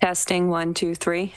Testing 1, 2, 3.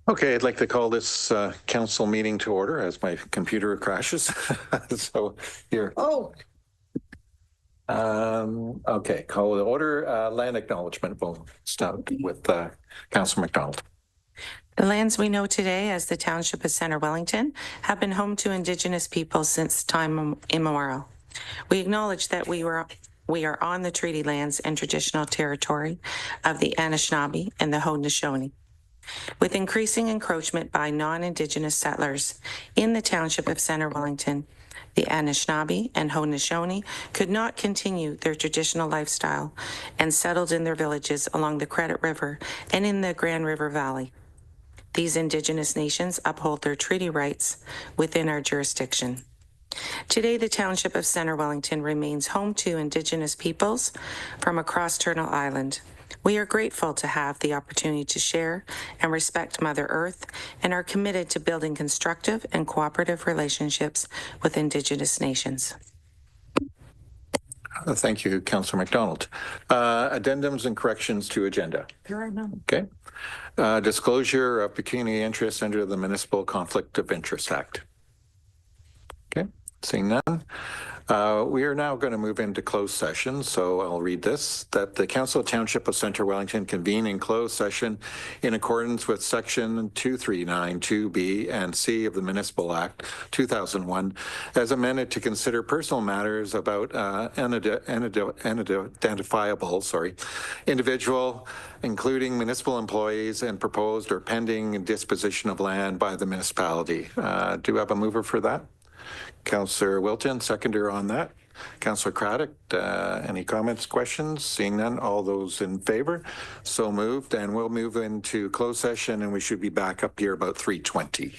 Okay, I'd like to call this council meeting to order as my computer crashes. So here. Oh, Okay, call the order. Land acknowledgement. We'll start with Councillor McDonald. The lands we know today as the Township of Centre Wellington have been home to Indigenous peoples since time immemorial. We acknowledge that we are on the treaty lands and traditional territory of the Anishinaabe and the Haudenosaunee. With increasing encroachment by non-Indigenous settlers in the Township of Centre Wellington, the Anishinaabe and Haudenosaunee could not continue their traditional lifestyle and settled in their villages along the Credit River and in the Grand River Valley. These Indigenous nations uphold their treaty rights within our jurisdiction. Today, the Township of Centre Wellington remains home to Indigenous peoples from across Turtle Island. We are grateful to have the opportunity to share and respect Mother Earth and are committed to building constructive and cooperative relationships with Indigenous nations. Thank you, Councillor McDonald. Addendums and corrections to agenda. there are none. Okay. Disclosure of pecuniary interest under the Municipal Conflict of Interest Act. Okay, seeing none. We are now going to move into closed session, so I'll read this. That the Council of Township of Centre Wellington convene in closed session in accordance with Section 2392B and C of the Municipal Act 2001 as amended to consider personal matters about identifiable individual, including municipal employees and proposed or pending disposition of land by the municipality. Do you have a mover for that? Councillor Wilton, seconder on that. Councillor Craddock, any comments, questions? Seeing none, all those in favor? So moved, and we'll move into closed session, and we should be back up here about 3:20.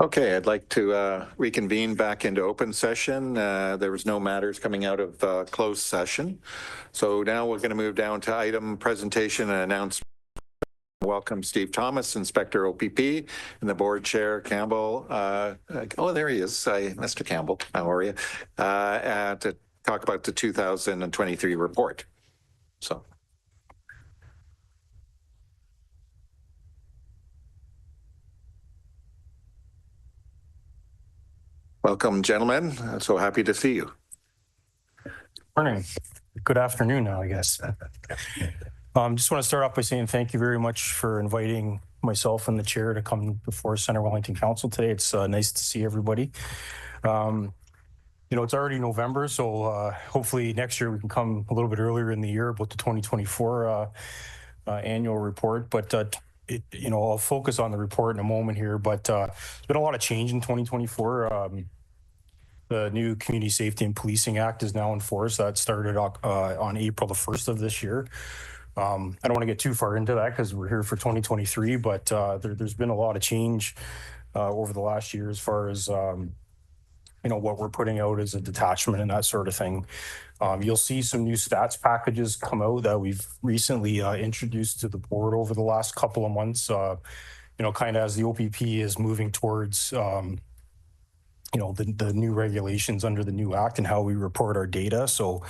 Okay, I'd like to reconvene back into open session. There was no matters coming out of closed session. So now we're going to move down to item presentation and announcement. Welcome Steve Thomas, Inspector OPP, and the board chair, Campbell. Oh, there he is. Mr. Campbell, how are you? To talk about the 2023 report. So. Welcome, gentlemen. So happy to see you. Morning. Good afternoon now, I guess. Just want to start off by saying thank you very much for inviting myself and the chair to come before Center Wellington Council today. It's nice to see everybody. It's already November, so hopefully next year we can come a little bit earlier in the year about the 2024 annual report. But I'll focus on the report in a moment here. But there's been a lot of change in 2024. The new Community Safety and Policing Act is now in force. That started on April the 1st of this year. I don't want to get too far into that because we're here for 2023, but there's been a lot of change over the last year as far as what we're putting out as a detachment and that sort of thing. You'll see some new stats packages come out that we've recently introduced to the board over the last couple of months, kind of as the OPP is moving towards the new regulations under the new act and how we report our data. So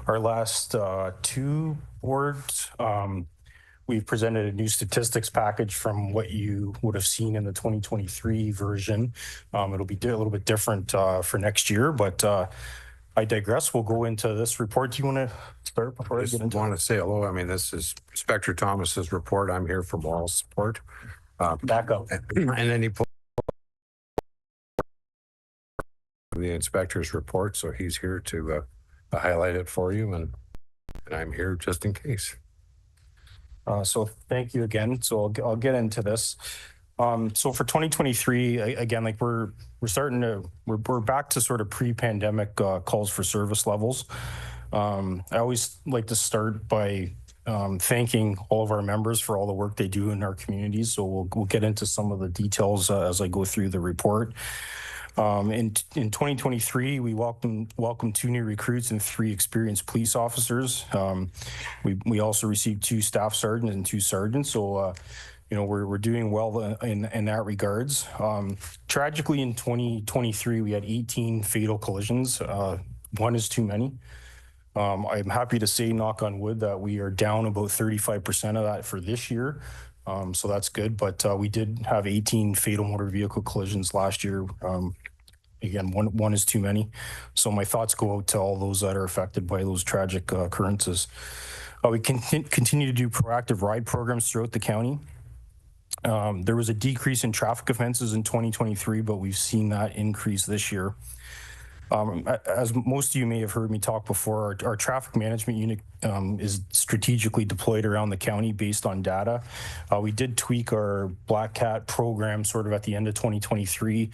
our last two boards, we've presented a new statistics package from what you would have seen in the 2023 version. It'll be a little bit different for next year, but I digress. We'll go into this report. Do you want to start before I get into it? I want to say hello. I mean, this is Inspector Thomas's report. I'm here for moral support. Back up. And then he pulled the inspector's report, so he's here to highlight it for you, and I'm here just in case. So thank you again. So I'll get into this. So for 2023, again, like we're back to sort of pre-pandemic calls for service levels. I always like to start by thanking all of our members for all the work they do in our communities. So we'll get into some of the details as I go through the report. In 2023, we welcomed 2 new recruits and 3 experienced police officers. We also received 2 staff sergeants and 2 sergeants. So, we're doing well in that regards. Tragically, in 2023, we had 18 fatal collisions. One is too many. I'm happy to say, knock on wood, that we are down about 35% of that for this year. So that's good, but we did have 18 fatal motor vehicle collisions last year. Again, one is too many. So my thoughts go out to all those that are affected by those tragic occurrences. We continue to do proactive ride programs throughout the county. There was a decrease in traffic offenses in 2023, but we've seen that increase this year. As most of you may have heard me talk before, our traffic management unit is strategically deployed around the county based on data. We did tweak our Black Cat program sort of at the end of 2023.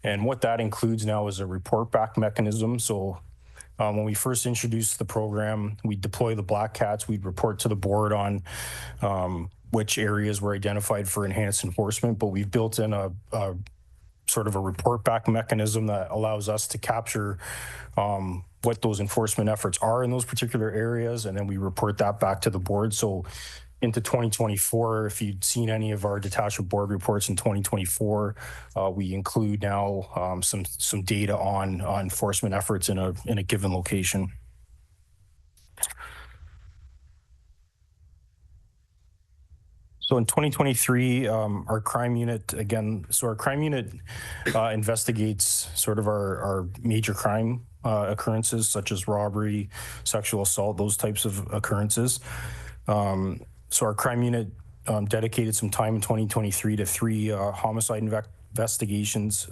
And what that includes now is a report back mechanism. So when we first introduced the program, we'd deploy the Black Cats, we'd report to the board on which areas were identified for enhanced enforcement, but we've built in a sort of a report back mechanism that allows us to capture what those enforcement efforts are in those particular areas, and then we report that back to the board. So into 2024, if you'd seen any of our detachment board reports in 2024, we include now some data on enforcement efforts in a given location. So in 2023, our crime unit, investigates sort of our major crime occurrences, such as robbery, sexual assault, those types of occurrences. So our crime unit dedicated some time in 2023 to 3 homicide investigations,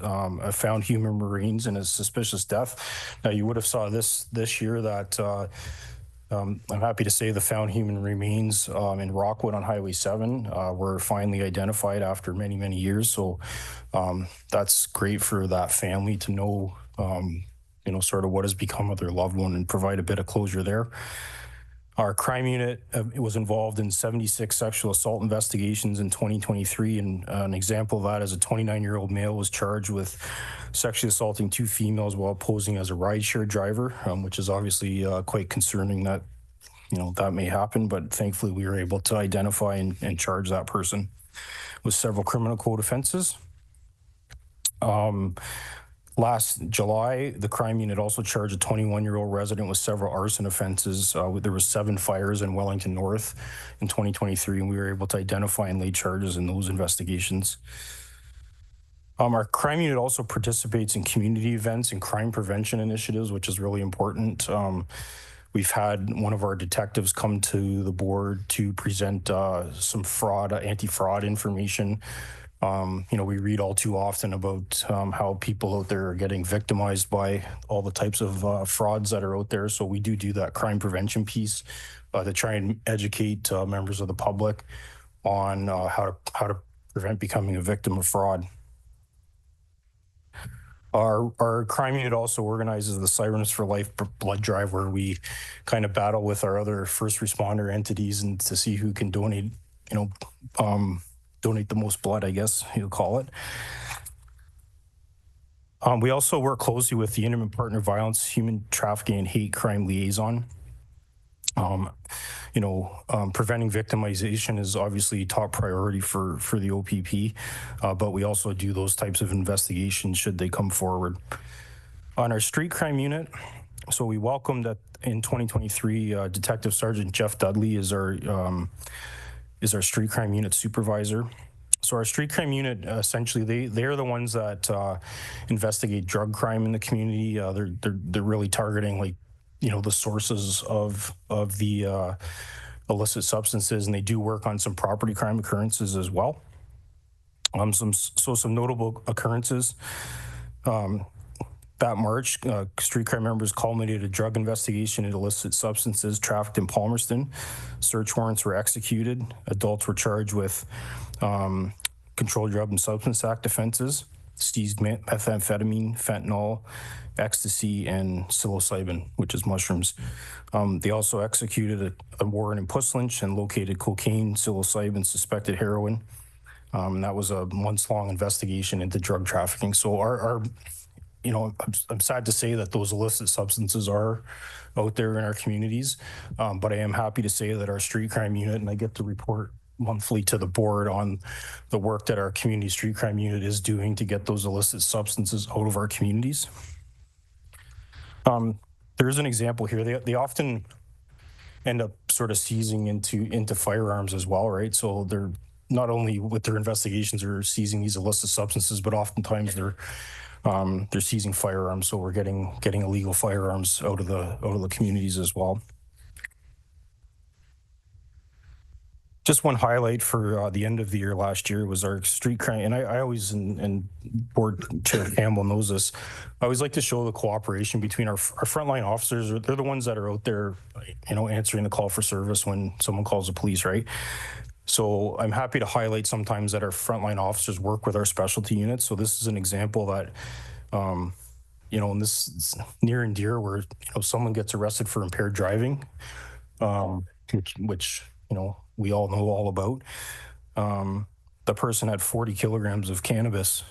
found human remains and a suspicious death. Now, you would have saw this year that I'm happy to say the found human remains in Rockwood on Highway 7 were finally identified after many, many years. So that's great for that family to know, sort of what has become of their loved one and provide a bit of closure there. Our crime unit was involved in 76 sexual assault investigations in 2023. And an example of that is a 29-year-old male was charged with sexually assaulting 2 females while posing as a rideshare driver, which is obviously quite concerning that, that may happen. But thankfully, we were able to identify and charge that person with several criminal code offenses. Last July, the crime unit also charged a 21-year-old resident with several arson offenses. There were 7 fires in Wellington North in 2023, and we were able to identify and lay charges in those investigations. Our crime unit also participates in community events and crime prevention initiatives, which is really important. We've had one of our detectives come to the board to present some anti-fraud information. We read all too often about how people out there are getting victimized by all the types of frauds that are out there. So we do that crime prevention piece to try and educate members of the public on how to prevent becoming a victim of fraud. Our crime unit also organizes the Sirens for Life blood drive, where we kind of battle with our other first responder entities and to see who can donate, donate the most blood, I guess you'll call it. We also work closely with the Intimate Partner Violence, Human Trafficking, and Hate Crime Liaison. Preventing victimization is obviously top priority for the OPP, but we also do those types of investigations should they come forward. On our street crime unit, so we welcomed that in 2023, Detective Sergeant Jeff Dudley is our street crime unit supervisor. So our street crime unit, essentially, they're the ones that investigate drug crime in the community. They're really targeting the sources of the illicit substances, and they do work on some property crime occurrences as well. Some notable occurrences. That March, street crime members culminated a drug investigation into illicit substances trafficked in Palmerston. Search warrants were executed. Adults were charged with Controlled Drug and Substance Act offenses, seized methamphetamine, fentanyl, ecstasy, and psilocybin, which is mushrooms. They also executed a warrant in Puss Lynch and located cocaine, psilocybin, suspected heroin. And that was a months-long investigation into drug trafficking. So I'm sad to say that those illicit substances are out there in our communities, but I am happy to say that our street crime unit, and I get to report monthly to the board on the work that our community street crime unit is doing to get those illicit substances out of our communities. There's an example here. They often end up sort of seizing into firearms as well, right? So they're not only with their investigations, they're seizing these illicit substances, but oftentimes they're seizing firearms. So we're getting illegal firearms out of the communities as well. Just one highlight for the end of the year last year was our street crime. And I always, and Board Chair Campbell knows this, I always like to show the cooperation between our frontline officers. They're the ones that are out there, answering the call for service when someone calls the police, right? So I'm happy to highlight sometimes that our frontline officers work with our specialty units. So this is an example that, and this is near and dear where, someone gets arrested for impaired driving, which we all know all about. The person had 40 kilograms of cannabis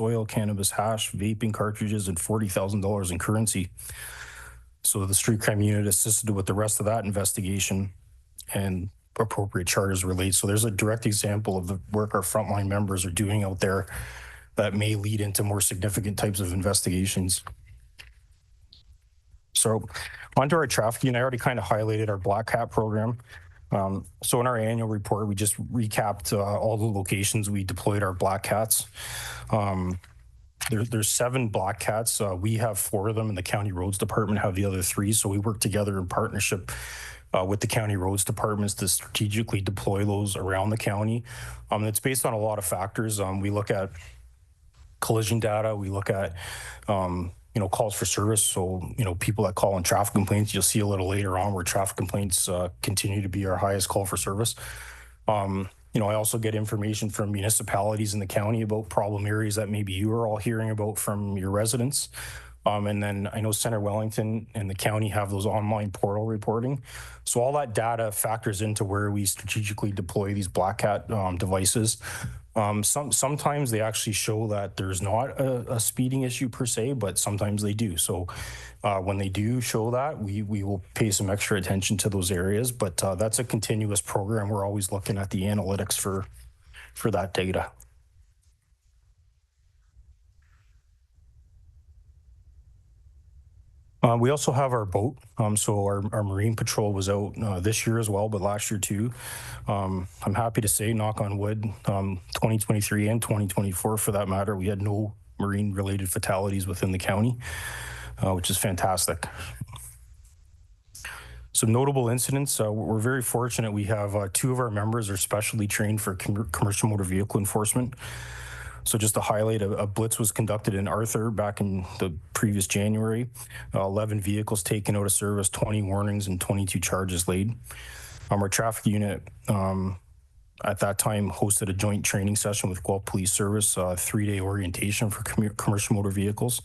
oil, cannabis hash, vaping cartridges, and $40,000 in currency. So the street crime unit assisted with the rest of that investigation, and appropriate charges were laid. So there's a direct example of the work our frontline members are doing out there that may lead into more significant types of investigations. So onto our trafficking, I already kind of highlighted our Black Cat program. So in our annual report, we just recapped all the locations we deployed our Black Cats. There's 7 Black Cats. We have 4 of them, and the County Roads Department have the other 3. So we work together in partnership with the County Roads Departments to strategically deploy those around the county. It's based on a lot of factors. We look at collision data. We look at calls for service. So, people that call in traffic complaints, you'll see a little later on where traffic complaints continue to be our highest call for service. I also get information from municipalities in the county about problem areas that maybe you are all hearing about from your residents. And then I know Center Wellington and the county have those online portal reporting. So all that data factors into where we strategically deploy these Black Hat devices. Sometimes they actually show that there's not a speeding issue per se, but sometimes they do. So when they do show that, we will pay some extra attention to those areas. But that's a continuous program. We're always looking at the analytics for that data. We also have our boat. So our Marine Patrol was out this year as well, but last year too. I'm happy to say, knock on wood, 2023 and 2024 for that matter, we had no marine related fatalities within the county, which is fantastic. Some notable incidents. We're very fortunate. We have 2 of our members are specially trained for commercial motor vehicle enforcement. So just to highlight, a blitz was conducted in Arthur back in the previous January. 11 vehicles taken out of service, 20 warnings, and 22 charges laid. Our traffic unit at that time hosted a joint training session with Guelph Police Service, 3-day orientation for commercial motor vehicles.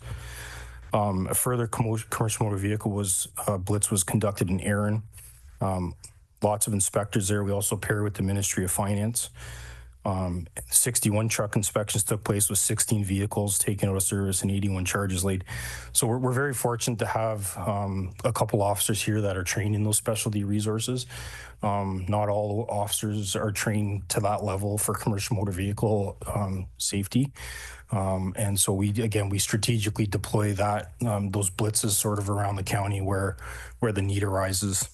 A further commercial motor vehicle blitz was conducted in Erin. Lots of inspectors there. We also paired with the Ministry of Finance. 61 truck inspections took place with 16 vehicles taken out of service and 81 charges laid. So we're very fortunate to have a couple officers here that are trained in those specialty resources. Not all officers are trained to that level for commercial motor vehicle safety. And so we strategically deploy those blitzes sort of around the county where the need arises.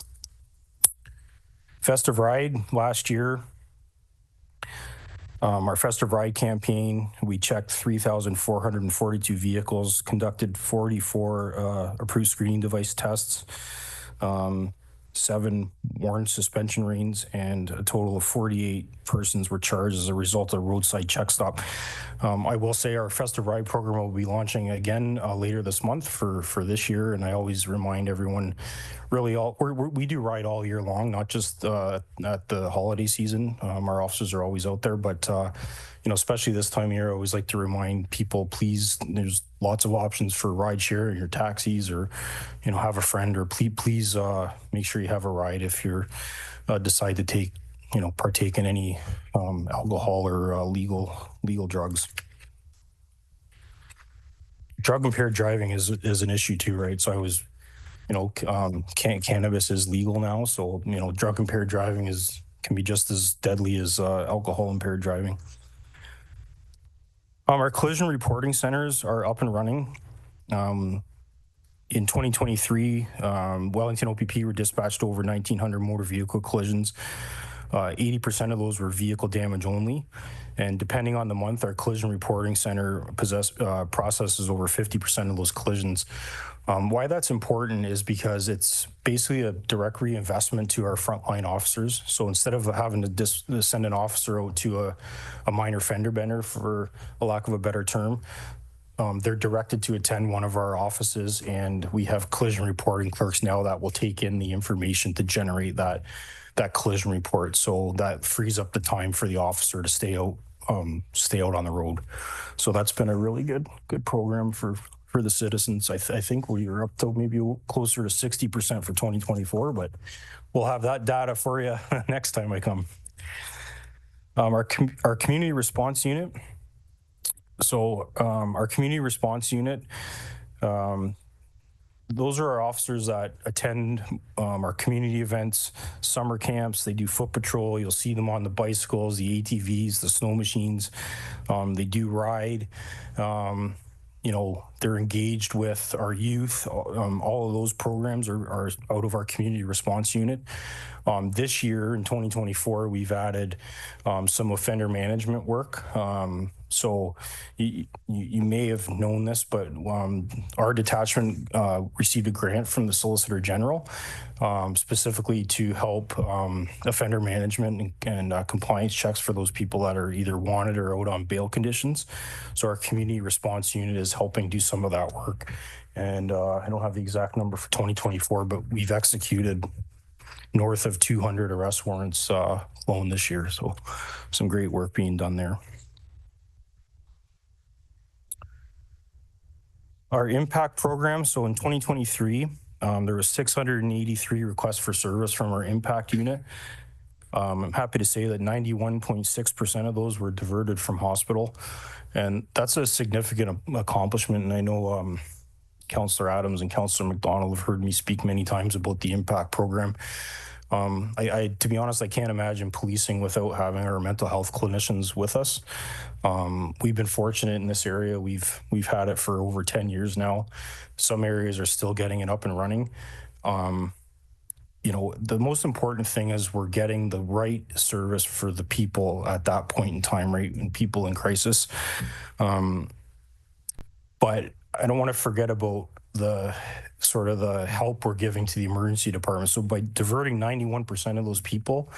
Festive Ride last year. Our Festive Ride campaign, we checked 3,442 vehicles, conducted 44 approved screening device tests, 7 warrant suspension reins, and a total of 48 persons were charged as a result of roadside check stop. I will say our Festive Ride program will be launching again later this month for this year, and I always remind everyone, really, we do ride all year long, not just at the holiday season. Our officers are always out there, but especially this time of year, I always like to remind people, please, there's lots of options for ride share in your taxis, or have a friend, or please make sure you have a ride if you're decide to partake in any alcohol or legal drugs. Drug impaired driving is an issue too, right? So I was cannabis is legal now, so drug impaired driving can be just as deadly as alcohol impaired driving. Our collision reporting centers are up and running. In 2023, Wellington OPP were dispatched over 1,900 motor vehicle collisions. 80% of those were vehicle damage only. And depending on the month, our collision reporting center processes over 50% of those collisions. Why that's important is because it's basically a direct reinvestment to our frontline officers. So instead of having to send an officer out to a minor fender bender, for a lack of a better term, they're directed to attend one of our offices, and we have collision reporting clerks now that will take in the information to generate that collision report. So that frees up the time for the officer to stay out on the road. So that's been a really good program for the citizens. I think we are up to maybe closer to 60% for 2024, but we'll have that data for you next time I come. Our community response unit. So our community response unit, those are our officers that attend our community events, summer camps. They do foot patrol. You'll see them on the bicycles, the ATVs, the snow machines. They do ride. They're engaged with our youth. All of those programs are out of our community response unit. This year in 2024, we've added some offender management work. So you may have known this, but our detachment received a grant from the Solicitor General specifically to help offender management and compliance checks for those people that are either wanted or out on bail conditions. So our community response unit is helping do some of that work. And I don't have the exact number for 2024, but we've executed north of 200 arrest warrants alone this year. So some great work being done there. Our impact program, so in 2023, there was 683 requests for service from our impact unit. I'm happy to say that 91.6% of those were diverted from hospital. And that's a significant accomplishment. And I know Councillor Adams and Councillor McDonald have heard me speak many times about the impact program. To be honest, I can't imagine policing without having our mental health clinicians with us. We've been fortunate in this area. We've had it for over 10 years now. Some areas are still getting it up and running. You know, the most important thing is we're getting the right service for the people at that point in time, right? And people in crisis. But I don't want to forget about the sort of the help we're giving to the emergency department. So by diverting 91% of those people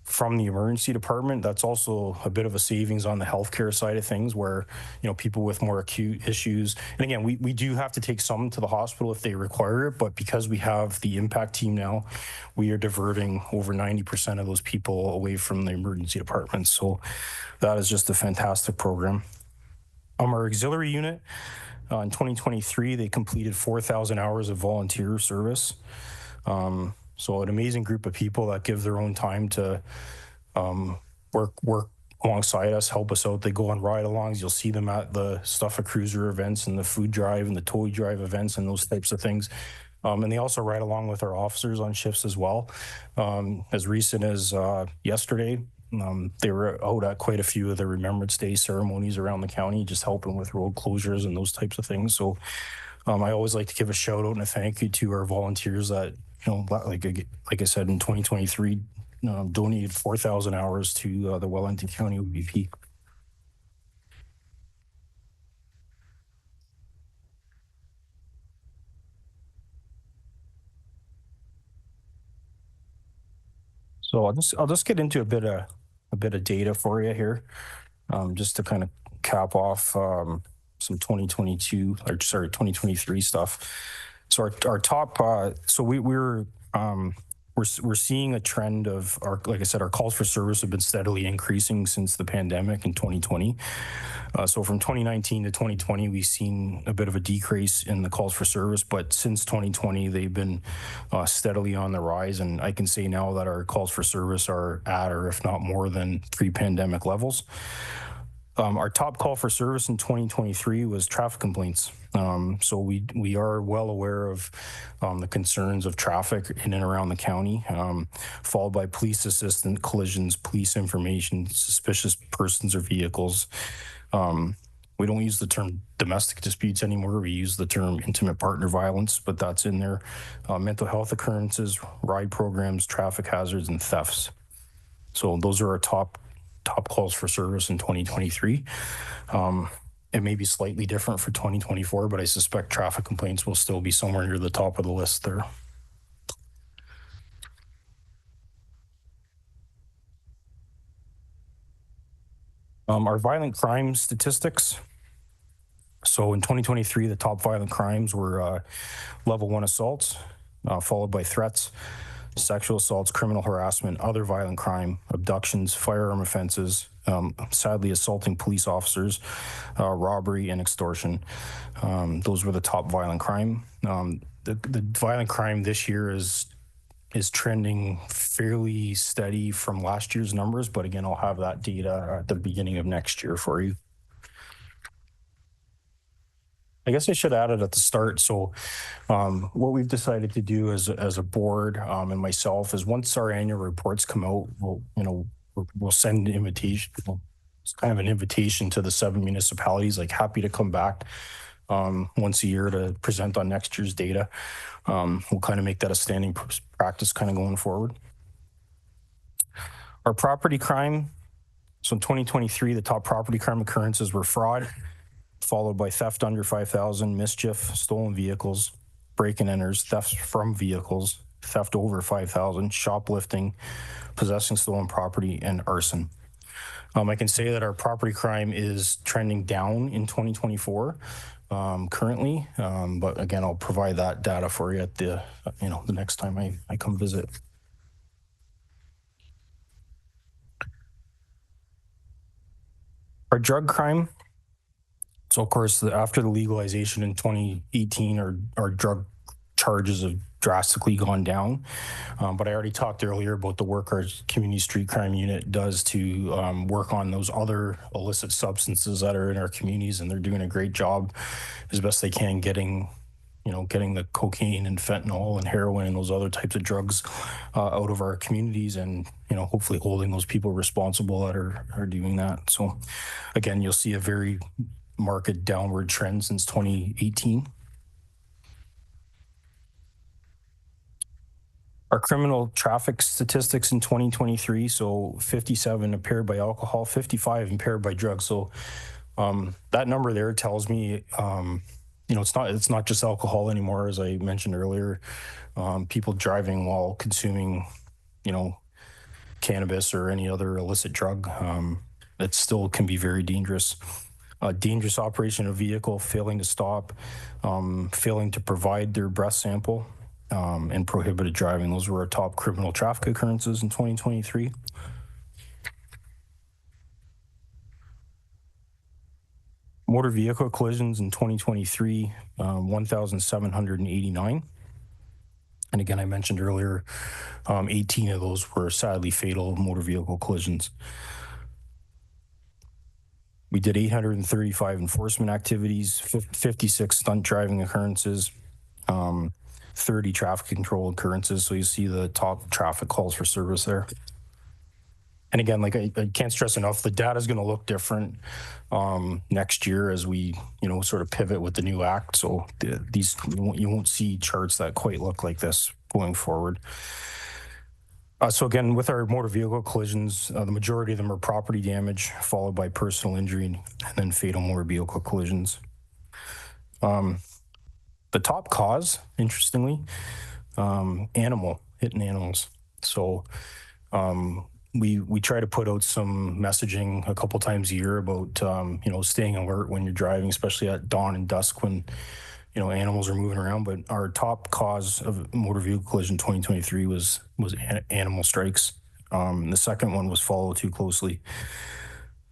from the emergency department, that's also a bit of a savings on the healthcare side of things where, you know, people with more acute issues. And again, we do have to take some to the hospital if they require it, but because we have the impact team now, we are diverting over 90% of those people away from the emergency department. So that is just a fantastic program. Our auxiliary unit, in 2023, they completed 4,000 hours of volunteer service. So an amazing group of people that give their own time to work alongside us, help us out. They go on ride-alongs. You'll see them at the Stuff a Cruiser events and the food drive and the toy drive events and those types of things. And they also ride along with our officers on shifts as well. As recent as yesterday, they were out at quite a few of the Remembrance Day ceremonies around the county, just helping with road closures and those types of things. So I always like to give a shout out and a thank you to our volunteers that, you know, like I said, in 2023, donated 4,000 hours to the Wellington County OVP. So I'll just get into a bit of data for you here, just to kind of cap off some 2023 stuff. So our top, so we're seeing a trend of our, like I said, our calls for service have been steadily increasing since the pandemic in 2020. So from 2019 to 2020, we've seen a bit of a decrease in the calls for service, but since 2020, they've been steadily on the rise. And I can say now that our calls for service are at, or if not more than, pre-pandemic levels. Our top call for service in 2023 was traffic complaints. So we are well aware of the concerns of traffic in and around the county, followed by police assistant collisions, police information, suspicious persons or vehicles. We don't use the term domestic disputes anymore. We use the term intimate partner violence, but that's in there. Mental health occurrences, ride programs, traffic hazards, and thefts. So those are our top calls for service in 2023. It may be slightly different for 2024, but I suspect traffic complaints will still be somewhere near the top of the list there. Our violent crime statistics. So in 2023, the top violent crimes were level 1 assaults, followed by threats, sexual assaults, criminal harassment, other violent crime, abductions, firearm offenses, sadly assaulting police officers, robbery, and extortion. Those were the top violent crime. The violent crime this year is trending fairly steady from last year's numbers, but again, I'll have that data at the beginning of next year for you. I guess I should add it at the start. So what we've decided to do as a board and myself is once our annual reports come out, we'll send an invitation. It's kind of an invitation to the 7 municipalities, like happy to come back once a year to present on next year's data. We'll kind of make that a standing practice kind of going forward. Our property crime. So in 2023, the top property crime occurrences were fraud, followed by theft under 5,000, mischief, stolen vehicles, break-and-enters, thefts from vehicles, theft over 5,000, shoplifting, possessing stolen property, and arson. I can say that our property crime is trending down in 2024 currently, but again, I'll provide that data for you at the next time I come visit. Our drug crime. So of course, after the legalization in 2018, our drug charges have drastically gone down. But I already talked earlier about the work our community street crime unit does to work on those other illicit substances that are in our communities, and they're doing a great job as best they can getting the cocaine and fentanyl and heroin and those other types of drugs out of our communities, and hopefully holding those people responsible that are doing that. So again, you'll see a very marked downward trend since 2018. Our criminal traffic statistics in 2023, so 57 impaired by alcohol, 55 impaired by drugs. So that number there tells me, it's not just alcohol anymore, as I mentioned earlier. People driving while consuming, cannabis or any other illicit drug, that still can be very dangerous. Dangerous operation of vehicle, failing to stop, failing to provide their breath sample, and prohibited driving. Those were our top criminal traffic occurrences in 2023. Motor vehicle collisions in 2023, 1,789. And again, I mentioned earlier, 18 of those were sadly fatal motor vehicle collisions. We did 835 enforcement activities, 56 stunt driving occurrences, 30 traffic control occurrences. So you see the top traffic calls for service there. And again, like I can't stress enough, the data is going to look different next year as we, sort of pivot with the new act. So you won't see charts that quite look like this going forward. So again, with our motor vehicle collisions, the majority of them are property damage, followed by personal injury, and then fatal motor vehicle collisions. The top cause, interestingly, hitting animals. So we try to put out some messaging a couple times a year about staying alert when you're driving, especially at dawn and dusk when animals are moving around. But our top cause of motor vehicle collision 2023 was animal strikes. The second one was follow too closely,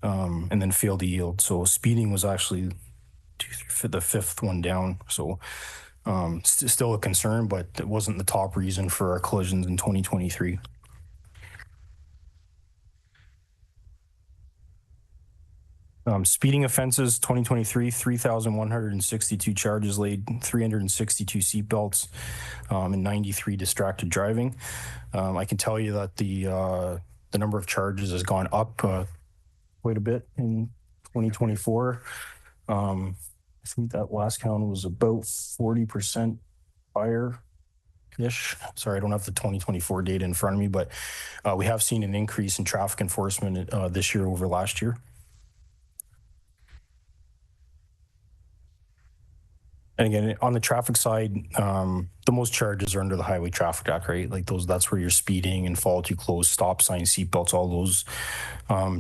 and then fail to yield. So speeding was actually the fifth one down. So still a concern, but it wasn't the top reason for our collisions in 2023. Speeding offenses 2023, 3,162 charges laid, 362 seatbelts, and 93 distracted driving. I can tell you that the number of charges has gone up quite a bit in 2024. I think that last count was about 40% higher-ish. Sorry, I don't have the 2024 data in front of me, but we have seen an increase in traffic enforcement this year over last year. And again, on the traffic side, the most charges are under the Highway Traffic Act, right? Like that's where you're speeding and follow too close, stop signs, seatbelts, all those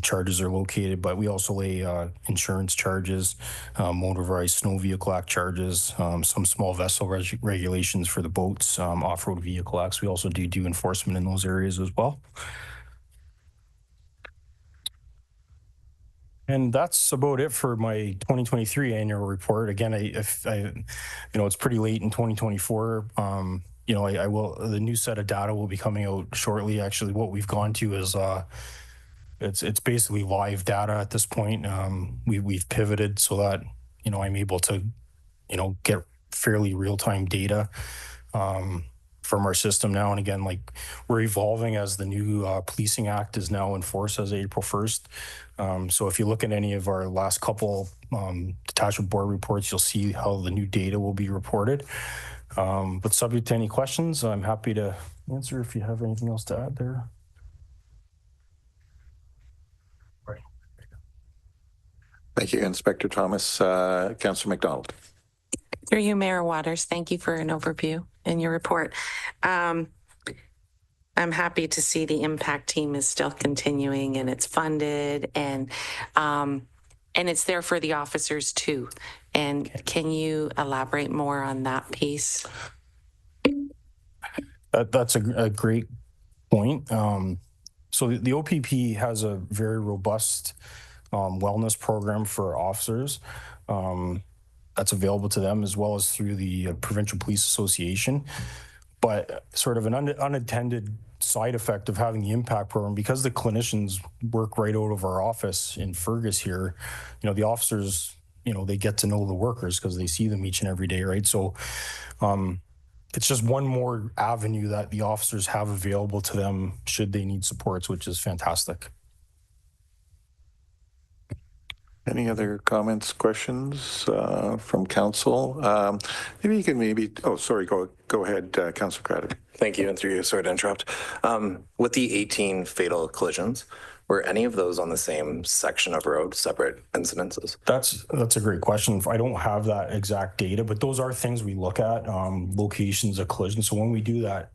charges are located. But we also lay insurance charges, Motorized Snow Vehicle Act charges, some small vessel regulations for the boats, off-road vehicle acts. We also do enforcement in those areas as well. And that's about it for my 2023 annual report. Again, it's pretty late in 2024. The new set of data will be coming out shortly. Actually, what we've gone to is it's basically live data at this point. We've pivoted so that I'm able to get fairly real-time data from our system now. And again, like we're evolving as the new Policing Act is now in force as of April 1st. So if you look at any of our last couple detachment board reports, you'll see how the new data will be reported. But subject to any questions, I'm happy to answer if you have anything else to add there. Right. Thank you, Inspector Thomas. Councillor McDonald. Through you, Mayor Waters, thank you for an overview in your report. I'm happy to see the impact team is still continuing and it's funded and it's there for the officers too. And can you elaborate more on that piece? That's a great point. So the OPP has a very robust wellness program for officers. that's available to them, as well as through the Provincial Police Association. But sort of an unintended side effect of having the impact program, because the clinicians work right out of our office in Fergus here, the officers, they get to know the workers because they see them each and every day, right? So it's just one more avenue that the officers have available to them should they need supports, which is fantastic. Any other comments, questions from council? Maybe you can oh, sorry, go ahead, Councillor Craddock. Thank you, and through you, sorry to interrupt. With the 18 fatal collisions, were any of those on the same section of road, separate incidences? That's a great question. I don't have that exact data, but those are things we look at, locations of collision. So when we do that,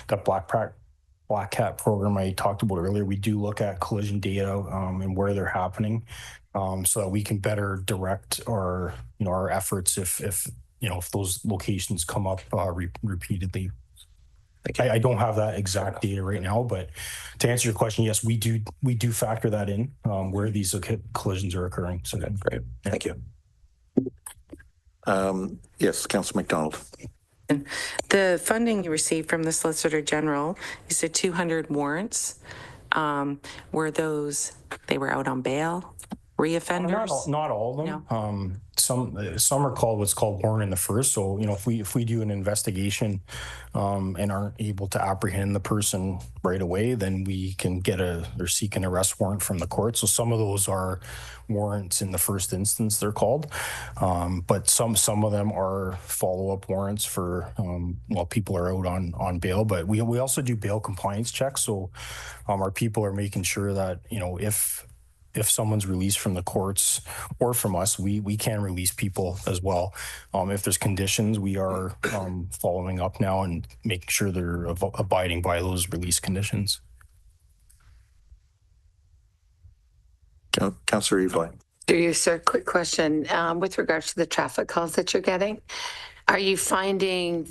that Black Cat program I talked about earlier, we do look at collision data and where they're happening, so that we can better direct our efforts if those locations come up repeatedly. I don't have that exact data right now, but to answer your question, yes, we do factor that in where these collisions are occurring. So okay, great. Thank you. Yes, Councillor McDonald. The funding you received from the Solicitor General, you said 200 warrants. Were they were out on bail? Reoffenders? Not all of them. No. Some are called what's called warrant in the first. So if we do an investigation and aren't able to apprehend the person right away, then we can seek an arrest warrant from the court. So some of those are warrants in the first instance, they're called, but some of them are follow-up warrants for while people are out on bail. But we also do bail compliance checks. So our people are making sure that if someone's released from the courts or from us, we can release people as well. If there's conditions, we are following up now and making sure they're abiding by those release conditions. Councillor Evelyn. Through you, sir, quick question. With regards to the traffic calls that you're getting, are you finding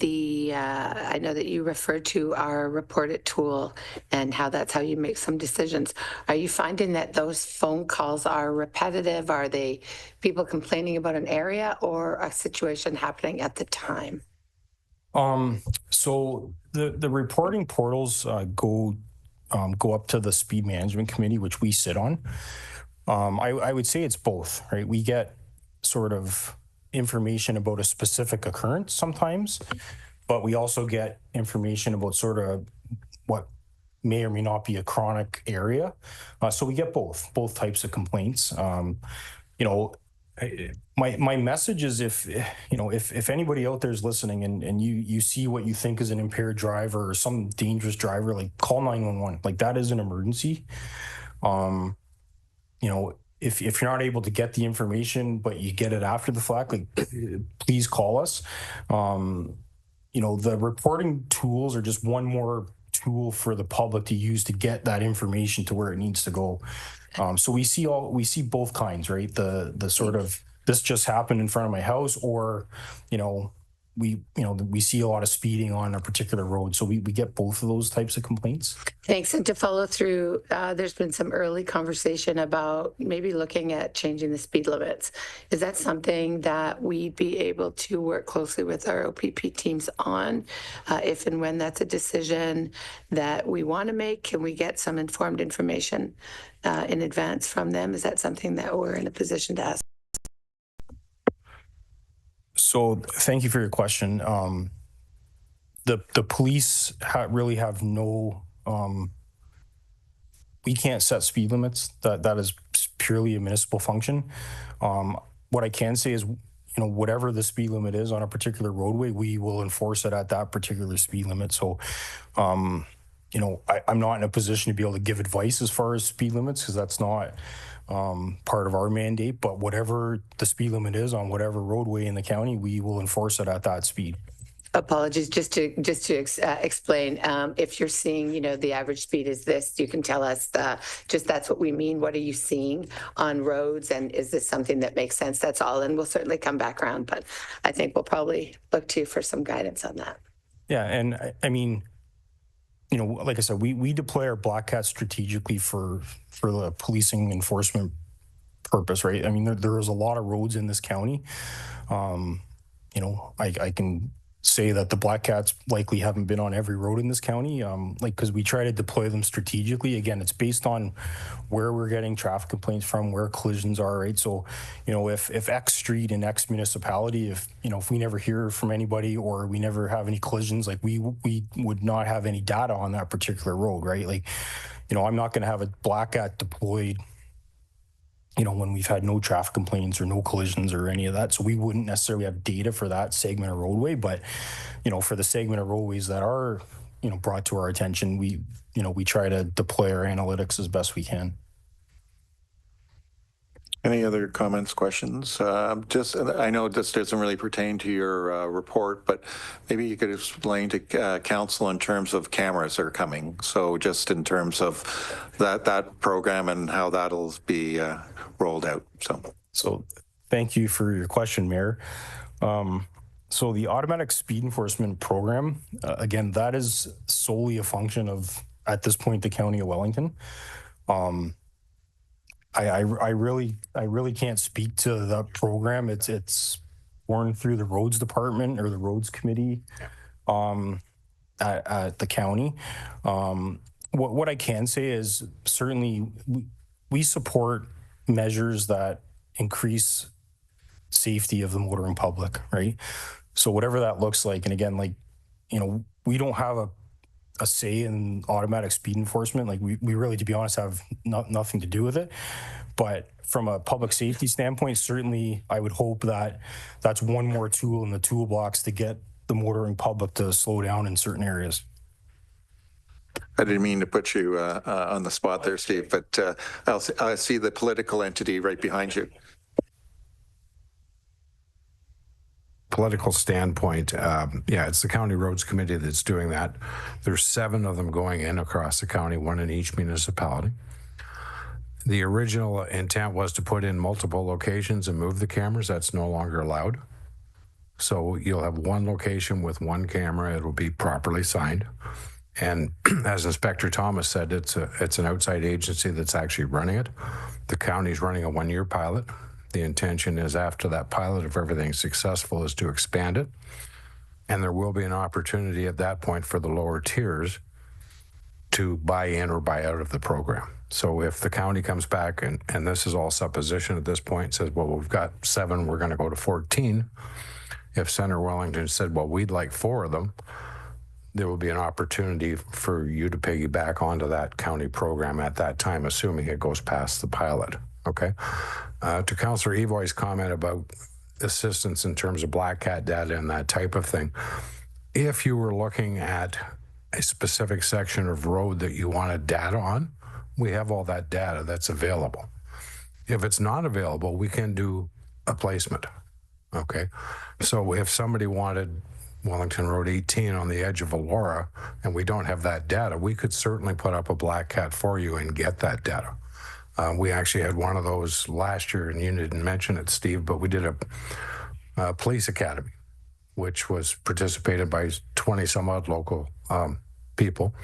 I know that you referred to our Report It tool and that's how you make some decisions. Are you finding that those phone calls are repetitive? Are they people complaining about an area or a situation happening at the time? So the reporting portals go up to the Speed Management Committee, which we sit on. I would say it's both, right? We get sort of information about a specific occurrence sometimes, but we also get information about sort of what may or may not be a chronic area. So we get both types of complaints. My message is if anybody out there is listening and you see what you think is an impaired driver or some dangerous driver, like call 911. Like that is an emergency. If you're not able to get the information, but you get it after the fact, like please call us. The reporting tools are just one more tool for the public to use to get that information to where it needs to go. So we see both kinds, right? The sort of this just happened in front of my house, or we see a lot of speeding on a particular road. So we get both of those types of complaints. Thanks. And to follow through, there's been some early conversation about maybe looking at changing the speed limits. Is that something that we'd be able to work closely with our OPP teams on? If and when that's a decision that we want to make, can we get some informed information in advance from them? Is that something that we're in a position to ask? So thank you for your question. The police really have no, we can't set speed limits. That is purely a municipal function. What I can say is, whatever the speed limit is on a particular roadway, we will enforce it at that particular speed limit. So, I'm not in a position to be able to give advice as far as speed limits, because that's not part of our mandate, but whatever the speed limit is on whatever roadway in the county, we will enforce it at that speed. Apologies, just to explain, if you're seeing, the average speed is this, you can tell us that's what we mean. What are you seeing on roads, and is this something that makes sense? That's all, and we'll certainly come back around, but I think we'll probably look to you for some guidance on that. Yeah, and I mean, like I said, we deploy our Black Cat strategically for the policing enforcement purpose, right? I mean, there is a lot of roads in this county. You know, I can say that the Black Cats likely haven't been on every road in this county, like, because we try to deploy them strategically. Again, it's based on where we're getting traffic complaints from, where collisions are, right? So, you know, if X street in X municipality, if, you know, if we never hear from anybody or we never have any collisions, like we would not have any data on that particular road, right? Like, you know, I'm not going to have a Black Cat deployed, you know, when we've had no traffic complaints or no collisions or any of that. So we wouldn't necessarily have data for that segment of roadway, but, you know, for the segment of roadways that are, you know, brought to our attention, we try to deploy our analytics as best we can. Any other comments, questions? Just, I know this doesn't really pertain to your report, but maybe you could explain to council in terms of cameras that are coming. So just in terms of that program and how that'll be rolled out. So thank you for your question, Mayor. So the automatic speed enforcement program, again, that is solely a function of, at this point, the County of Wellington. I really can't speak to that program. It's born through the roads department or the roads committee at the county. What I can say is certainly we support measures that increase safety of the motoring public, right? So whatever that looks like, and again, like, you know, we don't have a say in automatic speed enforcement. Like we really, to be honest, have nothing to do with it. But from a public safety standpoint, certainly I would hope that that's one more tool in the toolbox to get the motoring public to slow down in certain areas. I didn't mean to put you on the spot there, Steve, but I see the political entity right behind you. Political standpoint, yeah, it's the County Roads Committee that's doing that. There's 7 of them going in across the county, 1 in each municipality. The original intent was to put in multiple locations and move the cameras. That's no longer allowed. So you'll have 1 location with 1 camera. It'll be properly signed. And as Inspector Thomas said, it's an outside agency that's actually running it. The county's running a 1-year pilot. The intention is after that pilot, if everything's successful, is to expand it. And there will be an opportunity at that point for the lower tiers to buy in or buy out of the program. So if the county comes back, and this is all supposition at this point, says, well, we've got 7, we're going to go to 14. If Center Wellington said, well, we'd like 4 of them, there will be an opportunity for you to piggyback onto that county program at that time, assuming it goes past the pilot. Okay. To Councillor Evoy's comment about assistance in terms of Black Cat data and that type of thing, if you were looking at a specific section of road that you wanted data on, we have all that data that's available. If it's not available, we can do a placement. Okay. So if somebody wanted Wellington Road 18 on the edge of Elora and we don't have that data, we could certainly put up a Black Cat for you and get that data. We actually had one of those last year, and you didn't mention it, Steve, but we did a police academy, which was participated by 20 some odd local people.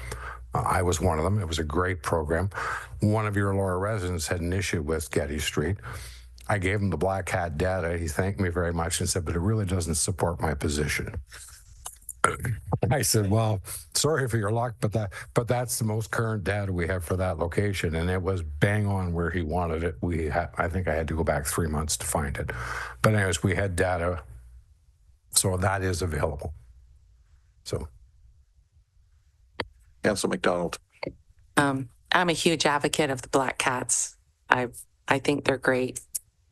I was one of them. It was a great program. One of your Elora residents had an issue with Getty Street. I gave him the Black Hat data. He thanked me very much and said, but it really doesn't support my position. I said, well, sorry for your luck, but that's the most current data we have for that location, and it was bang on where he wanted it. I think I had to go back 3 months to find it, but anyways, we had data, so that is available. So, Councillor McDonald. I'm a huge advocate of the Black Cats. I think they're great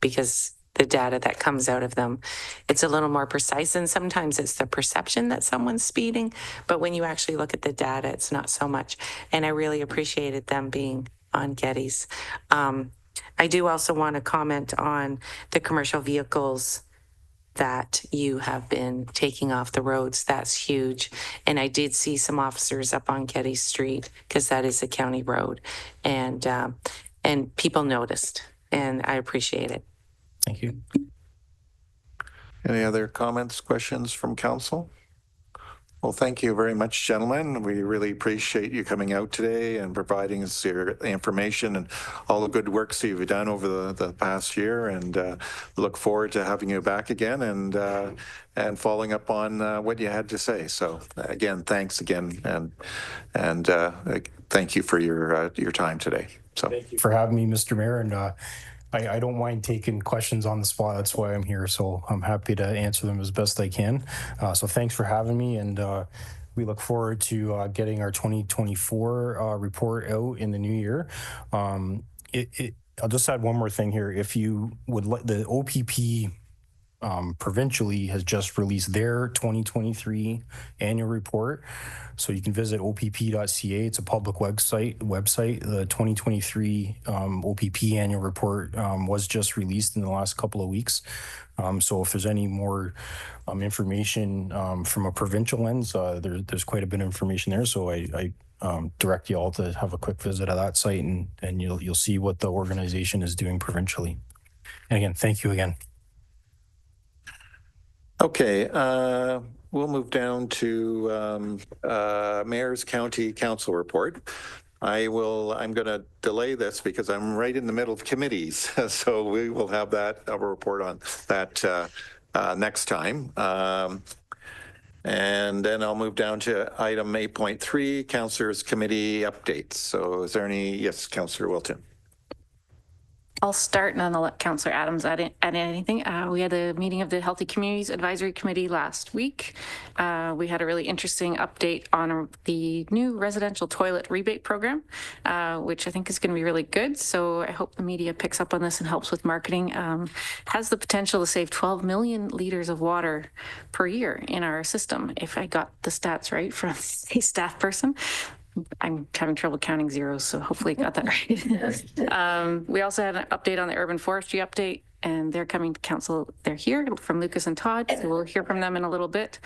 because the data that comes out of them, it's a little more precise, and sometimes it's the perception that someone's speeding, but when you actually look at the data, it's not so much. And I really appreciated them being on Getty's. I do also want to comment on the commercial vehicles that you have been taking off the roads. That's huge. And I did see some officers up on Getty Street because that is a county road, and people noticed, and I appreciate it. Thank you. Any other comments, questions from council? Well, thank you very much, gentlemen. We really appreciate you coming out today and providing us your information and all the good works that you've done over the past year. And look forward to having you back again and following up on what you had to say. So again, thanks again, and thank you for your time today. So Thank you for having me, Mr. Mayor. And I don't mind taking questions on the spot. That's why I'm here. So I'm happy to answer them as best I can. So thanks for having me. And we look forward to getting our 2024 report out in the new year. I'll just add one more thing here. If you would like, the OPP provincially has just released their 2023 annual report. So you can visit opp.ca. It's a public website. The 2023 OPP annual report was just released in the last couple of weeks. So if there's any more information from a provincial lens, there's quite a bit of information there. So I direct you all to have a quick visit of that site, and you'll see what the organization is doing provincially. And again, thank you again. okay, we'll move down to Mayor's County Council report. I'm going to delay this because I'm right in the middle of committees. So we will have a report on that next time. And then I'll move down to item 8.3, Councillors Committee updates. So is there any? Yes, Councillor Wilton. I'll start and then I'll let Councillor Adams add anything. We had a meeting of the Healthy Communities Advisory Committee last week. We had a really interesting update on the new residential toilet rebate program, which I think is going to be really good. So I hope the media picks up on this and helps with marketing. Has the potential to save 12 million liters of water per year in our system, if I got the stats right from a staff person. I'm having trouble counting zeros, so hopefully I got that right. We also had an update on the urban forestry update, and they're coming to council. They're here from Lucas and Todd, so we'll hear from them in a little bit.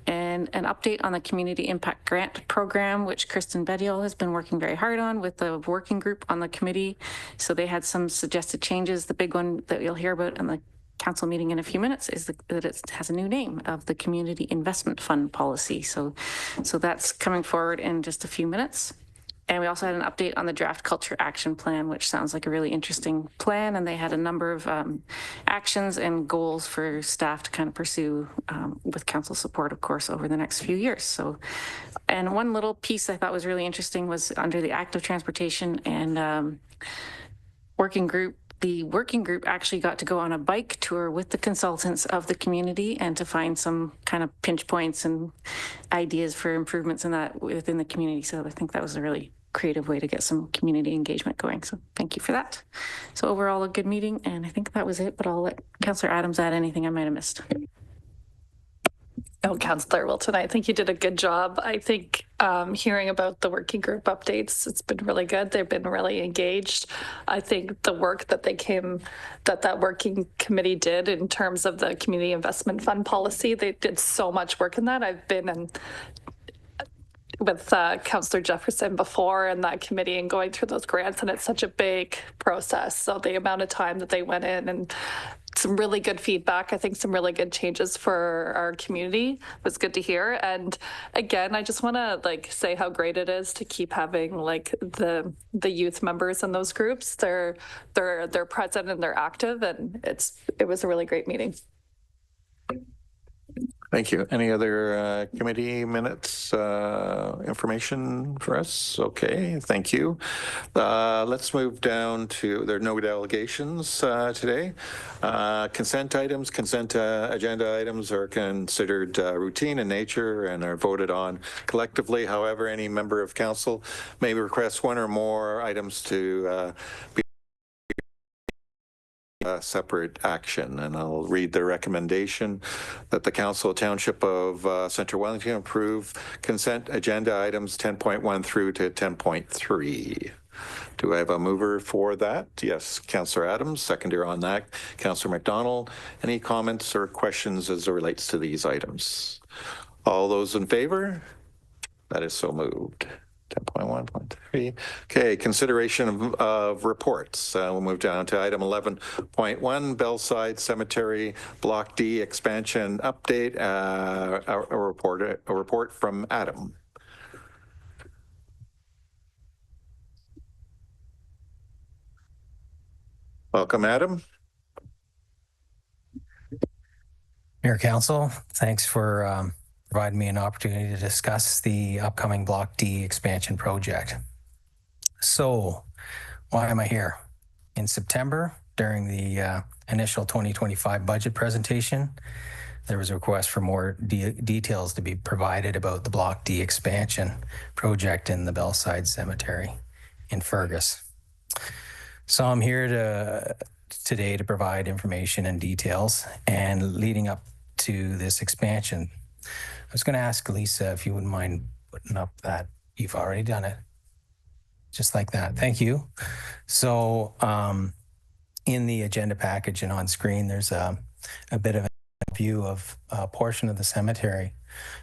And an update on the Community Impact Grant Program, which Kristen Bedial has been working very hard on with the working group on the committee. So they had some suggested changes. The big one that you'll hear about in the council meeting in a few minutes is that it has a new name of the Community Investment Fund Policy. So that's coming forward in just a few minutes. And we also had an update on the Draft Culture Action Plan, which sounds like a really interesting plan. And they had a number of actions and goals for staff to kind of pursue with council support, of course, over the next few years. So, and one little piece I thought was really interesting was under the active transportation and working group. The working group actually got to go on a bike tour with the consultants of the community and to find some kind of pinch points and ideas for improvements in that within the community. So I think that was a really creative way to get some community engagement going. So thank you for that. So overall, a good meeting. And I think that was it, but I'll let Councillor Adams add anything I might have missed. Oh, Councillor Wilton, I think you did a good job. I think hearing about the working group updates, it's been really good. They've been really engaged. I think the work that that working committee did in terms of the community investment fund policy, they did so much work in that. I've been with Councillor Jefferson before in that committee and going through those grants, and it's such a big process. So the amount of time that they went in and some really good feedback. I think some really good changes for our community was good to hear. And again, I just want to say how great it is to keep having the youth members in those groups. They're present and they're active, and it was a really great meeting. Thank you. Any other committee minutes information for us? Okay, thank you. Let's move down to, there are no delegations today. Consent items, consent agenda items are considered routine in nature and are voted on collectively. However, any member of council may request one or more items to be separate action, and I'll read the recommendation that the Council Township of Central Wellington approve consent agenda items 10.1 through to 10.3. Do I have a mover for that? Yes, Councillor Adams, seconder on that, Councillor McDonald. Any comments or questions as it relates to these items? All those in favor? That is so moved. 10.1.3. Okay, consideration of reports. We'll move down to item 11.1, Bellside Cemetery Block D expansion update. A report from Adam. Welcome, Adam. Mayor Council, thanks for providing me an opportunity to discuss the upcoming Block D expansion project. So, why am I here? In September, during the initial 2025 budget presentation, there was a request for more details to be provided about the Block D expansion project in the Bellside Cemetery in Fergus. So I'm here today to provide information and details, and leading up to this expansion, I was going to ask Lisa if you wouldn't mind putting up that. You've already done it. Just like that. Thank you. So in the agenda package and on screen, there's a bit of a view of a portion of the cemetery.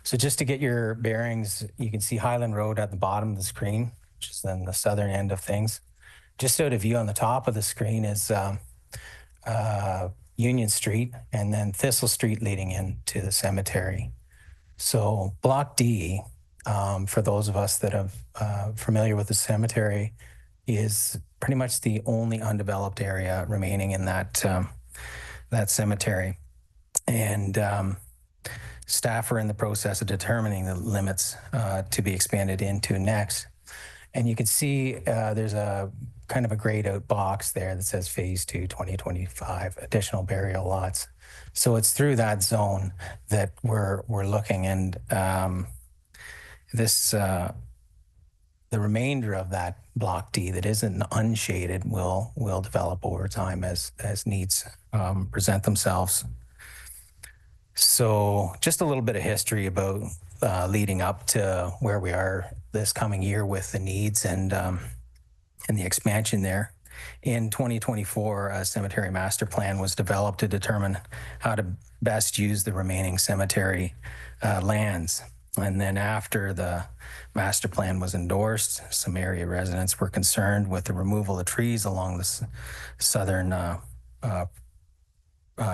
So just to get your bearings, you can see Highland Road at the bottom of the screen, which is then the southern end of things. Just out of view on the top of the screen is Union Street and then Thistle Street leading into the cemetery. So Block D, for those of us that are familiar with the cemetery, is pretty much the only undeveloped area remaining in that cemetery. And staff are in the process of determining the limits to be expanded into next. And you can see there's a kind of a grayed out box there that says Phase 2, 2025, additional burial lots. So it's through that zone that we're looking, and the remainder of that Block D that isn't unshaded will develop over time as needs present themselves. So just a little bit of history about leading up to where we are this coming year with the needs and the expansion there. In 2024, a cemetery master plan was developed to determine how to best use the remaining cemetery lands. And then after the master plan was endorsed, some area residents were concerned with the removal of trees along the southern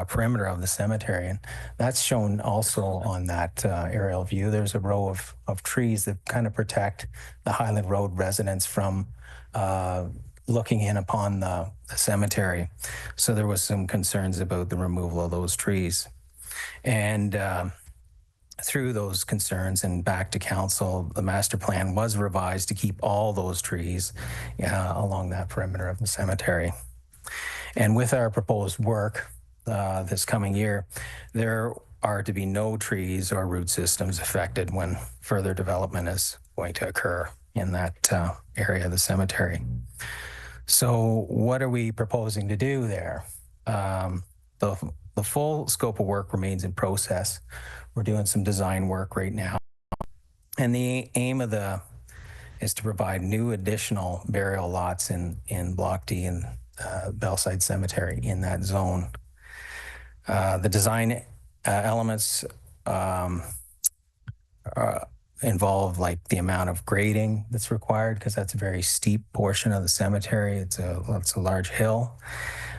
perimeter of the cemetery. And that's shown also on that aerial view. There's a row of trees that kind of protect the Highland Road residents from looking in upon the cemetery. So there was some concerns about the removal of those trees. And through those concerns and back to council, the master plan was revised to keep all those trees along that perimeter of the cemetery. And with our proposed work this coming year, there are to be no trees or root systems affected when further development is going to occur in that area of the cemetery. So what are we proposing to do there? The full scope of work remains in process. We're doing some design work right now. And the aim of is to provide new additional burial lots in Block D and Bellside Cemetery in that zone. The design elements involve like the amount of grading that's required, because that's a very steep portion of the cemetery. It's a large hill.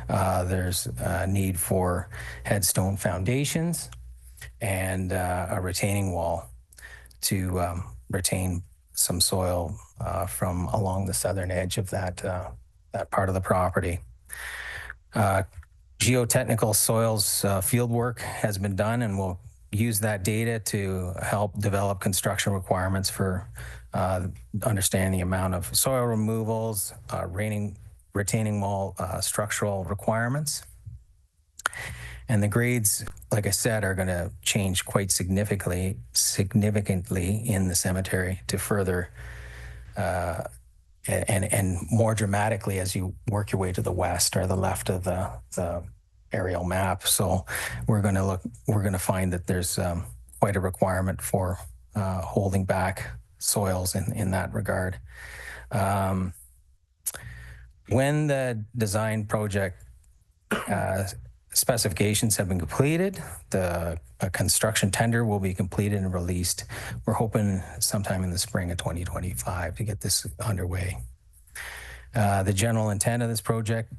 There's a need for headstone foundations and a retaining wall to retain some soil from along the southern edge of that part of the property. Geotechnical soils field work has been done, and we'll use that data to help develop construction requirements for understanding the amount of soil removals, retaining wall structural requirements. And the grades, like I said, are going to change quite significantly in the cemetery to further and more dramatically as you work your way to the west or the left of the aerial map. So we're going to find that there's quite a requirement for holding back soils in that regard. When the design project specifications have been completed. The construction tender will be completed and released. We're hoping sometime in the spring of 2025 to get this underway. The general intent of this project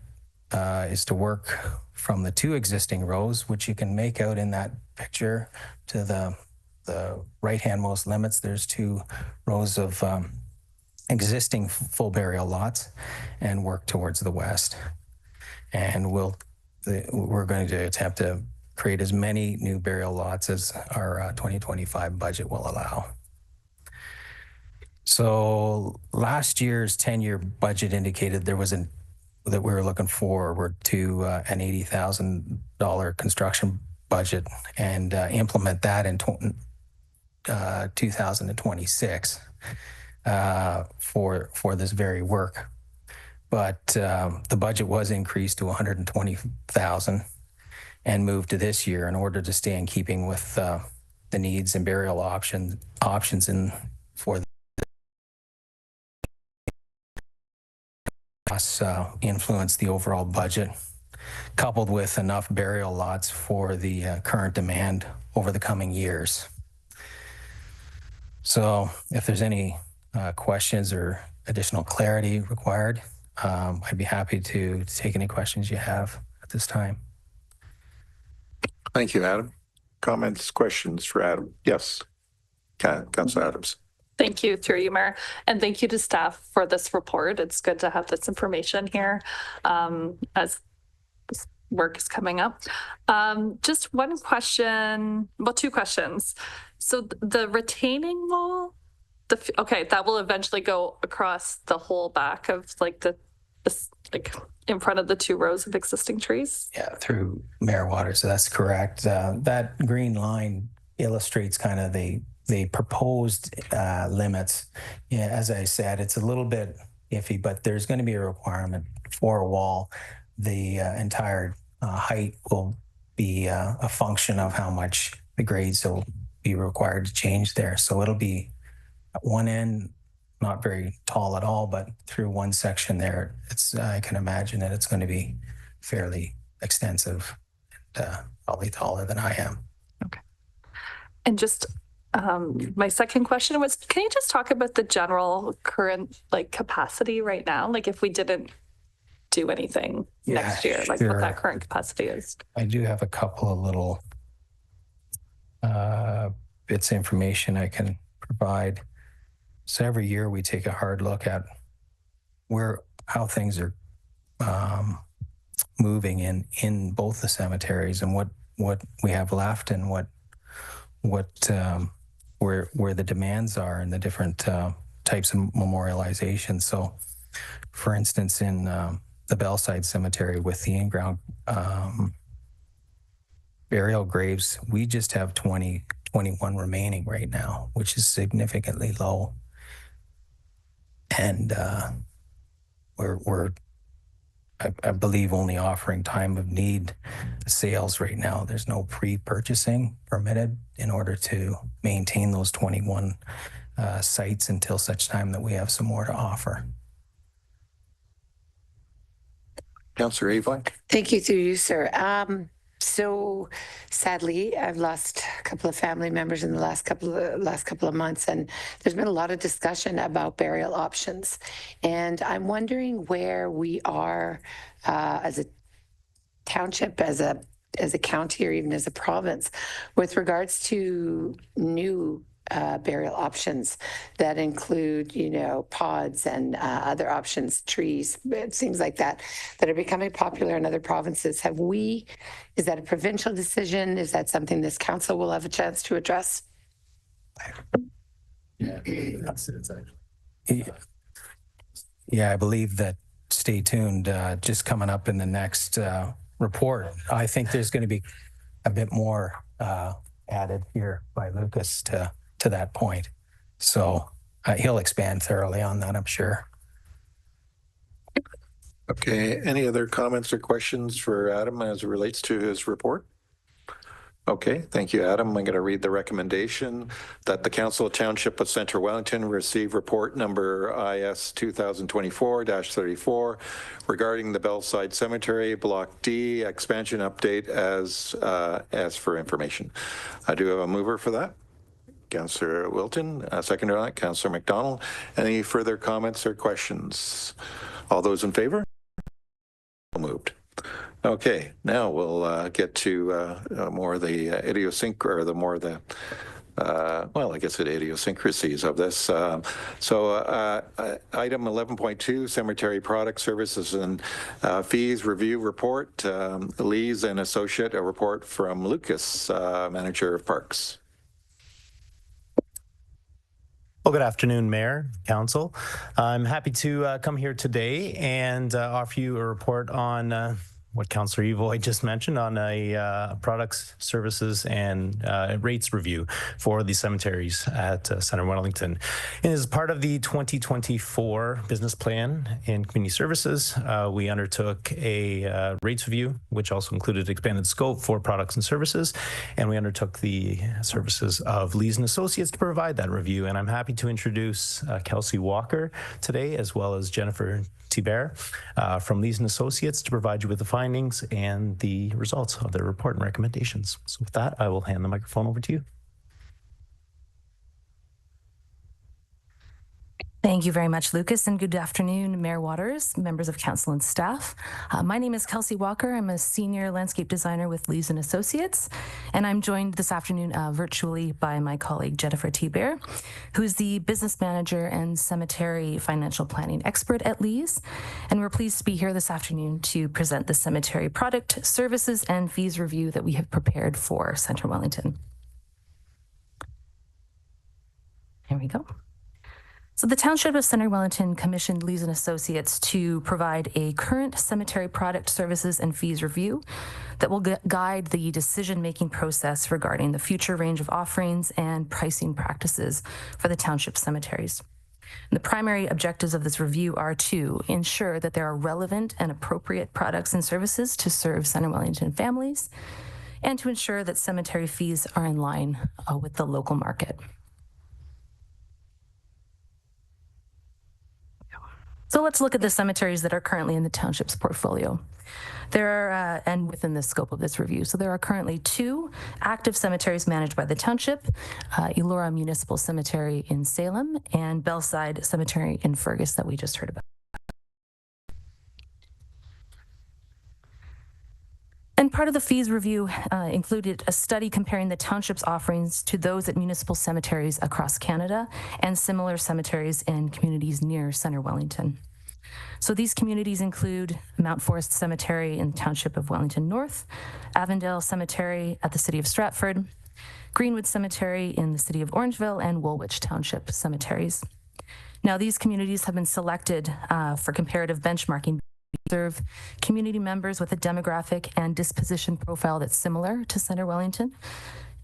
is to work from the 2 existing rows, which you can make out in that picture, to the right-hand most limits. There's 2 rows of existing full burial lots, and work towards the west. And we're going to attempt to create as many new burial lots as our 2025 budget will allow. So last year's 10-year budget indicated there was that we were looking forward to an $80,000 construction budget and implement that in 2026 for this very work. But the budget was increased to $120,000 and moved to this year in order to stay in keeping with the needs and burial options in for us influence the overall budget, coupled with enough burial lots for the current demand over the coming years. So if there's any questions or additional clarity required, I'd be happy to take any questions you have at this time. Thank you, Adam. Comments, questions for Adam? Yes. Councillor Adams. Thank you, through you, Mayor. And thank you to staff for this report. It's good to have this information here as this work is coming up. Just one question, well, 2 questions. So the retaining wall, okay, that will eventually go across the whole back of like like in front of the 2 rows of existing trees? Yeah, through Mayor Waters, so that's correct. That green line illustrates kind of the proposed limits. Yeah, as I said, it's a little bit iffy, but there's going to be a requirement for a wall. The entire height will be a function of how much the grades will be required to change there. So it'll be at one end, not very tall at all, but through one section there, I can imagine that it's going to be fairly extensive and probably taller than I am. Okay. And just my second question was, can you just talk about the general current like capacity right now? Like if we didn't do anything next year, like what that current capacity is? I do have a couple of little bits of information I can provide. So every year we take a hard look at how things are moving in both the cemeteries and what we have left and where the demands are and the different types of memorialization. So, for instance, in the Bellside Cemetery with the in-ground burial graves, we just have 21 remaining right now, which is significantly low. And we're I believe only offering time of need sales right now. There's no pre-purchasing permitted in order to maintain those 21 sites until such time that we have some more to offer. Councillor Avon. Thank you, through you, sir. So sadly, I've lost a couple of family members in the last couple of months, and there's been a lot of discussion about burial options. And I'm wondering where we are as a township, as a county, or even as a province, with regards to new burial options that include, pods and other options, trees, it seems like that are becoming popular in other provinces. Is that a provincial decision? Is that something this council will have a chance to address? Yeah, I believe that. Stay tuned. Just coming up in the next report, I think there's going to be a bit more added here by Lucas to that point. So he'll expand thoroughly on that, I'm sure. Okay. Any other comments or questions for Adam as it relates to his report? Okay, thank you, Adam. I'm going to read the recommendation that the Council of Township of Centre Wellington receive report number IS 2024-34 regarding the Bellside Cemetery Block D expansion update as for information. I do have a mover for that. Councillor Wilton, seconder on that, Councillor McDonald. Any further comments or questions? All those in favor? Moved. Okay, now we'll get to more of the idiosyncrasies of this. Item 11.2, Cemetery Product Services and Fees Review Report. Lees and Associate, a report from Lucas, Manager of Parks. Well, good afternoon, Mayor, Council. I'm happy to come here today and offer you a report on what Councillor Evoy just mentioned on a products, services, and rates review for the cemeteries at Centre Wellington. And as part of the 2024 business plan in community services, we undertook a rates review, which also included expanded scope for products and services. And we undertook the services of Lees and Associates to provide that review. And I'm happy to introduce Kelsey Walker today, as well as Jennifer Thibert from Lees and Associates to provide you with the findings and the results of their report and recommendations. So with that, I will hand the microphone over to you. Thank you very much, Lucas, and good afternoon, Mayor Waters, members of council and staff. My name is Kelsey Walker. I'm a senior landscape designer with Lees and Associates, and I'm joined this afternoon virtually by my colleague Jennifer Thibert, who is the business manager and cemetery financial planning expert at Lees. And we're pleased to be here this afternoon to present the cemetery product, services, and fees review that we have prepared for Centre Wellington. Here we go. So the Township of Centre Wellington commissioned Lees and Associates to provide a current cemetery product, services, and fees review that will guide the decision-making process regarding the future range of offerings and pricing practices for the township cemeteries. And the primary objectives of this review are to ensure that there are relevant and appropriate products and services to serve Centre Wellington families, and to ensure that cemetery fees are in line with the local market. So let's look at the cemeteries that are currently in the township's portfolio. There are, and within the scope of this review, so there are currently 2 active cemeteries managed by the township, Elora Municipal Cemetery in Salem and Bellside Cemetery in Fergus that we just heard about. And part of the fees review included a study comparing the township's offerings to those at municipal cemeteries across Canada and similar cemeteries in communities near Centre Wellington. So these communities include Mount Forest Cemetery in the township of Wellington North, Avondale Cemetery at the city of Stratford, Greenwood Cemetery in the city of Orangeville, and Woolwich Township cemeteries. Now, these communities have been selected for comparative benchmarking serve community members with a demographic and disposition profile that's similar to Centre Wellington.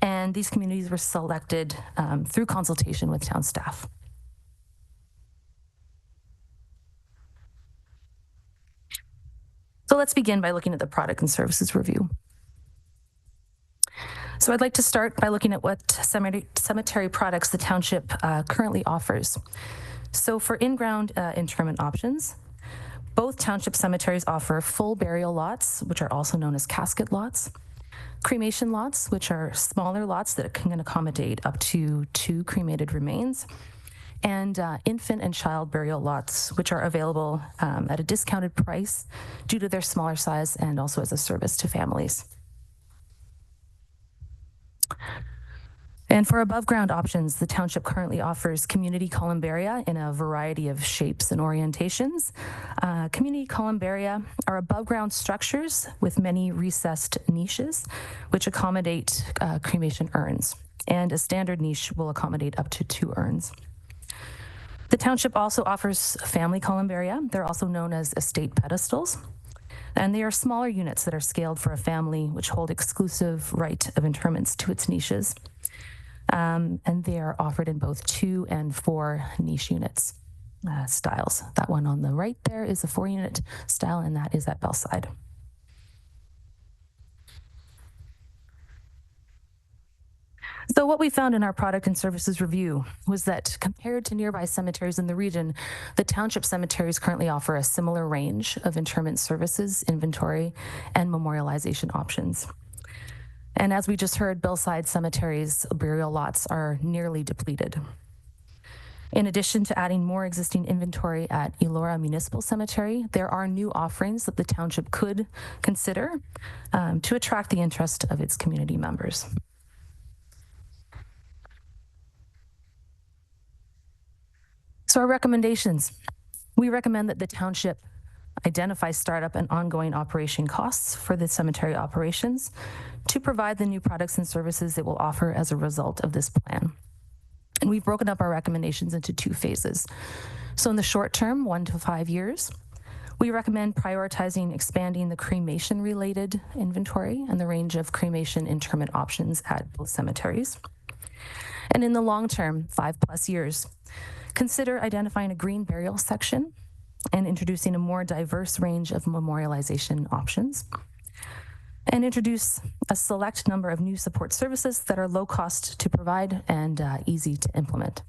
And these communities were selected through consultation with town staff. So let's begin by looking at the product and services review. So I'd like to start by looking at what cemetery products the township currently offers. So for in-ground interment options, both township cemeteries offer full burial lots, which are also known as casket lots, cremation lots, which are smaller lots that can accommodate up to 2 cremated remains, and infant and child burial lots, which are available at a discounted price due to their smaller size and also as a service to families. And for above ground options, the township currently offers community columbaria in a variety of shapes and orientations. Community columbaria are above ground structures with many recessed niches, which accommodate cremation urns. And a standard niche will accommodate up to 2 urns. The township also offers family columbaria. They're also known as estate pedestals. And they are smaller units that are scaled for a family which hold exclusive right of interments to its niches. And they are offered in both 2 and 4 niche units styles. That one on the right there is a 4-unit style, and that is at Bellside. So what we found in our product and services review was that compared to nearby cemeteries in the region, the township cemeteries currently offer a similar range of interment services, inventory, and memorialization options. And as we just heard, Billside Cemetery's burial lots are nearly depleted. In addition to adding more existing inventory at Elora Municipal Cemetery, there are new offerings that the township could consider to attract the interest of its community members. So our recommendations, we recommend that the township identify startup and ongoing operation costs for the cemetery operations to provide the new products and services it will offer as a result of this plan. And we've broken up our recommendations into 2 phases. So in the short term, 1 to 5 years, we recommend prioritizing expanding the cremation-related inventory and the range of cremation interment options at both cemeteries. And in the long term, 5+ years, consider identifying a green burial section and introducing a more diverse range of memorialization options, and introduce a select number of new support services that are low cost to provide and easy to implement.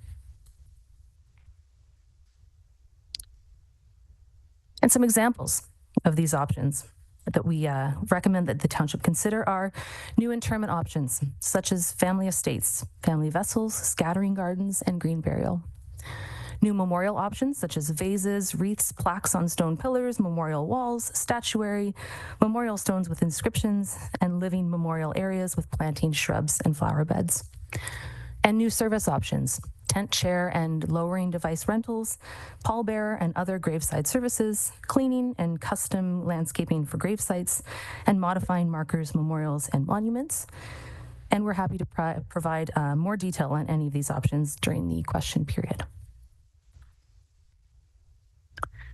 And some examples of these options that we recommend that the township consider are new interment options, such as family estates, family vessels, scattering gardens, and green burial. New memorial options such as vases, wreaths, plaques on stone pillars, memorial walls, statuary, memorial stones with inscriptions, and living memorial areas with planting shrubs and flower beds. And new service options, tent chair and lowering device rentals, pallbearer and other graveside services, cleaning and custom landscaping for gravesites, and modifying markers, memorials, and monuments. And we're happy to provide more detail on any of these options during the question period.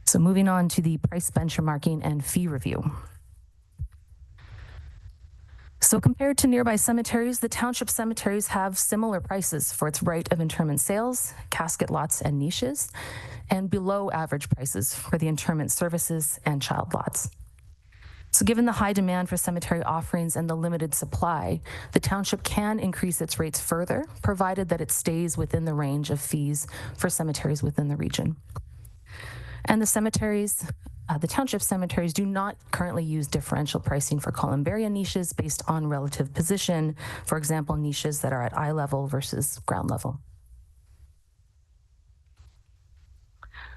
So moving on to the price benchmarking and fee review. So compared to nearby cemeteries, the township cemeteries have similar prices for its right of interment sales, casket lots, and niches, and below average prices for the interment services and child lots. So given the high demand for cemetery offerings and the limited supply, the township can increase its rates further, provided that it stays within the range of fees for cemeteries within the region. And the cemeteries, the township cemeteries do not currently use differential pricing for columbarium niches based on relative position, for example, niches that are at eye level versus ground level.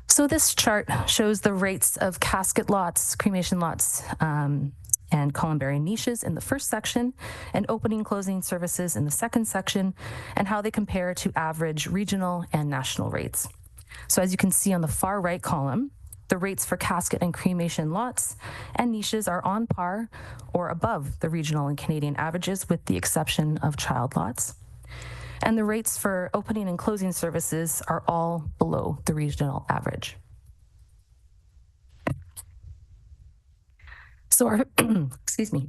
So this chart shows the rates of casket lots, cremation lots, and columbarium niches in the first section, and opening closing services in the second section, and how they compare to average regional and national rates. So as you can see on the far right column, the rates for casket and cremation lots and niches are on par or above the regional and Canadian averages, with the exception of child lots. And the rates for opening and closing services are all below the regional average. So our, excuse me,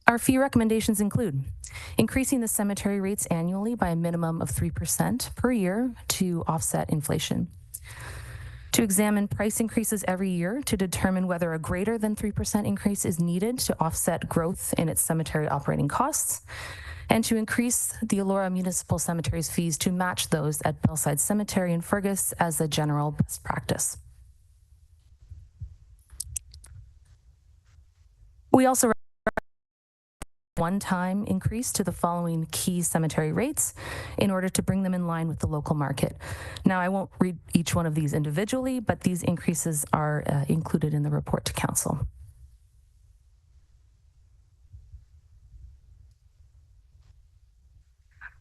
our fee recommendations include increasing the cemetery rates annually by a minimum of 3% per year to offset inflation, to examine price increases every year to determine whether a greater than 3% increase is needed to offset growth in its cemetery operating costs, and to increase the Elora Municipal Cemetery's fees to match those at Billside Cemetery in Fergus as a general best practice. We also one-time increase to the following key cemetery rates in order to bring them in line with the local market. Now, I won't read each one of these individually, but these increases are included in the report to council.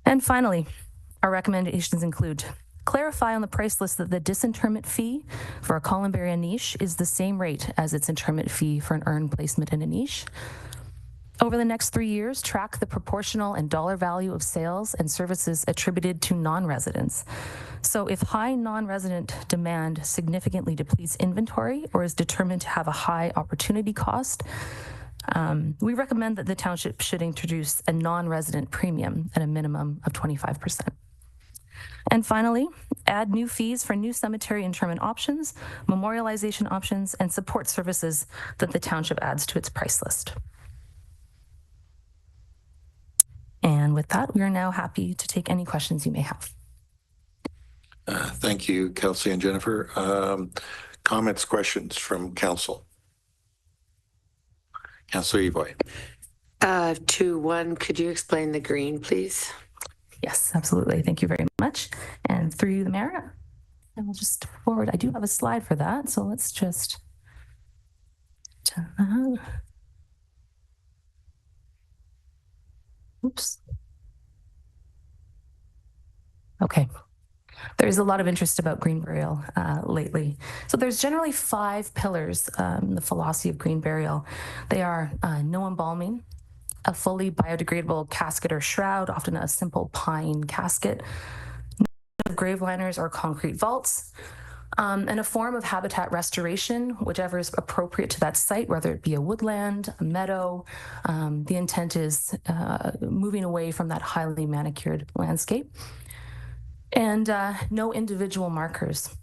And finally, our recommendations include clarify on the price list that the disinterment fee for a columbarium niche is the same rate as its interment fee for an urn placement in a niche. Over the next 3 years, track the proportional and dollar value of sales and services attributed to non-residents. So if high non-resident demand significantly depletes inventory or is determined to have a high opportunity cost, we recommend that the township should introduce a non-resident premium at a minimum of 25%. And finally, add new fees for new cemetery interment options, memorialization options, and support services that the township adds to its price list. And with that, we are now happy to take any questions you may have. Thank you, Kelsey and Jennifer. Comments, questions from council? Councillor Evoy. 2-1, could you explain the green, please? Yes, absolutely. Thank you very much. And through you, the mayor, I will just forward. I do have a slide for that, so let's just. Oops. Okay. There's a lot of interest about green burial lately. So there's generally 5 pillars in the philosophy of green burial. They are no embalming, a fully biodegradable casket or shroud, often a simple pine casket, no grave liners or concrete vaults, and a form of habitat restoration, whichever is appropriate to that site, whether it be a woodland, a meadow. The intent is moving away from that highly manicured landscape. And no individual markers.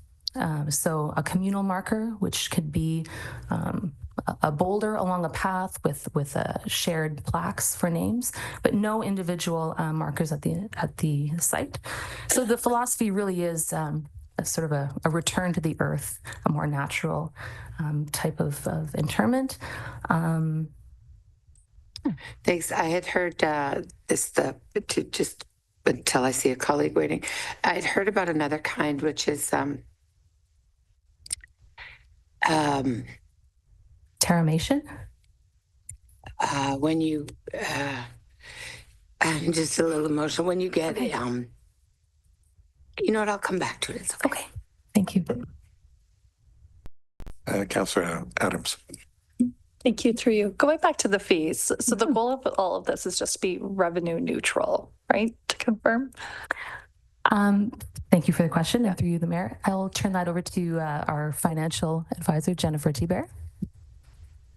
So a communal marker, which could be a boulder along a path with shared plaques for names, but no individual markers at the site. So the philosophy really is a sort of a return to the earth, a more natural type of interment. Thanks. I had heard just until I see a colleague waiting. I'd heard about another kind, which is Terramation? When you, I'm just a little emotional. When you get, you know what, I'll come back to it. It's okay. Okay, thank you. Councillor Adams. Thank you, through you. Going back to the fees. So the goal of all of this is just to be revenue neutral, right? To confirm. Thank you for the question. And through you, the mayor, I will turn that over to our financial advisor, Jennifer Tiber.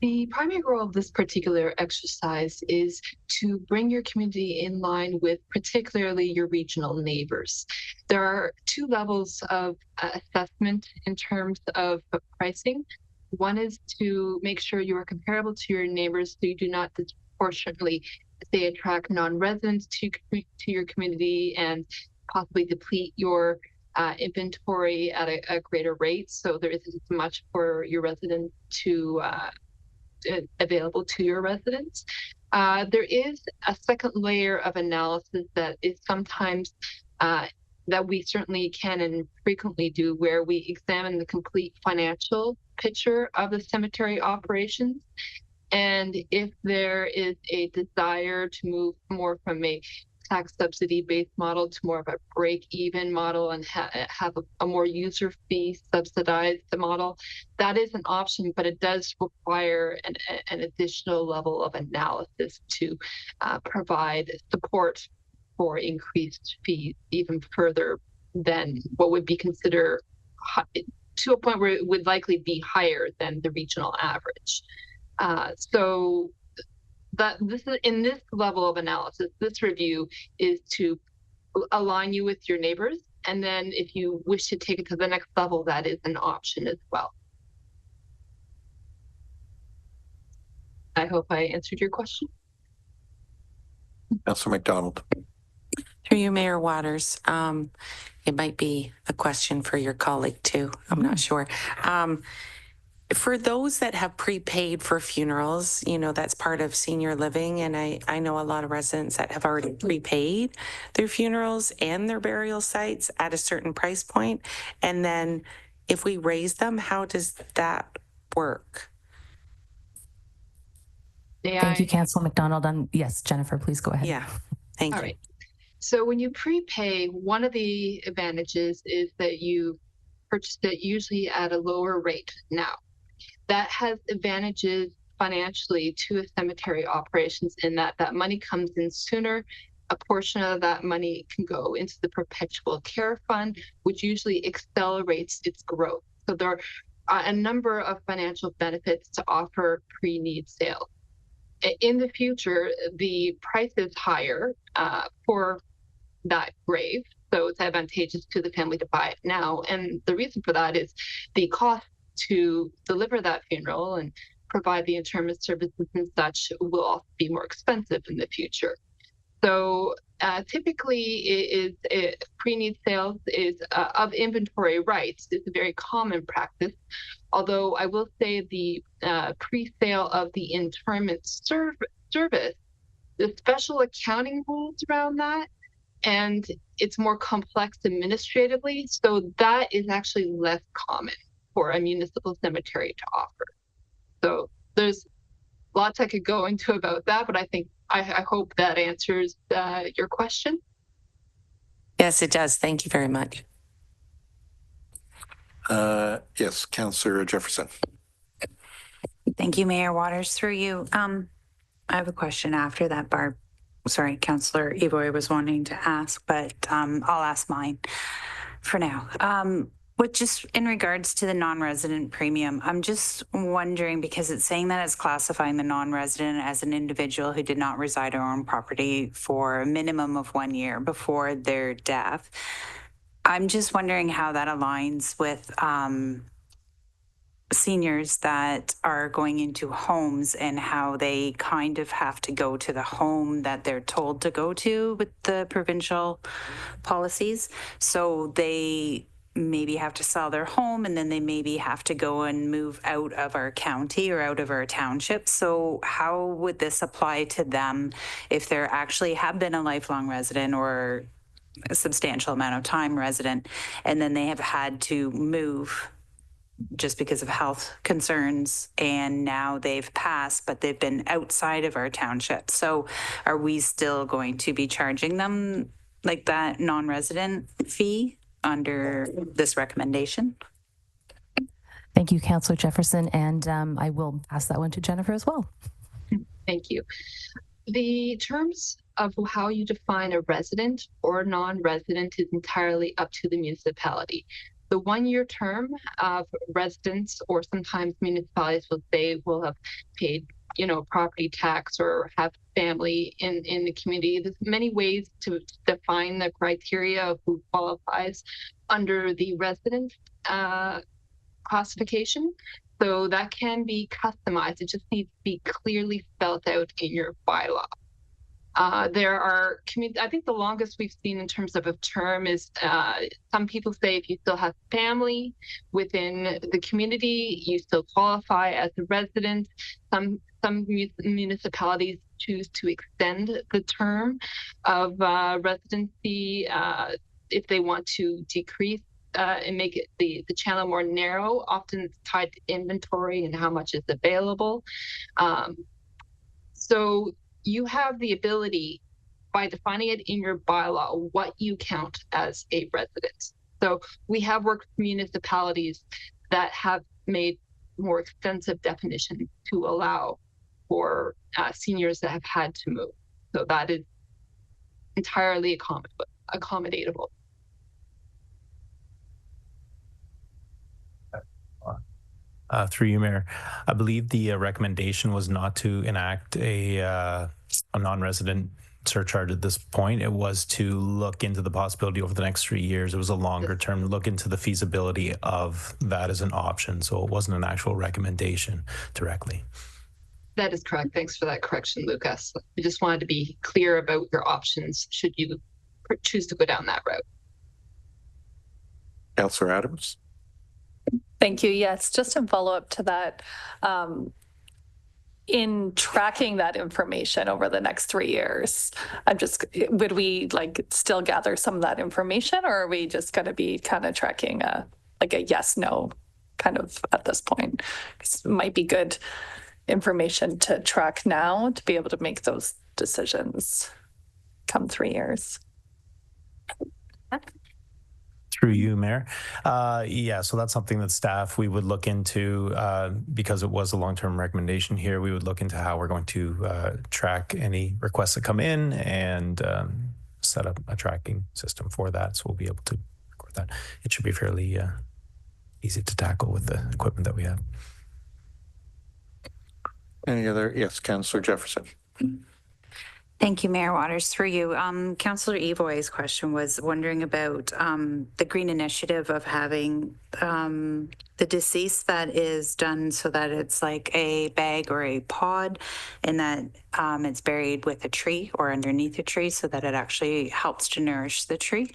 The primary goal of this particular exercise is to bring your community in line with particularly your regional neighbors. There are 2 levels of assessment in terms of pricing. One is to make sure you are comparable to your neighbors so you do not disproportionately, say, attract non-residents to your community and possibly deplete your inventory at a greater rate. So there isn't as much for your residents to available to your residents. There is a second layer of analysis that is sometimes that we certainly can and frequently do, where we examine the complete financial picture of the cemetery operations. And if there is a desire to move more from a tax subsidy based model to more of a break even model and have a more user fee subsidized model, that is an option, but it does require an additional level of analysis to provide support for increased fees even further than what would be considered to a point where it would likely be higher than the regional average. So that this is in this level of analysis, this review is to align you with your neighbors. And then if you wish to take it to the next level, that is an option as well. I hope I answered your question. Councillor McDonald. Through you, Mayor Waters. It might be a question for your colleague too. I'm not sure. For those that have prepaid for funerals, you know, that's part of senior living. And I know a lot of residents that have already prepaid their funerals and their burial sites at a certain price point. And then if we raise them, how does that work? Thank you, Councillor McDonald. And yes, Jennifer, please go ahead. Yeah, thank you. All right. So when you prepay, one of the advantages is that you purchase it usually at a lower rate now. That has advantages financially to a cemetery operations in that that money comes in sooner. A portion of that money can go into the perpetual care fund, which usually accelerates its growth. So there are a number of financial benefits to offer pre-need sale. In the future, the price is higher for that grave. So it's advantageous to the family to buy it now. And the reason for that is the cost to deliver that funeral and provide the interment services and such will also be more expensive in the future. So typically, pre-need sales is of inventory rights is a very common practice. Although I will say the pre-sale of the interment service, the special accounting rules around that, and it's more complex administratively. So that is actually less common for a municipal cemetery to offer. So there's lots I could go into about that, but I think I hope that answers your question. Yes, it does. Thank you very much. Yes, Councillor Jefferson. Thank you, Mayor Waters. Through you. I have a question after that, Barb. Sorry, Councillor Evoy was wanting to ask, but I'll ask mine for now. With just in regards to the non-resident premium, I'm just wondering, because it's saying that it's classifying the non-resident as an individual who did not reside or own property for a minimum of 1 year before their death. I'm just wondering how that aligns with seniors that are going into homes and how they kind of have to go to the home that they're told to go to with the provincial policies. So they maybe have to sell their home and then they maybe have to go and move out of our county or out of our township. So how would this apply to them if they're actually have been a lifelong resident or a substantial amount of time resident, and then they have had to move just because of health concerns, and now they've passed, but they've been outside of our township. So are we still going to be charging them like that non-resident fee under this recommendation? Thank you, Councillor Jefferson, and I will pass that one to Jennifer as well. Thank you. The terms of how you define a resident or non-resident is entirely up to the municipality. The 1 year term of residents, or sometimes municipalities will say will have paid, property tax or have family in the community. There's many ways to define the criteria of who qualifies under the resident classification. So that can be customized. It just needs to be clearly spelled out in your bylaw. There are, I think the longest we've seen in terms of a term is some people say if you still have family within the community, you still qualify as a resident. Some municipalities choose to extend the term of residency if they want to decrease and make it the channel more narrow. Often it's tied to inventory and how much is available. So you have the ability, by defining it in your bylaw, what you count as a resident. So we have worked with municipalities that have made more extensive definitions to allow for seniors that have had to move. So that is entirely accommodatable. Through you, Mayor, I believe the recommendation was not to enact a non-resident surcharge at this point. It was to look into the possibility over the next 3 years. It was a longer term look into the feasibility of that as an option. So it wasn't an actual recommendation directly. That is correct. Thanks for that correction, Lucas. I just wanted to be clear about your options should you choose to go down that route. Councillor Adams. Thank you. Yes, just in follow up to that, in tracking that information over the next 3 years, would we still gather some of that information, or are we just going to be kind of tracking a yes, no kind of at this point? It might be good information to track now to be able to make those decisions come 3 years. Through you, Mayor. Yeah, so that's something that staff, we would look into because it was a long-term recommendation here. We would look into how we're going to track any requests that come in and set up a tracking system for that. So we'll be able to record that. It should be fairly easy to tackle with the equipment that we have. Any other? Yes, Councillor Jefferson. Thank you, Mayor Waters. Through you, Councillor Evoy's question was wondering about the green initiative of having the deceased that is done so that it's like a bag or a pod, and that it's buried with a tree or underneath a tree, so that it actually helps to nourish the tree.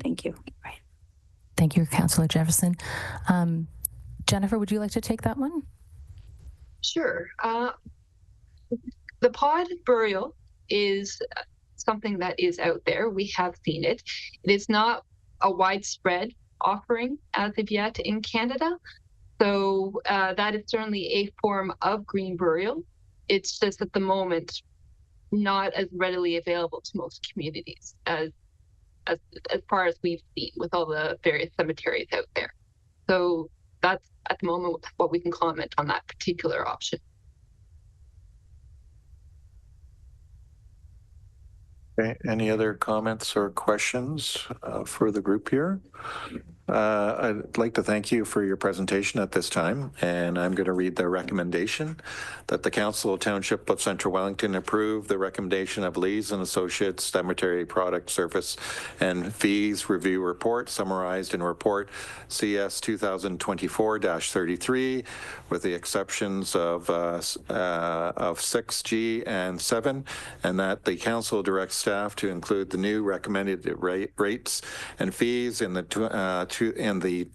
Thank you. Right. Thank you, Councillor Jefferson. Jennifer, would you like to take that one? Sure. The pod burial is something that is out there. We have seen it. It is not a widespread offering as of yet in Canada. So that is certainly a form of green burial. It's just at the moment not as readily available to most communities as far as we've seen with all the various cemeteries out there. So that's at the moment what we can comment on that particular option. Okay, any other comments or questions for the group here? I'd like to thank you for your presentation at this time, and I'm going to read the recommendation that the Council of Township of Central Wellington approve the recommendation of Lees and Associates Cemetery Product Service and Fees Review Report summarized in Report CS 2024-33 with the exceptions of 6G and 7, and that the Council directs staff to include the new recommended rates and fees in the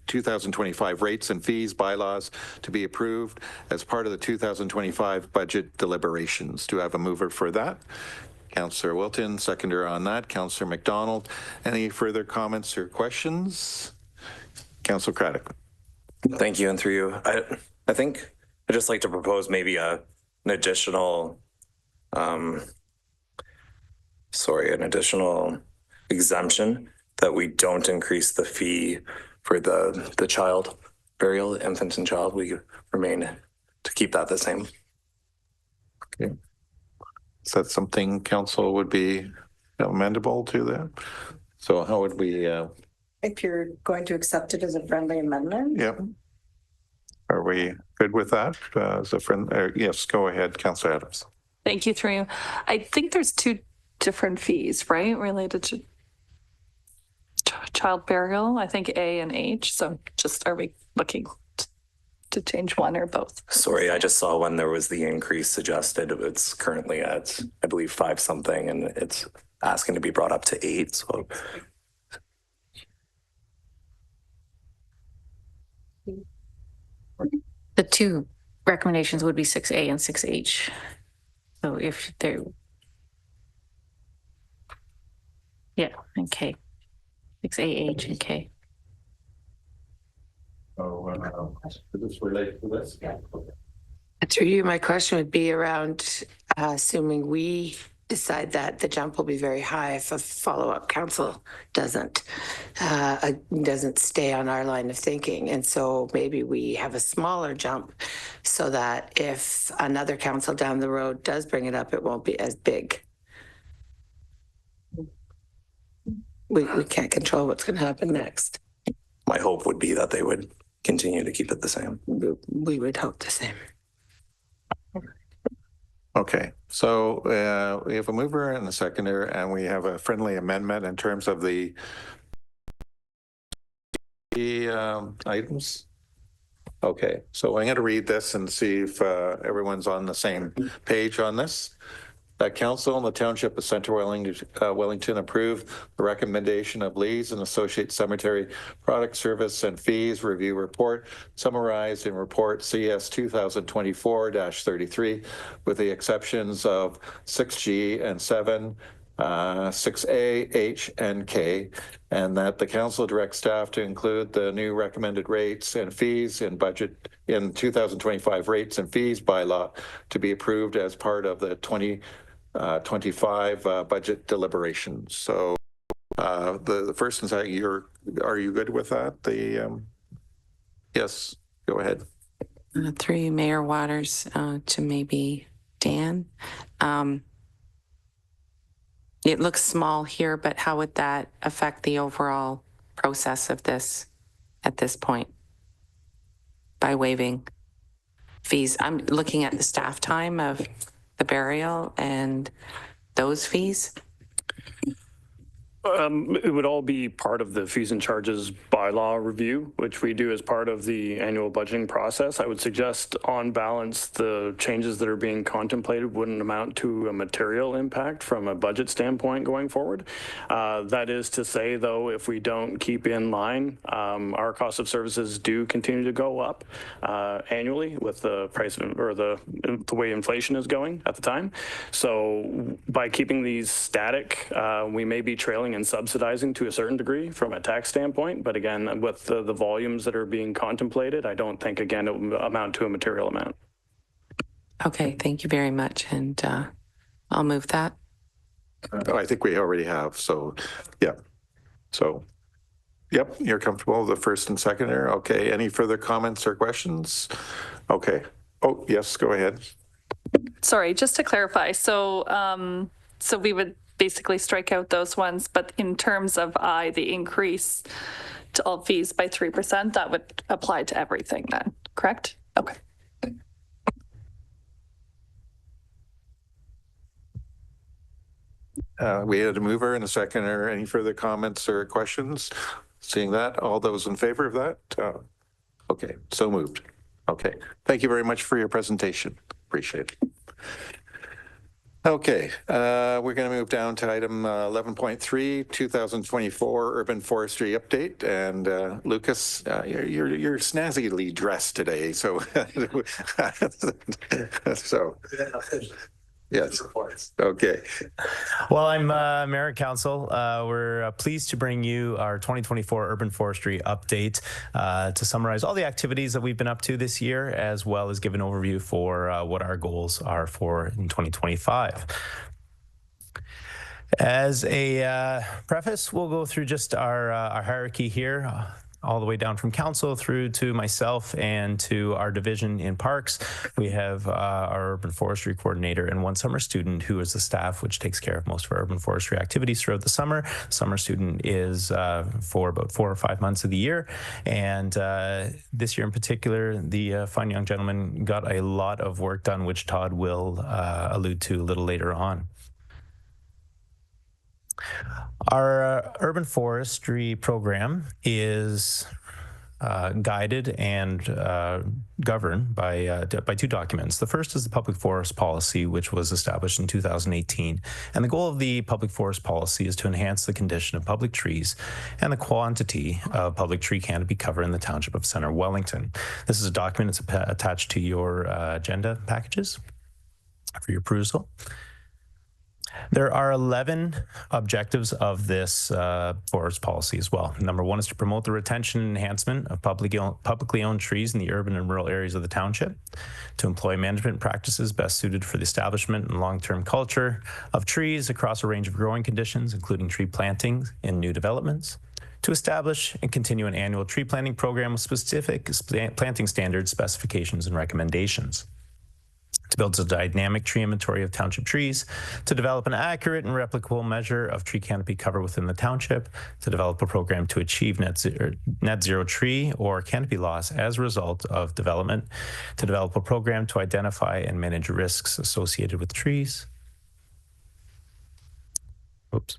2025 rates and fees bylaws to be approved as part of the 2025 budget deliberations. Do I have a mover for that? Councillor Wilton, seconder on that. Councillor McDonald. Any further comments or questions? Councillor Craddock. Thank you, and through you. I think I'd just like to propose maybe an additional exemption that we don't increase the fee for the child burial, infant and child. We remain to keep that the same. Okay. Is that something council would be amendable to that? So how would we? If you're going to accept it as a friendly amendment? Yep. Are we good with that as a friend? Yes, go ahead, Councillor Adams. Thank you, through you. I think there's two different fees, right, related to child burial. I think A and H. So just, are we looking to change one or both? Sorry, I just saw when there was the increase suggested. It's currently at, I believe, 5 something, and it's asking to be brought up to 8. So The two recommendations would be 6A and 6H. So if they're, yeah, and K. 6A, H, and K. Oh, does this relate to this? Yeah. Through you, my question would be around assuming we decide that the jump will be very high if a follow-up council doesn't stay on our line of thinking. And so maybe we have a smaller jump so that if another council down the road does bring it up, it won't be as big. We can't control what's going to happen next. my hope would be that they would continue to keep it the same. We would hope the same. Okay, so we have a mover and a seconder, and we have a friendly amendment in terms of the items. Okay, so I'm going to read this and see if everyone's on the same page on this. That council and the Township of Central Wellington approve the recommendation of Lees and Associates Cemetery Product Service and Fees Review Report summarized in Report CS 2024-33 with the exceptions of 6G and 7, 6A, H, and K, and that the council directs staff to include the new recommended rates and fees in budget in 2025 rates and fees bylaw to be approved as part of the 2025 budget deliberations. So the first and second, are you good with that? Yes, go ahead. Through Mayor Waters to maybe Dan. It looks small here, but how would that affect the overall process of this at this point by waiving fees? I'm looking at the staff time of the burial, and those fees? It would all be part of the fees and charges bylaw review, which we do as part of the annual budgeting process. I would suggest on balance, the changes that are being contemplated wouldn't amount to a material impact from a budget standpoint going forward. That is to say, though, if we don't keep in line, our cost of services do continue to go up annually with the price of, or the way inflation is going at the time. So by keeping these static, we may be trailing and subsidizing to a certain degree from a tax standpoint. But again, with the volumes that are being contemplated, I don't think, again, it will amount to a material amount. Okay, thank you very much. And I'll move that. I think we already have. So, yeah. So, yep, you're comfortable, the first and seconder. Okay, any further comments or questions? Okay. Oh, yes, go ahead. Sorry, just to clarify. So, so we would basically strike out those ones, but in terms of the increase to all fees by 3%, that would apply to everything then, correct? Okay. We had a mover and a seconder. Any further comments or questions? Seeing that, all those in favor of that? Okay, so moved. Okay, thank you very much for your presentation. Appreciate it. Okay, we're going to move down to item 11.3, 2024 Urban Forestry Update. And Lucas, you're snazzily dressed today, so so yes. Okay. Well, I'm Mayor and Council. We're pleased to bring you our 2024 Urban Forestry Update to summarize all the activities that we've been up to this year, as well as give an overview for what our goals are for in 2025. As a preface, we'll go through just our hierarchy here, all the way down from council through to myself and to our division in parks. We have our urban forestry coordinator and one summer student who is the staff which takes care of most of our urban forestry activities throughout the summer. Summer student is for about 4 or 5 months of the year. And this year in particular, the fine young gentleman got a lot of work done, which Todd will allude to a little later on. Our urban forestry program is guided and governed by 2 documents. The first is the Public Forest Policy, which was established in 2018. And the goal of the Public Forest Policy is to enhance the condition of public trees and the quantity of public tree canopy cover in the Township of Centre Wellington. This is a document that's attached to your agenda packages for your perusal. There are 11 objectives of this forest policy as well. Number 1 is to promote the retention and enhancement of publicly owned trees in the urban and rural areas of the township, to employ management practices best suited for the establishment and long-term culture of trees across a range of growing conditions, including tree planting in new developments, to establish and continue an annual tree planting program with specific planting standards, specifications, and recommendations, to build a dynamic tree inventory of township trees, to develop an accurate and replicable measure of tree canopy cover within the township, to develop a program to achieve net zero tree or canopy loss as a result of development, to develop a program to identify and manage risks associated with trees. Oops.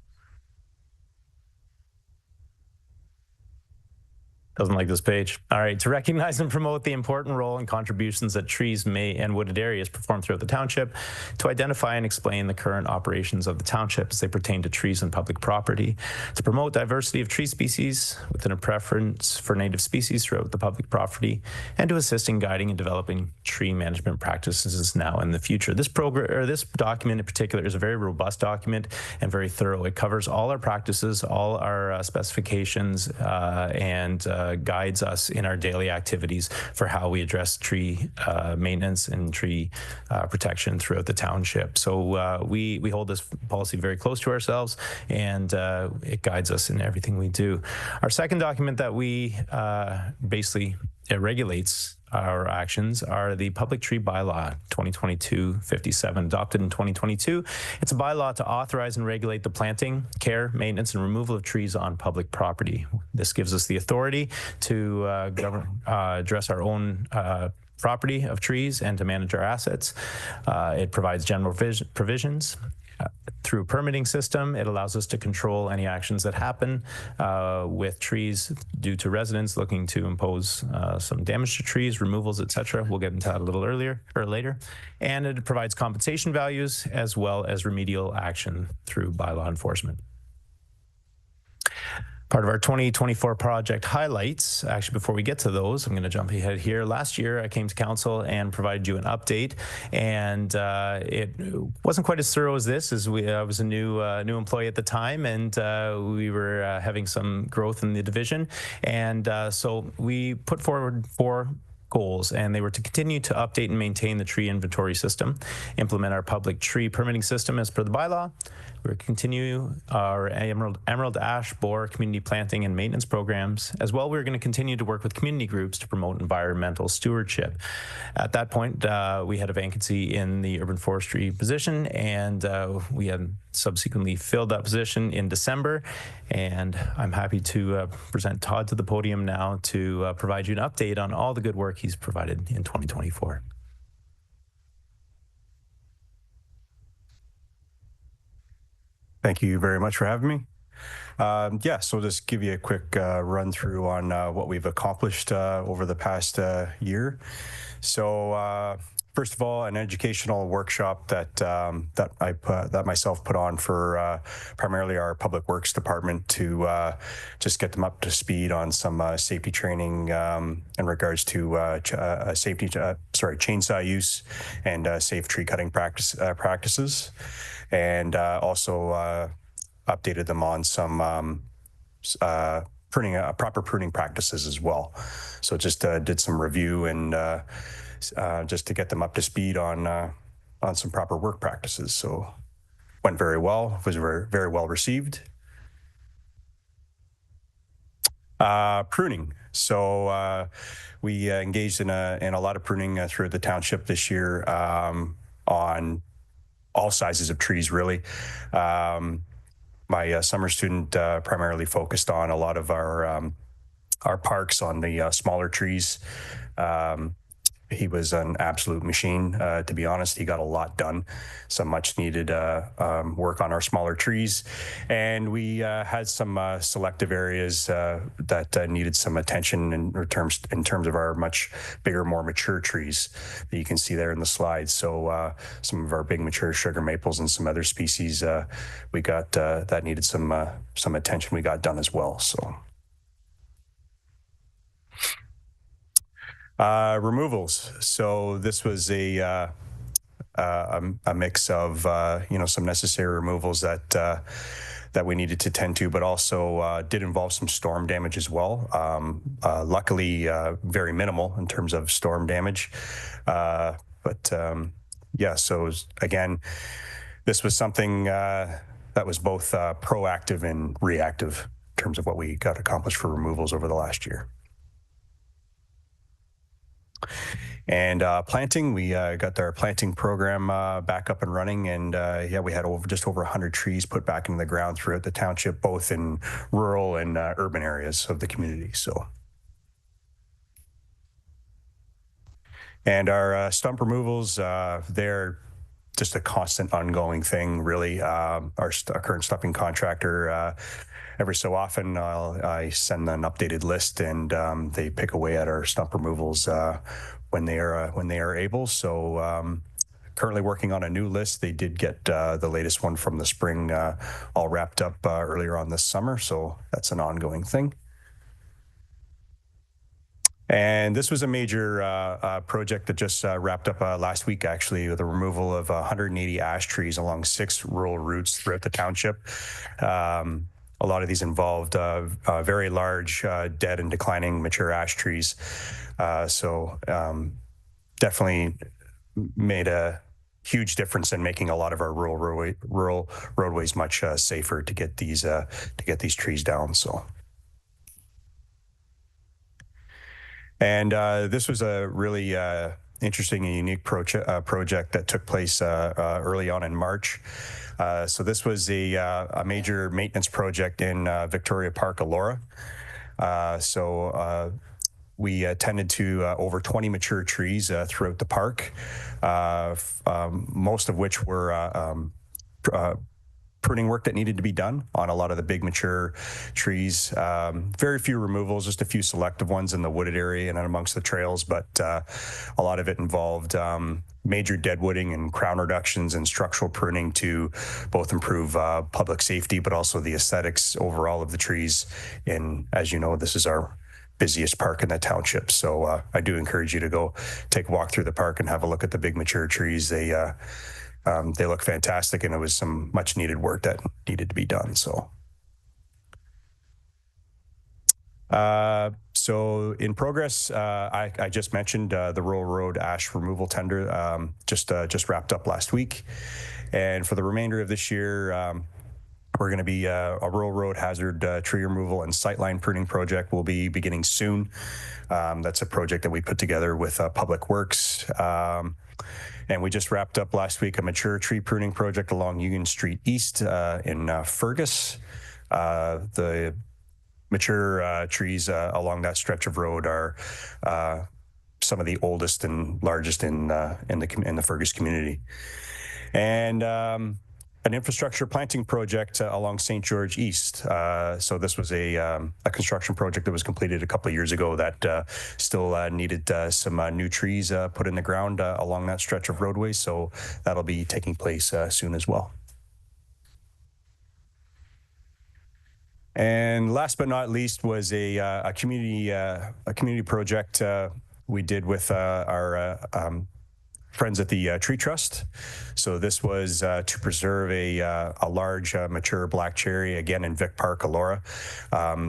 Doesn't like this page. All right, to recognize and promote the important role and contributions that trees may and wooded areas perform throughout the township, to identify and explain the current operations of the township as they pertain to trees and public property, to promote diversity of tree species within a preference for native species throughout the public property, and to assist in guiding and developing tree management practices now and in the future. This program, or this document in particular, is a very robust document and very thorough. It covers all our practices, all our specifications, and guides us in our daily activities for how we address tree maintenance and tree protection throughout the township. So we hold this policy very close to ourselves, and it guides us in everything we do. Our second document that we basically regulates our actions are the Public Tree Bylaw 2022-57, adopted in 2022. It's a bylaw to authorize and regulate the planting, care, maintenance, and removal of trees on public property. This gives us the authority to address our own property of trees and to manage our assets. It provides general provisions through a permitting system. It allows us to control any actions that happen with trees due to residents looking to impose some damage to trees, removals, etc. We'll get into that a little earlier or later. And it provides compensation values as well as remedial action through bylaw enforcement. Part of our 2024 project highlights. Actually, before we get to those, I'm going to jump ahead here. Last year, I came to council and provided you an update, and it wasn't quite as thorough as this, as I was a new employee at the time, and we were having some growth in the division, and so we put forward 4 goals, and they were to continue to update and maintain the tree inventory system, implement our public tree permitting system as per the bylaw. We're continue our emerald ash borer community planting and maintenance programs. As well, we're going to continue to work with community groups to promote environmental stewardship. At that point, we had a vacancy in the urban forestry position, and we had subsequently filled that position in December. And I'm happy to present Todd to the podium now to provide you an update on all the good work he's provided in 2024. Thank you very much for having me. Yeah, so just give you a quick run through on what we've accomplished over the past year. So first of all, an educational workshop that that myself put on for primarily our public works department to just get them up to speed on some safety training in regards to chainsaw use and safe tree cutting practices. And also updated them on some proper pruning practices as well. So just did some review and just to get them up to speed on some proper work practices. So went very well. Was very, very well received. Pruning. So we engaged in a lot of pruning throughout the township this year on all sizes of trees, really. My summer student primarily focused on a lot of our parks on the smaller trees. He was an absolute machine, to be honest. He got a lot done, some much needed work on our smaller trees. And we had some selective areas that needed some attention in terms of our much bigger, more mature trees that you can see there in the slides. So some of our big mature sugar maples and some other species we got that needed some attention we got done as well. So. Removals. So this was a mix of some necessary removals that we needed to tend to, but also did involve some storm damage as well. Luckily, very minimal in terms of storm damage. Yeah. So again, this was something that was both proactive and reactive in terms of what we got accomplished for removals over the last year. And planting, we got our planting program back up and running, and yeah, we had just over 100 trees put back in the ground throughout the township, both in rural and urban areas of the community. So, and our stump removals, they're just a constant, ongoing thing, really. Our current stumping contractor. Every so often, I send an updated list, and they pick away at our stump removals when they are able. So currently working on a new list. They did get the latest one from the spring all wrapped up earlier on this summer. So that's an ongoing thing. And this was a major project that just wrapped up last week, actually, with the removal of 180 ash trees along 6 rural routes throughout the township. A lot of these involved very large, dead and declining mature ash trees. So definitely made a huge difference in making a lot of our rural roadways much safer to get these trees down. So. And this was a really interesting and unique project that took place early on in March. So this was a major maintenance project in Victoria Park, Elora. So we tended to over 20 mature trees throughout the park, most of which were pruning work that needed to be done on a lot of the big mature trees. Very few removals, just a few selective ones in the wooded area and amongst the trails, but a lot of it involved major deadwooding and crown reductions and structural pruning to both improve public safety, but also the aesthetics overall of the trees. And as you know, this is our busiest park in the township. So I do encourage you to go take a walk through the park and have a look at the big mature trees. They look fantastic, and it was some much needed work that needed to be done. So in progress, I just mentioned the Rural Road ash removal tender just wrapped up last week. And for the remainder of this year, we're going to be a Rural Road hazard tree removal and sightline pruning project will be beginning soon. That's a project that we put together with Public Works. And we just wrapped up last week a mature tree pruning project along Union Street East in Fergus. The mature trees along that stretch of road are some of the oldest and largest in the Fergus community. And an infrastructure planting project along St. George East. So this was a construction project that was completed a couple of years ago that still needed some new trees put in the ground along that stretch of roadway. So that'll be taking place soon as well. And last but not least was a community project we did with our friends at the Tree Trust. So this was to preserve a large mature black cherry, again in Vic Park, Elora.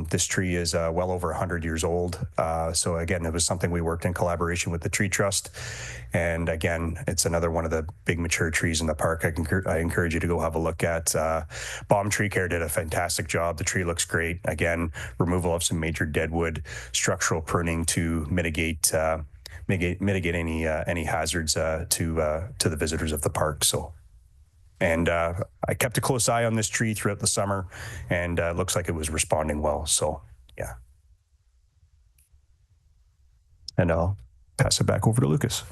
This tree is well over 100 years old. So again, it was something we worked in collaboration with the Tree Trust. And again, it's another one of the big mature trees in the park. I encourage you to go have a look at. Baum Tree Care did a fantastic job. The tree looks great. Again, removal of some major deadwood, structural pruning to mitigate any hazards to the visitors of the park. So, and I kept a close eye on this tree throughout the summer, and it looks like it was responding well. So, yeah. And I'll pass it back over to Lucas.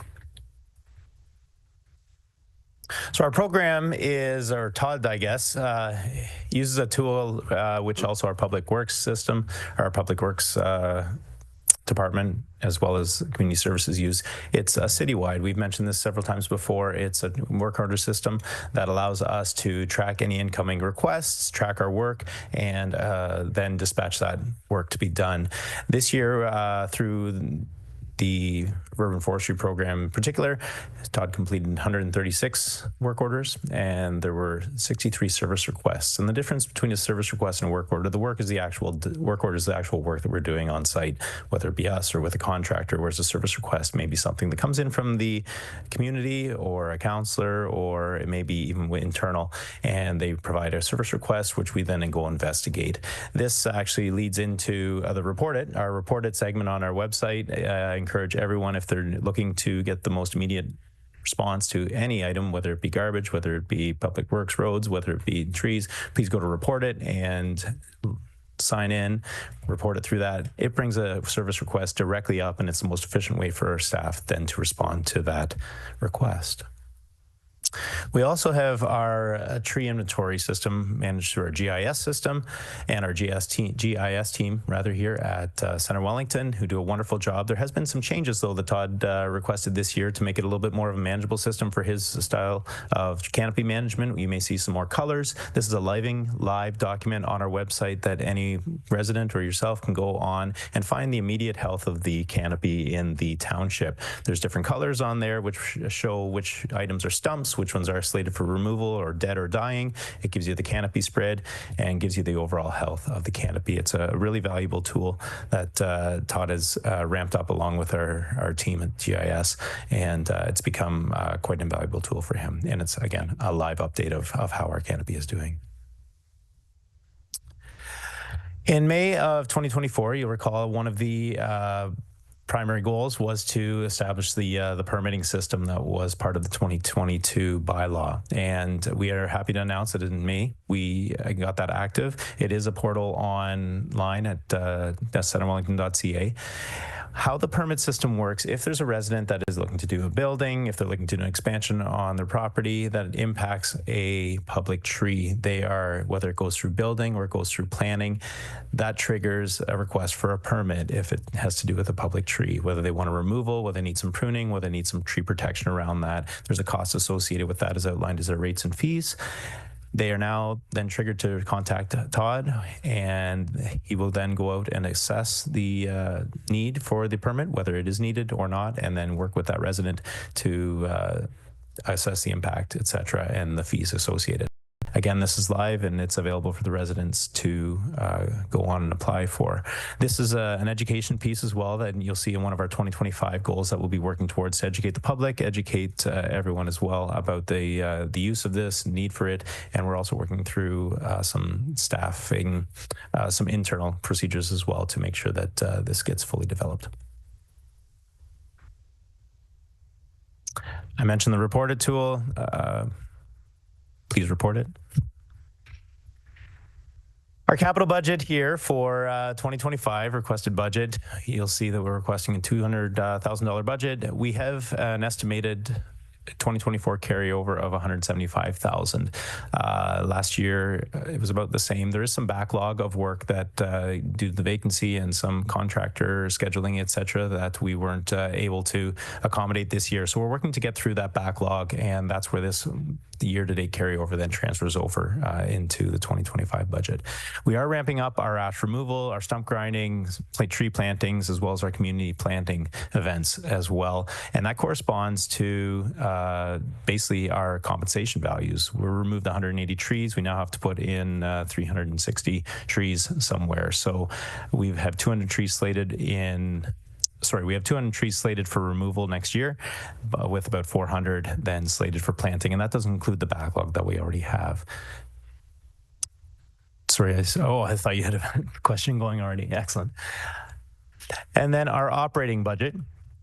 So our program is, or Todd, I guess, uses a tool which also our Public Works system, our Public Works department, as well as community services use. It's citywide. We've mentioned this several times before. It's a work order system that allows us to track any incoming requests, track our work, and then dispatch that work to be done. This year, through the urban forestry program in particular, Todd completed 136 work orders, and there were 63 service requests. And the difference between a service request and a work order, the work is the actual work order is the actual work that we're doing on site, whether it be us or with a contractor, whereas a service request may be something that comes in from the community or a counselor, or it may be even internal, and they provide a service request, which we then go investigate. This actually leads into the Report It, our Report It segment on our website. I encourage everyone, if they're looking to get the most immediate response to any item, whether it be garbage, whether it be public works, roads, whether it be trees, please go to Report It and sign in, report it through that. It brings a service request directly up, and it's the most efficient way for our staff then to respond to that request. We also have our tree inventory system managed through our GIS system, and our GIS team here at Center Wellington, who do a wonderful job. There has been some changes, though, that Todd requested this year to make it a little bit more of a manageable system for his style of canopy management. You may see some more colors. This is a live document on our website that any resident or yourself can go on and find the immediate health of the canopy in the township. There's different colors on there which show which items are stumps, which ones are slated for removal or dead or dying. It gives you the canopy spread and gives you the overall health of the canopy. It's a really valuable tool that Todd has ramped up along with our team at GIS, and it's become quite an invaluable tool for him. And it's, again, a live update of how our canopy is doing. In May of 2024, you'll recall one of the primary goals was to establish the permitting system that was part of the 2022 bylaw. And we are happy to announce that in May, we got that active. It is a portal online at centerwellington.ca. how the permit system works, if there's a resident that is looking to do a building, if they're looking to do an expansion on their property that impacts a public tree, whether it goes through building or it goes through planning, that triggers a request for a permit if it has to do with a public tree, whether they want a removal, whether they need some pruning, whether they need some tree protection around that. There's a cost associated with that as outlined as their rates and fees. They are now then triggered to contact Todd, and he will then go out and assess the need for the permit, whether it is needed or not, and then work with that resident to assess the impact, et cetera, and the fees associated. Again, this is live and it's available for the residents to go on and apply for. This is an education piece as well that you'll see in one of our 2025 goals that we'll be working towards to educate the public, educate everyone as well about the use of this, need for it, and we're also working through some staffing, some internal procedures as well to make sure that this gets fully developed. I mentioned the reported tool. Please report it. Our capital budget here for 2025 requested budget, you'll see that we're requesting a $200,000 budget. We have an estimated 2024 carryover of 175,000. Last year, it was about the same. There is some backlog of work that due to the vacancy and some contractor scheduling, et cetera, that we weren't able to accommodate this year. So we're working to get through that backlog, and that's where this the year-to-date carryover then transfers over into the 2025 budget. We are ramping up our ash removal, our stump grinding, tree plantings, as well as our community planting events as well. And that corresponds to basically our compensation values. We removed 180 trees. We now have to put in 360 trees somewhere. So we have 200 trees slated we have 200 trees slated for removal next year, with about 400 then slated for planting. And that doesn't include the backlog that we already have. Sorry, I thought you had a question going already. Excellent. And then our operating budget.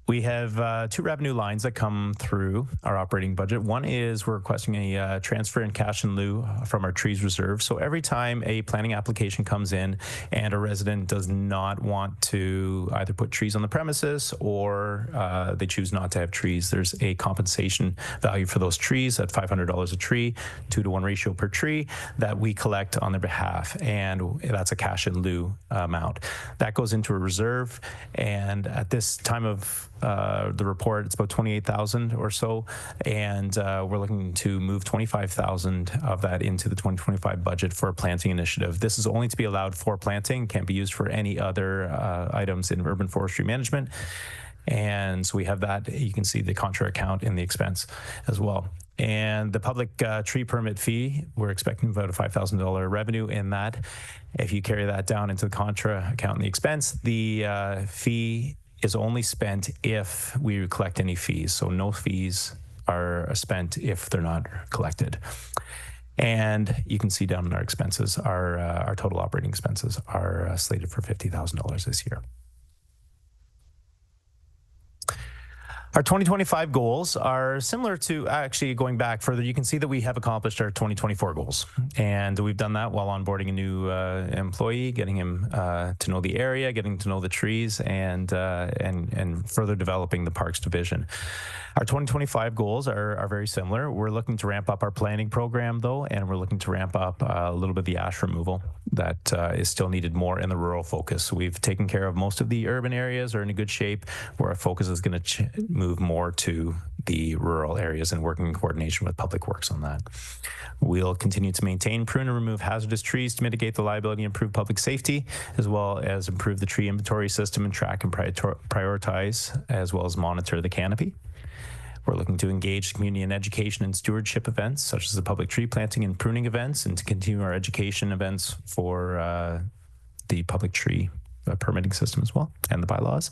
We have two revenue lines that come through our operating budget. One is we're requesting a transfer in cash in lieu from our trees reserve. So every time a planning application comes in and a resident does not want to either put trees on the premises or they choose not to have trees, there's a compensation value for those trees at $500 a tree, 2-to-1 ratio per tree that we collect on their behalf. And that's a cash in lieu amount. That goes into a reserve. And at this time of the report, it's about 28,000 or so, and we're looking to move 25,000 of that into the 2025 budget for a planting initiative. This is only to be allowed for planting, can't be used for any other items in urban forestry management. And so we have that. You can see the contra account in the expense as well. And the public tree permit fee, we're expecting about a $5,000 revenue in that. If you carry that down into the contra account in the expense, the fee is only spent if we collect any fees. So no fees are spent if they're not collected. And you can see down in our expenses, our total operating expenses are slated for $50,000 this year. Our 2025 goals are similar to, actually going back further, you can see that we have accomplished our 2024 goals. And we've done that while onboarding a new employee, getting him to know the area, getting to know the trees, and further developing the Parks Division. Our 2025 goals are very similar. We're looking to ramp up our planning program, though, and we're looking to ramp up a little bit of the ash removal that is still needed more in the rural focus. So we've taken care of most of the urban areas, are in a good shape, where our focus is going to move more to the rural areas and working in coordination with Public Works on that. We'll continue to maintain, prune, and remove hazardous trees to mitigate the liability and improve public safety, as well as improve the tree inventory system and track and prioritize, as well as monitor the canopy. We're looking to engage community in education and stewardship events, such as the public tree planting and pruning events, and to continue our education events for the public tree permitting system as well, and the bylaws,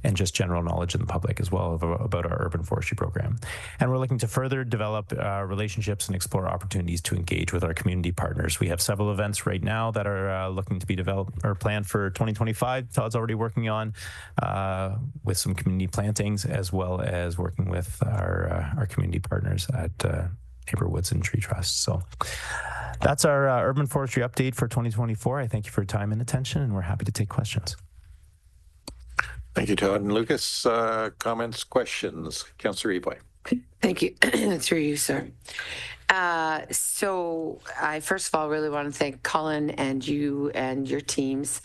and just general knowledge in the public as well about our urban forestry program. And we're looking to further develop relationships and explore opportunities to engage with our community partners. We have several events right now that are looking to be developed or planned for 2025. Todd's already working on with some community plantings, as well as working with our community partners at Neighborwoods and Tree Trust. So that's our urban forestry update for 2024. I thank you for your time and attention, and we're happy to take questions. Thank you, Todd and Lucas. Comments, questions? Councillor Evoy. Thank you. Through you, sir. So I first of all really want to thank Colin and you and your teams.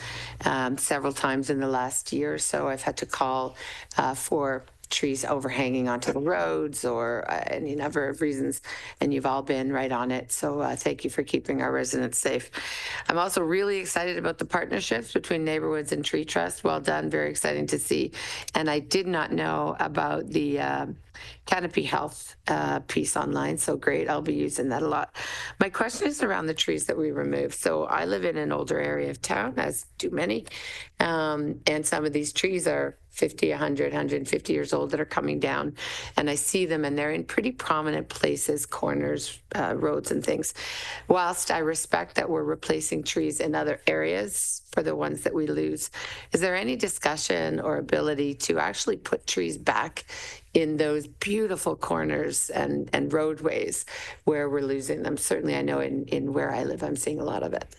Several times in the last year or so, I've had to call for trees overhanging onto the roads or any number of reasons, and you've all been right on it. So thank you for keeping our residents safe. I'm also really excited about the partnerships between Neighborhoods and Tree Trust. Well done, very exciting to see. And I did not know about the Canopy Health piece online, so great. I'll be using that a lot. My question is around the trees that we remove. So I live in an older area of town, as do many, and some of these trees are 50, 100, 150 years old that are coming down, and I see them and they're in pretty prominent places, corners, roads and things. Whilst I respect that we're replacing trees in other areas for the ones that we lose, is there any discussion or ability to actually put trees back in those beautiful corners and roadways where we're losing them? Certainly I know in where I live, I'm seeing a lot of it.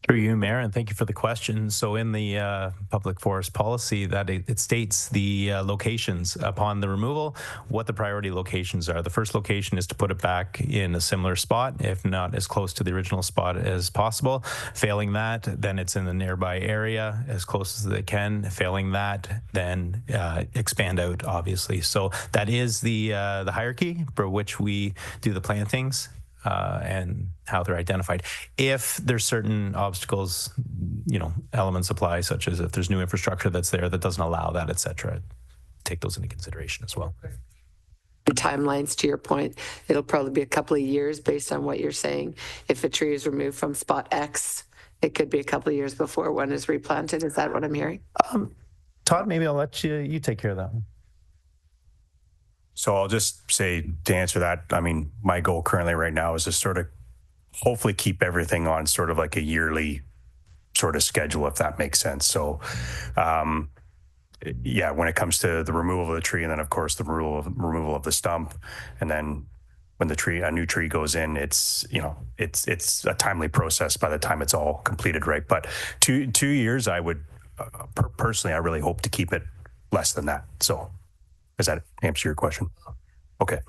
Through you, Mayor, and thank you for the question. So in the public forest policy, that it states the locations upon the removal, what the priority locations are. The first location is to put it back in a similar spot, if not as close to the original spot as possible. Failing that, then it's in the nearby area as close as they can. Failing that, then expand out, obviously. So that is the hierarchy for which we do the plantings. And how they're identified. If there's certain obstacles, elements apply, such as if there's new infrastructure that's there that doesn't allow that, et cetera, take those into consideration as well. The timelines, to your point, it'll probably be a couple of years based on what you're saying. If a tree is removed from spot X, it could be a couple of years before one is replanted. Is that what I'm hearing? Todd, maybe I'll let you take care of that one. So I'll just say, to answer that, I mean, my goal currently right now is to sort of hopefully keep everything on sort of like a yearly sort of schedule, if that makes sense. So, yeah, when it comes to the removal of the tree, and then of course the removal of the stump, and then when a new tree goes in, it's a timely process by the time it's all completed, right? But 2 years, I would personally, I really hope to keep it less than that. So. Does that answer your question? Okay.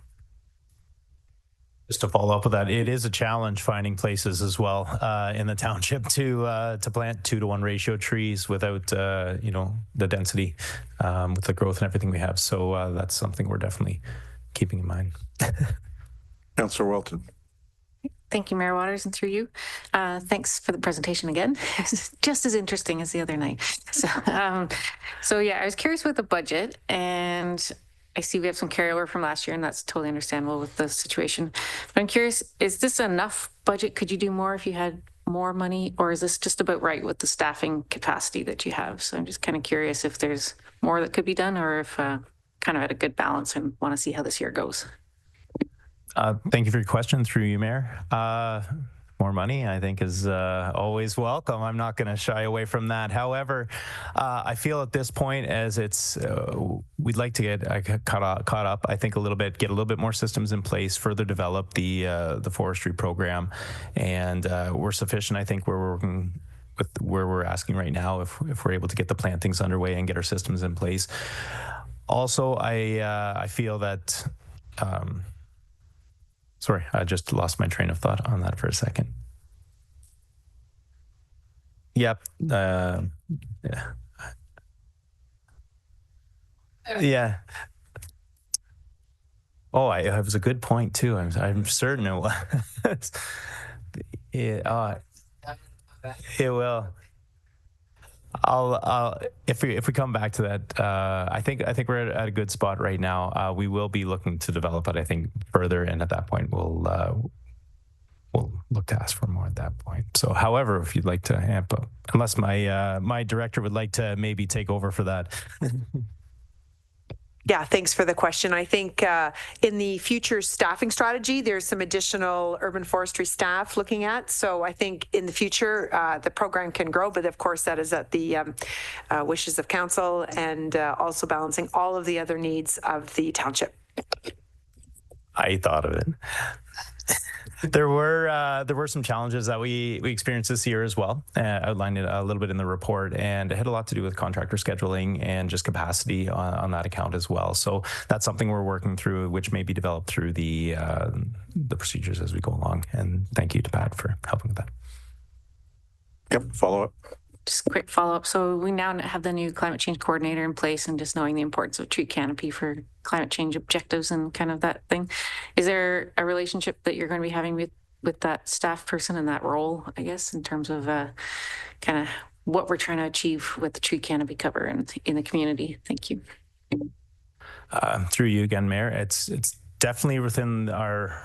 Just to follow up with that, it is a challenge finding places as well in the township to plant 2-to-1 ratio trees without the density with the growth and everything we have. So that's something we're definitely keeping in mind. Councillor Walton. Thank you, Mayor Waters, and through you. Thanks for the presentation again. Just as interesting as the other night. So yeah, I was curious with the budget, and I see we have some carryover from last year, and that's totally understandable with the situation. But I'm curious, is this enough budget? Could you do more if you had more money, or is this just about right with the staffing capacity that you have? So I'm just kind of curious if there's more that could be done, or if kind of at a good balance and want to see how this year goes. Thank you for your question, through you, Mayor. More money, I think, is always welcome. I'm not going to shy away from that. However, I feel at this point, as it's, we'd like to get caught up, I think, a little bit, get a little bit more systems in place, further develop the forestry program, and we're sufficient. I think we're working with where we're asking right now, if we're able to get the plantings underway and get our systems in place. Also, I feel that. Sorry, I just lost my train of thought on that for a second. Yep. Yeah. Oh, it was a good point too. I'm certain it was. It will. I'll if we come back to that, I think we're at a good spot right now. We will be looking to develop it, I think, further, and at that point we'll look to ask for more at that point. So, however, if you'd like to amp up, unless my director would like to maybe take over for that. Yeah, thanks for the question. I think in the future staffing strategy, there's some additional urban forestry staff looking at. So I think in the future, the program can grow, but of course that is at the wishes of council, and also balancing all of the other needs of the township. I thought of it. There were some challenges that we experienced this year as well. Outlined it a little bit in the report, and it had a lot to do with contractor scheduling and just capacity on that account as well. So that's something we're working through, which may be developed through the procedures as we go along. And thank you to Pat for helping with that. Yep, follow up. Just a quick follow-up. So we now have the new climate change coordinator in place, and just knowing the importance of tree canopy for climate change objectives and kind of that thing. Is there a relationship that you're going to be having with that staff person in that role, I guess, in terms of kind of what we're trying to achieve with the tree canopy cover in the community? Thank you. Through you again, Mayor, it's definitely within our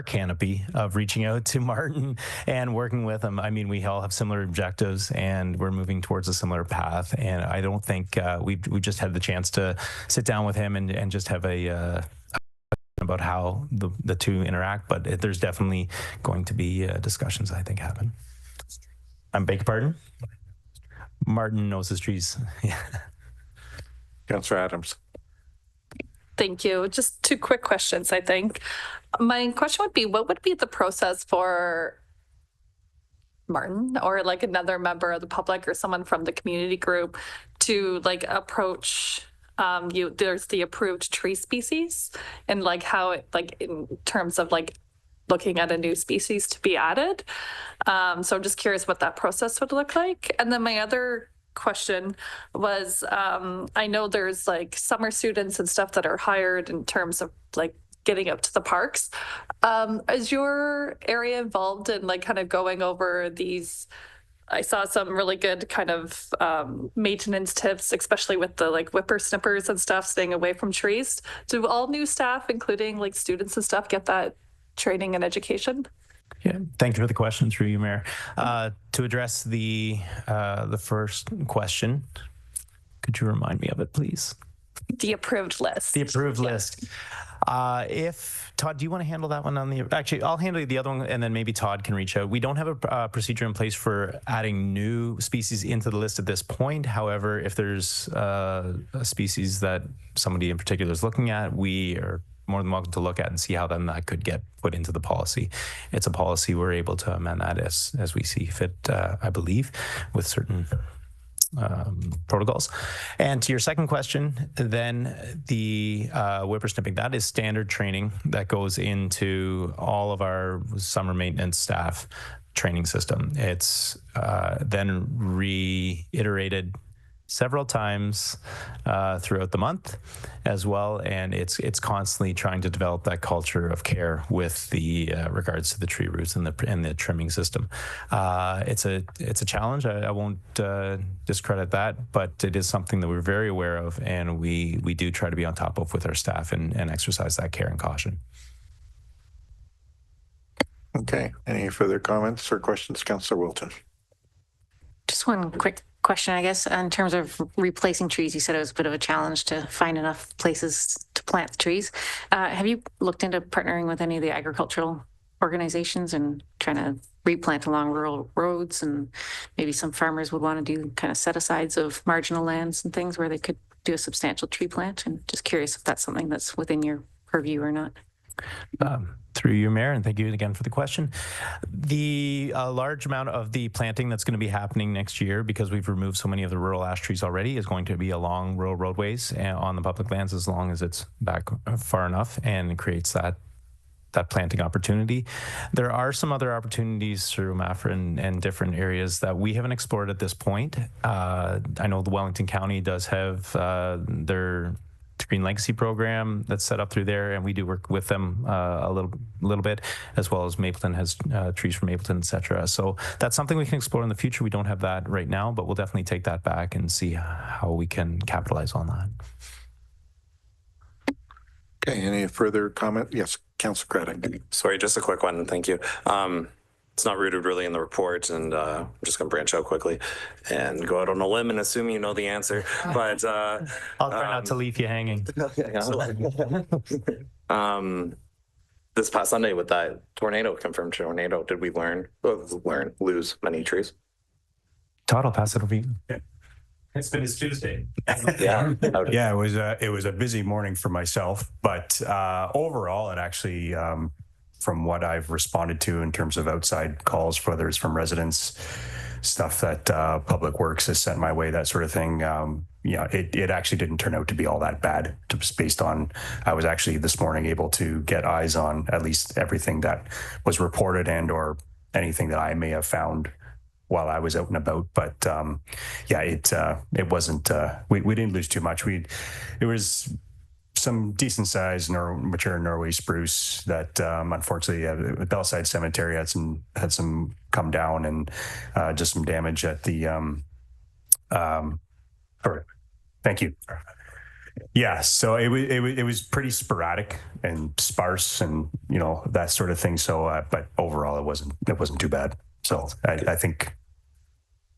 canopy of reaching out to Martin and working with him. I mean, we all have similar objectives and we're moving towards a similar path. And I don't think we just had the chance to sit down with him and just have a about how the two interact, but there's definitely going to be discussions I think happen. I beg your pardon? Martin knows his trees. Yeah. Councillor Adams. Thank you. Just two quick questions, I think. My question would be, what would be the process for Martin or like another member of the public or someone from the community group to like approach there's the approved tree species and like how it, like in terms of like looking at a new species to be added. So I'm just curious what that process would look like. And then my other question was, I know there's like summer students and stuff that are hired in terms of like getting up to the parks. Is your area involved in like kind of going over these? I saw some really good kind of maintenance tips, especially with the like whippersnippers and stuff, staying away from trees. Do all new staff, including like students and stuff, get that training and education? Yeah, thank you for the question through you, Mayor. To address the first question, could you remind me of it, please? The approved list. The approved list. If Todd, do you want to handle that one on the? Actually, I'll handle the other one, and then maybe Todd can reach out. We don't have a procedure in place for adding new species into the list at this point. However, if there's a species that somebody in particular is looking at, we are more than welcome to look at and see how then that could get put into the policy. It's a policy we're able to amend that as we see fit, I believe, with certain protocols. And to your second question, then the whippersnipping, that is standard training that goes into all of our summer maintenance staff training system. It's then reiterated several times throughout the month as well, and it's constantly trying to develop that culture of care with the regards to the tree roots and the trimming system. It's a challenge. I won't discredit that, but it is something that we're very aware of, and we do try to be on top of with our staff and exercise that care and caution. Okay. Any further comments or questions, Councillor Wilton? Just one quick question, I guess, in terms of replacing trees. You said it was a bit of a challenge to find enough places to plant the trees. Have you looked into partnering with any of the agricultural organizations and trying to replant along rural roads? And maybe some farmers would want to do kind of set-asides of marginal lands and things where they could do a substantial tree plant. And just curious if that's something that's within your purview or not. Through you, Mayor, and thank you again for the question. The large amount of the planting that's going to be happening next year, because we've removed so many of the rural ash trees already, is going to be along rural roadways and on the public lands as long as it's back far enough and it creates that planting opportunity. There are some other opportunities through MAFRA and different areas that we haven't explored at this point. I know the Wellington County does have their Green Legacy program that's set up through there, and we do work with them a little bit, as well as Mapleton has trees from Mapleton, etc. So that's something we can explore in the future. We don't have that right now, but we'll definitely take that back and see how we can capitalize on that. Okay, any further comment? Yes, Councillor Craddock. Sorry, just a quick one. Thank you. It's not rooted really in the report, and I'm just going to branch out quickly and go out on a limb and assume you know the answer. But I'll try not to leave you hanging. This past Sunday with that confirmed tornado, did we lose many trees? Todd, I'll pass it over to you. Yeah. It's been his Tuesday. Yeah. Yeah, it was a busy morning for myself, but overall it actually from what I've responded to in terms of outside calls, whether it's from residents, stuff that Public Works has sent my way, that sort of thing. It actually didn't turn out to be all that bad, just based on, I was actually this morning able to get eyes on at least everything that was reported and or anything that I may have found while I was out and about. But it wasn't, we didn't lose too much. It was some decent sized mature Norway spruce that unfortunately Bellside Cemetery had some come down, and just some damage at the thank you. Yeah, so it was pretty sporadic and sparse, and that sort of thing. So but overall it wasn't too bad. So I think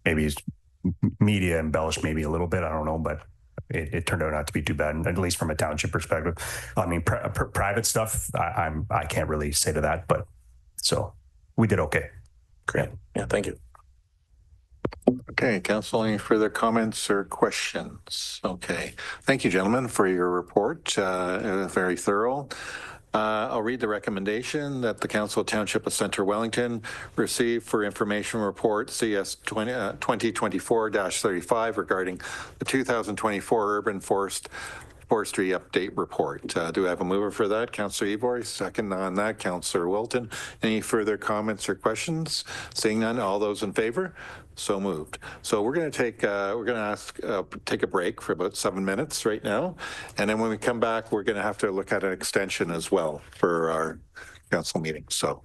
maybe media embellished maybe a little bit, I don't know, but it turned out not to be too bad, at least from a township perspective. I mean, private stuff, I can't really say to that, but so we did okay. Great. Yeah, thank you. Okay, council, any further comments or questions? Okay, thank you, gentlemen, for your report. Very thorough. I'll read the recommendation that the Council of Township of Centre Wellington receive for information report CS 2024-35 regarding the 2024 Urban Forestry Update Report. Do I have a mover for that? Councillor Ivory, second on that, Councillor Wilton. Any further comments or questions? Seeing none, all those in favor? So moved. So we're going to take a break for about 7 minutes right now, and then when we come back, we're going to have to look at an extension as well for our council meeting. So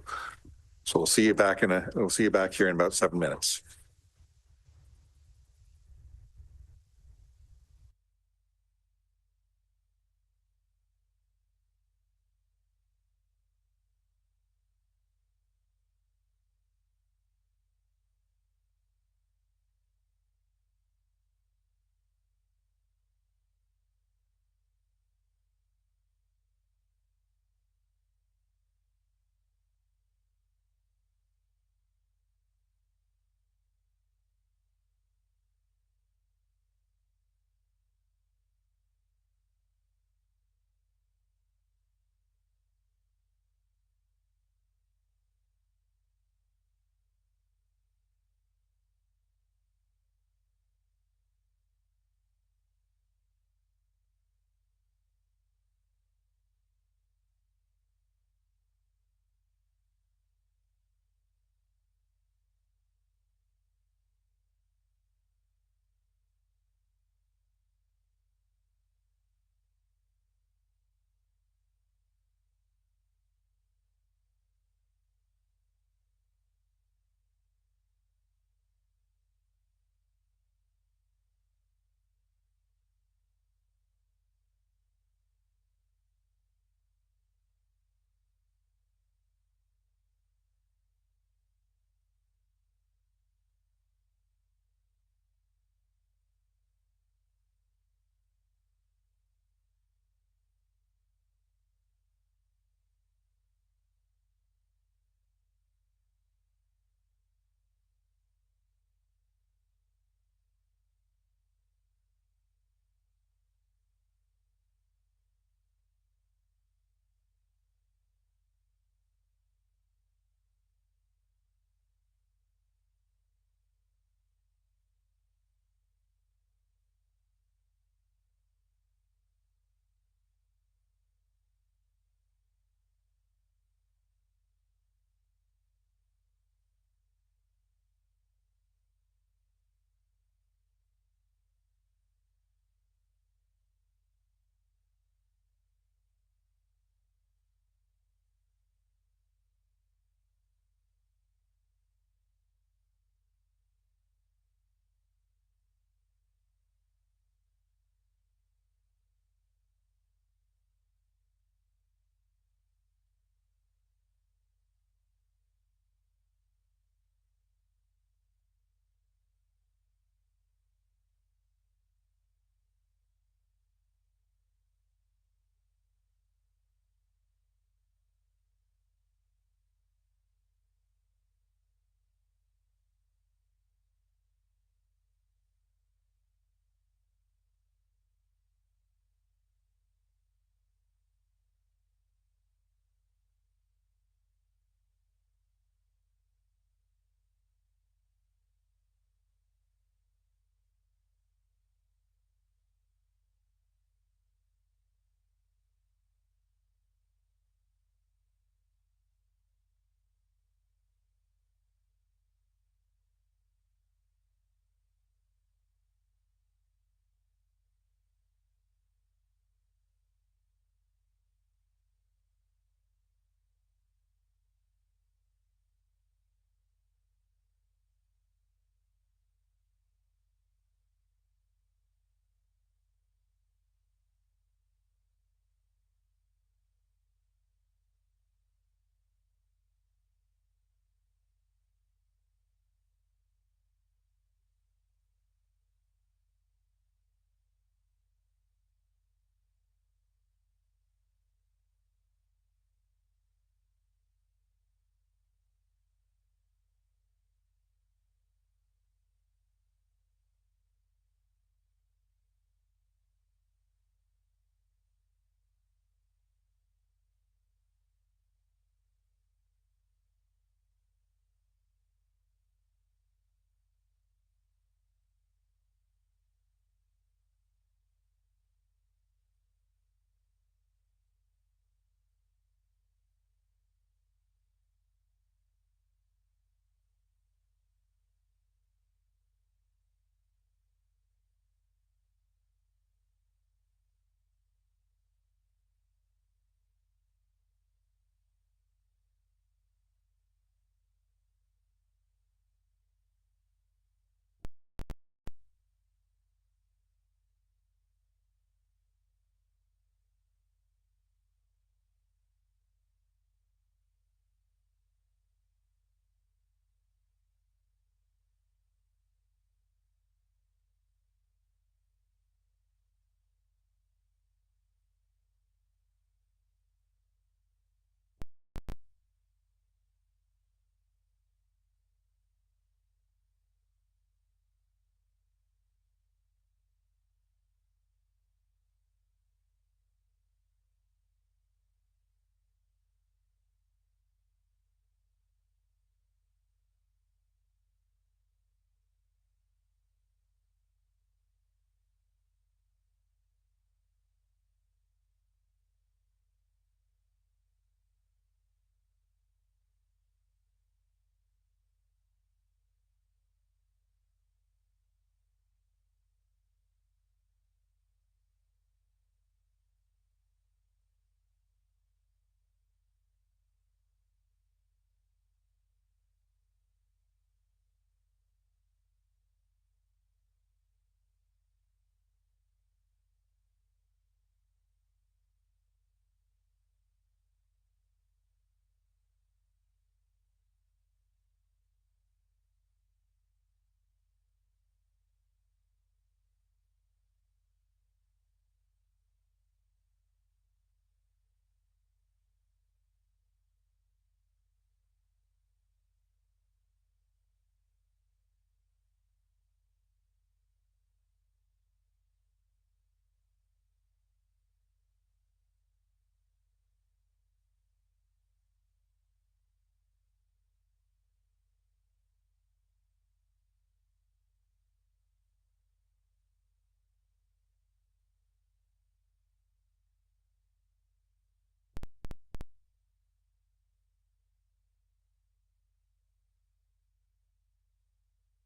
we'll see you back here in about 7 minutes.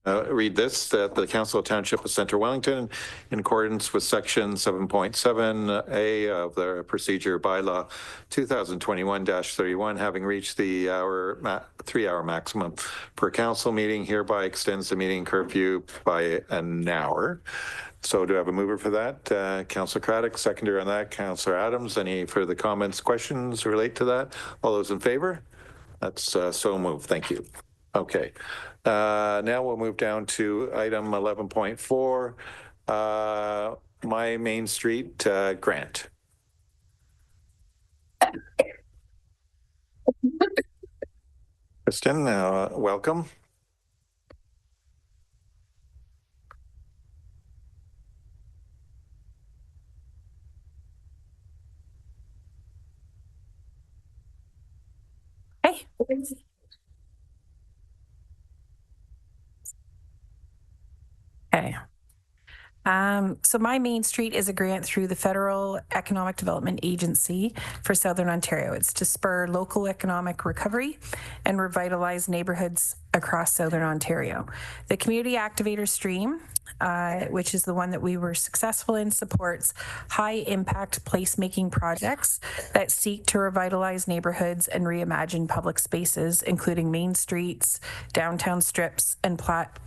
read this, that the Council of Township of Centre Wellington, in accordance with Section 7.7A of the Procedure Bylaw 2021-31, having reached the 3-hour maximum per council meeting, hereby extends the meeting curfew by an hour. So do I have a mover for that? Councillor Craddock, seconder on that, Councillor Adams. Any further comments, questions relate to that? All those in favor? That's so moved. Thank you. Okay. Now we'll move down to item 11.4, My Main Street grant. Kristen, welcome. Hey. Okay. So My Main Street is a grant through the Federal Economic Development Agency for Southern Ontario. It's to spur local economic recovery and revitalize neighborhoods across Southern Ontario. The Community Activator Stream, which is the one that we were successful in, supports high-impact placemaking projects that seek to revitalize neighborhoods and reimagine public spaces, including main streets, downtown strips, and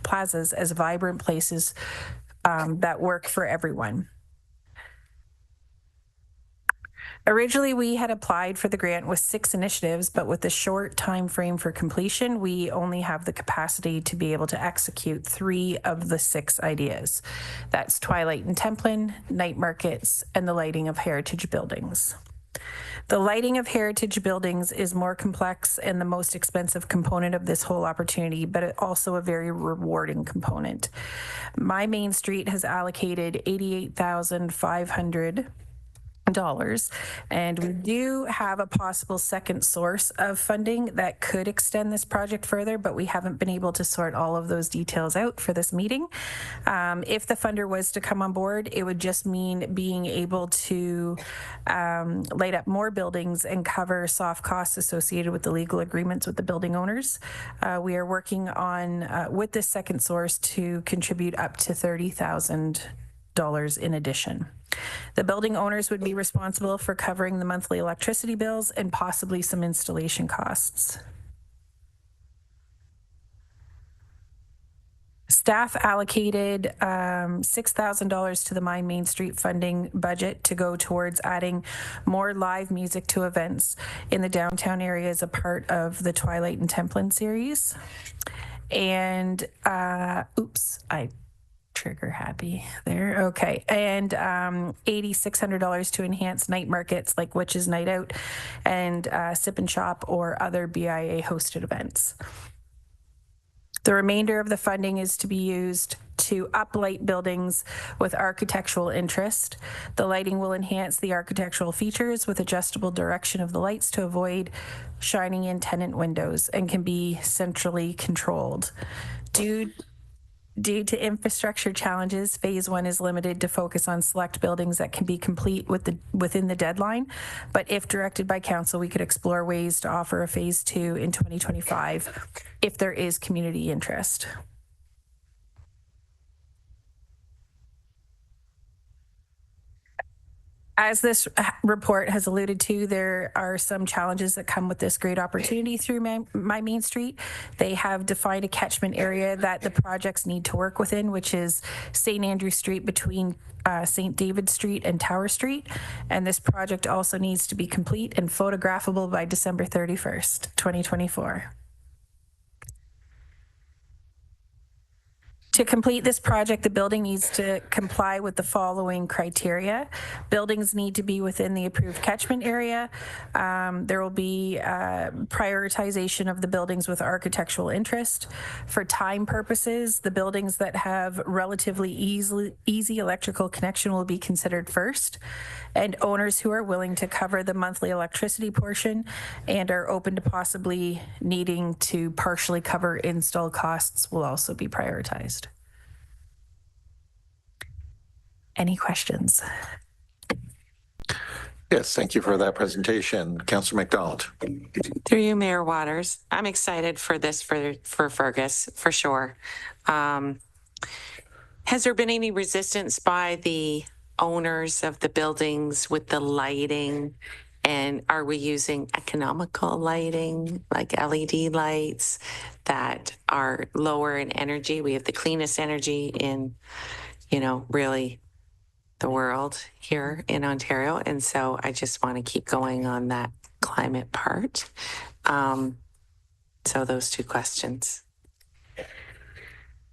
plazas as vibrant places that work for everyone. Originally, we had applied for the grant with 6 initiatives, but with the short time frame for completion, we only have the capacity to be able to execute 3 of the 6 ideas. That's Twilight and Templin, night markets, and the lighting of heritage buildings. The lighting of heritage buildings is more complex and the most expensive component of this whole opportunity, but also a very rewarding component. My Main Street has allocated $88,500, and we do have a possible second source of funding that could extend this project further, but we haven't been able to sort all of those details out for this meeting. If the funder was to come on board, it would just mean being able to light up more buildings and cover soft costs associated with the legal agreements with the building owners. We are working on, with this second source, to contribute up to $30,000 in addition. The building owners would be responsible for covering the monthly electricity bills and possibly some installation costs. Staff allocated $6,000 to the My Main Street funding budget to go towards adding more live music to events in the downtown area as a part of the Twilight and Templin series. And I trigger happy there. Okay. And $8,600 to enhance night markets like Witches Night Out and Sip and Shop or other BIA hosted events. The remainder of the funding is to be used to uplight buildings with architectural interest. The lighting will enhance the architectural features with adjustable direction of the lights to avoid shining in tenant windows and can be centrally controlled. Due to infrastructure challenges, Phase 1 is limited to focus on select buildings that can be complete within the deadline. But if directed by council, we could explore ways to offer a Phase 2 in 2025 if there is community interest. As this report has alluded to, there are some challenges that come with this great opportunity through My Main Street. They have defined a catchment area that the projects need to work within, which is St. Andrew Street between St. David Street and Tower Street. And this project also needs to be complete and photographable by December 31st, 2024. To complete this project, the building needs to comply with the following criteria. Buildings need to be within the approved catchment area. There will be prioritization of the buildings with architectural interest. For time purposes, the buildings that have relatively easy electrical connection will be considered first. And owners who are willing to cover the monthly electricity portion and are open to possibly needing to partially cover install costs will also be prioritized. Any questions? Yes, thank you for that presentation. Councillor McDonald. Through you, Mayor Waters, I'm excited for this for Fergus, for sure. Has there been any resistance by the owners of the buildings with the lighting? And are we using economical lighting, like LED lights that are lower in energy? We have the cleanest energy in, really the world here in Ontario. And so I just want to keep going on that climate part. So those two questions.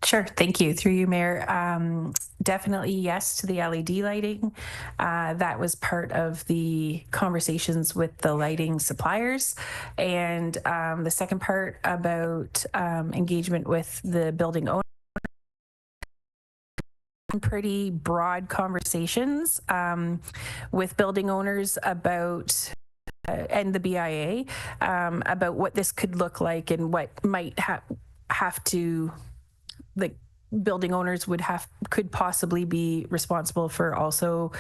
Sure. Thank you. Through you, Mayor. Definitely yes to the LED lighting. That was part of the conversations with the lighting suppliers. And the second part about engagement with the building owner. Pretty broad conversations with building owners about and the BIA about what this could look like and what might have to, the building owners could possibly be responsible for also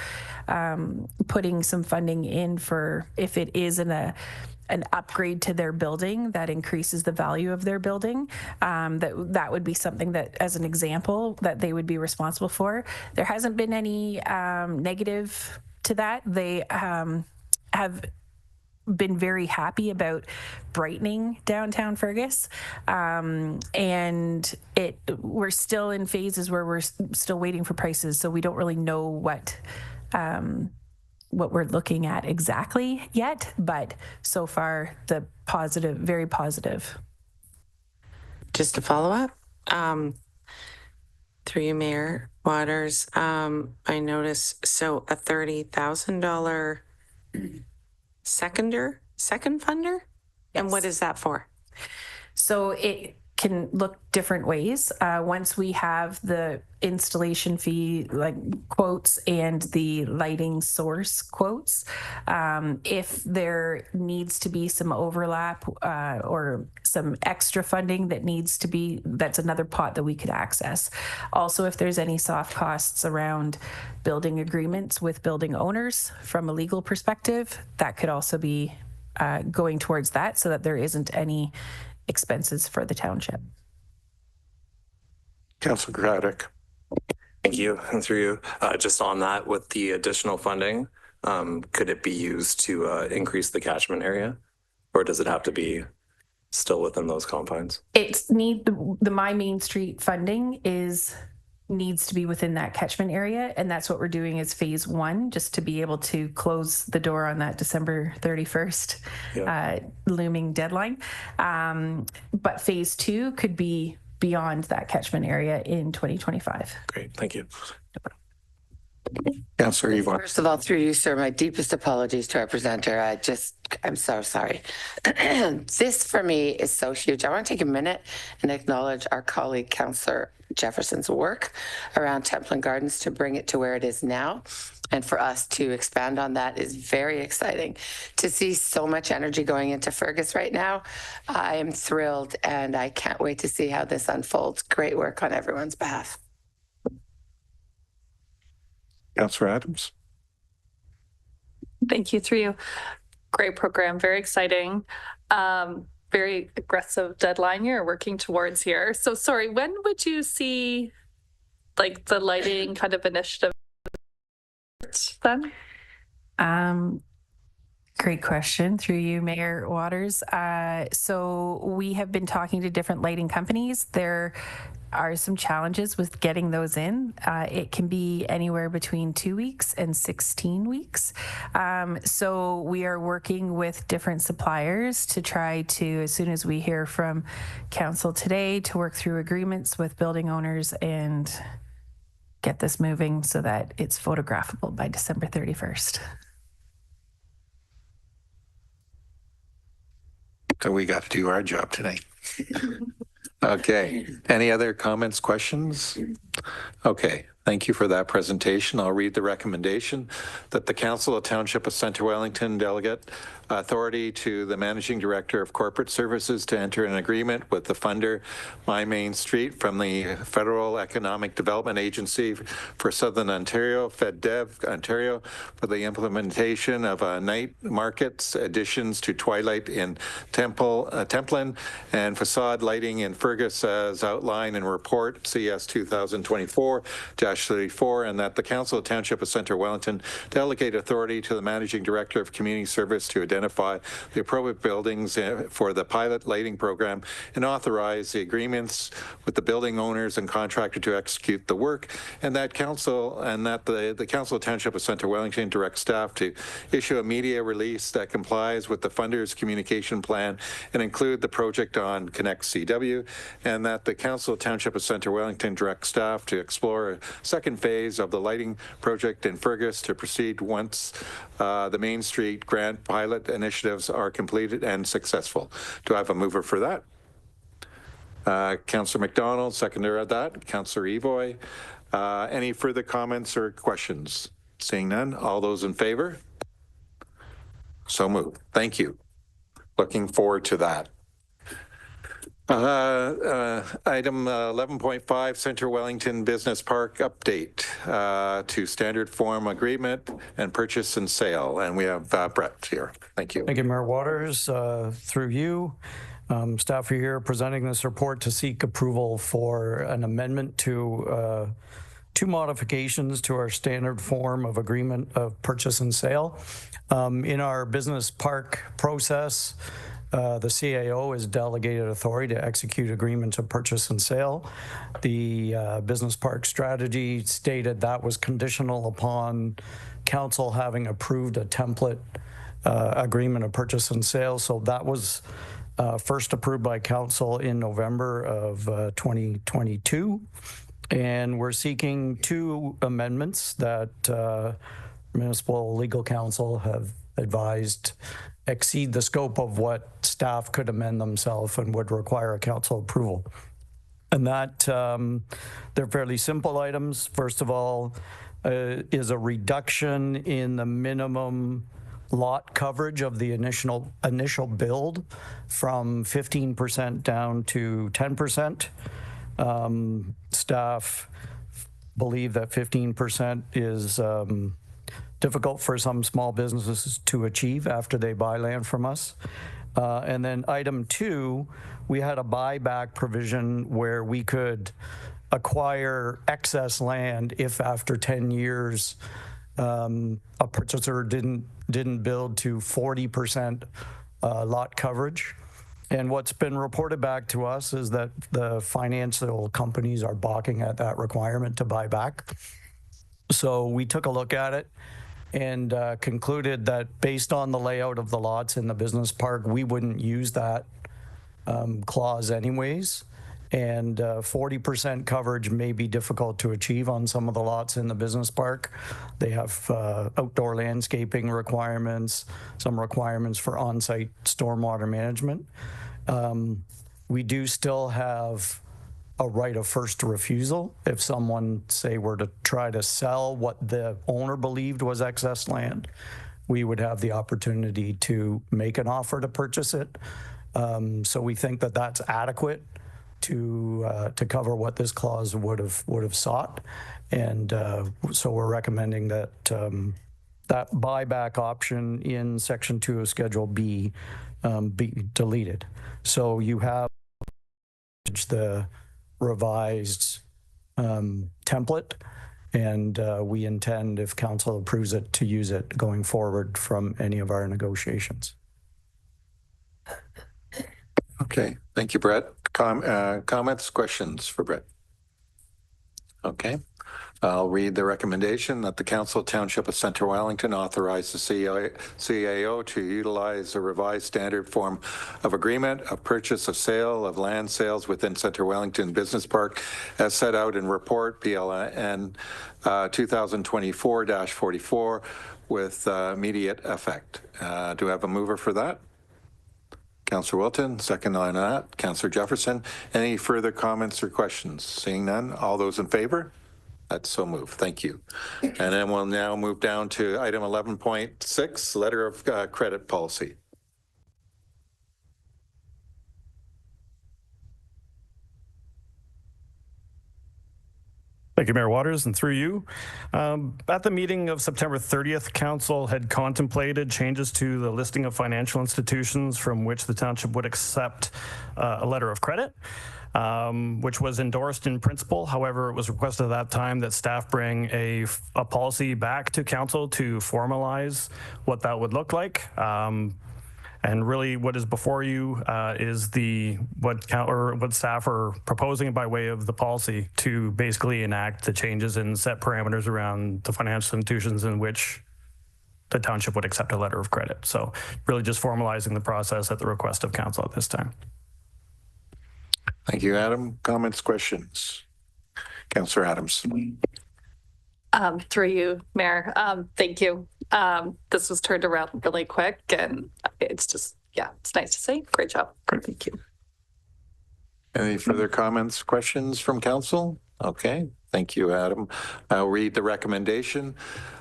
putting some funding in for if it is an upgrade to their building that increases the value of their building. That would be something that, as an example, that they would be responsible for. There hasn't been any negative to that. They have been very happy about brightening downtown Fergus. And we're still in phases where we're still waiting for prices, so we don't really know what we're looking at exactly yet, but so far the positive, very positive. Just to follow up, through you, Mayor Waters, I noticed, so a $30,000 second funder? Yes. And what is that for? So it can look different ways. Once we have the installation fee like quotes and the lighting source quotes, if there needs to be some overlap or some extra funding that's another pot that we could access. Also, if there's any soft costs around building agreements with building owners from a legal perspective, that could also be going towards that so that there isn't any expenses for the township. Councillor Craddock. Thank you. And through you, just on that, with the additional funding, could it be used to increase the catchment area, or does it have to be still within those confines? The My Main Street funding needs to be within that catchment area, and that's what we're doing is phase 1, just to be able to close the door on that December 31st looming deadline. But phase 2 could be beyond that catchment area in 2025. Great, thank you. Councillor Yvonne. First of all, through you, sir, my deepest apologies to our presenter. I'm so sorry. This for me is so huge. I want to take a minute and acknowledge our colleague, Councillor Jefferson's work around Templin Gardens to bring it to where it is now. And for us to expand on that is very exciting. To see so much energy going into Fergus right now, I am thrilled and I can't wait to see how this unfolds. Great work on everyone's behalf. Councillor Adams. Thank you, through you. Great program, very exciting. Very aggressive deadline you're working towards here. So sorry, when would you see like the lighting kind of initiative then? Great question, through you, Mayor Waters. So we have been talking to different lighting companies. There are some challenges with getting those in. It can be anywhere between 2 weeks and 16 weeks. So we are working with different suppliers to try to, as soon as we hear from council today, to work through agreements with building owners and get this moving so that it's photographable by December 31st. So we got to do our job today. Okay. Any other comments, questions? Okay. Thank you for that presentation. I'll read the recommendation that the Council of Township of Centre Wellington delegate authority to the Managing Director of Corporate Services to enter an agreement with the funder My Main Street from the Federal Economic Development Agency for Southern Ontario, FedDev Ontario, for the implementation of night markets, additions to Twilight in Templin, and facade lighting in Fergus as outlined in report CS 2024-34, and that the Council of Township of Centre Wellington delegate authority to the Managing Director of Community Service to identify the appropriate buildings for the pilot lighting program and authorize the agreements with the building owners and contractor to execute the work, and that the Council of Township of Centre Wellington directs staff to issue a media release that complies with the funder's communication plan and include the project on Connect CW, and that the Council of Township of Centre Wellington directs staff to explore a second phase of the lighting project in Fergus to proceed once the Main Street grant pilot initiatives are completed and successful. Do I have a mover for that? Councillor McDonald, seconder of that. Councillor Evoy. Any further comments or questions? Seeing none, all those in favor? So moved. Thank you. Looking forward to that. Item 11.5, Centre Wellington Business Park update to standard form agreement and purchase and sale. And we have Brett here. Thank you. Thank you, Mayor Waters. Through you, staff are here presenting this report to seek approval for an amendment to two modifications to our standard form of agreement of purchase and sale. In our business park process, the CAO is delegated authority to execute agreements of purchase and sale. The business park strategy stated that was conditional upon council having approved a template agreement of purchase and sale. So that was first approved by council in November of 2022. And we're seeking two amendments that municipal legal counsel have advised exceed the scope of what staff could amend themselves and would require a council approval. And that they're fairly simple items. First of all, is a reduction in the minimum lot coverage of the initial build from 15% down to 10%. Staff believe that 15% is difficult for some small businesses to achieve after they buy land from us. And then item two, we had a buyback provision where we could acquire excess land if after 10 years a purchaser didn't build to 40% lot coverage. And what's been reported back to us is that the financial companies are balking at that requirement to buy back. So we took a look at it and concluded that based on the layout of the lots in the business park, we wouldn't use that clause anyways. And 40% coverage may be difficult to achieve on some of the lots in the business park. They have outdoor landscaping requirements, some requirements for on-site stormwater management. We do still have a right of first refusal if someone, say, were to try to sell what the owner believed was excess land. We would have the opportunity to make an offer to purchase it. So we think that that's adequate to cover what this clause would have sought, and so we're recommending that that buyback option in Section 2 of Schedule B be deleted. So you have the revised template, and we intend, if council approves it, to use it going forward from any of our negotiations. Okay, thank you, Brett. Comments, questions for Brett? Okay, I'll read the recommendation that the Council Township of Centre Wellington authorize the CAO to utilize a revised standard form of agreement of purchase of sale of land sales within Centre Wellington Business Park as set out in report PLN 2024-44 with immediate effect. Do I have a mover for that? Councillor Wilton, second on that. Councillor Jefferson. Any further comments or questions? Seeing none, all those in favor? That's so moved. Thank you. And then we'll now move down to item 11.6, letter of credit policy. Thank you, Mayor Waters, and through you. At the meeting of September 30th, Council had contemplated changes to the listing of financial institutions from which the township would accept a letter of credit, which was endorsed in principle. However, it was requested at that time that staff bring a policy back to Council to formalize what that would look like. And really what is before you is what staff are proposing by way of the policy to basically enact the changes and set parameters around the financial institutions in which the township would accept a letter of credit. So really just formalizing the process at the request of council at this time. Thank you, Adam. Comments, questions? Councillor Adams. Through you, Mayor. Thank you. This was turned around really quick, and it's just, yeah, it's nice to say. Great job. Thank you. Any further comments, questions from council? Okay, thank you, Adam. I'll read the recommendation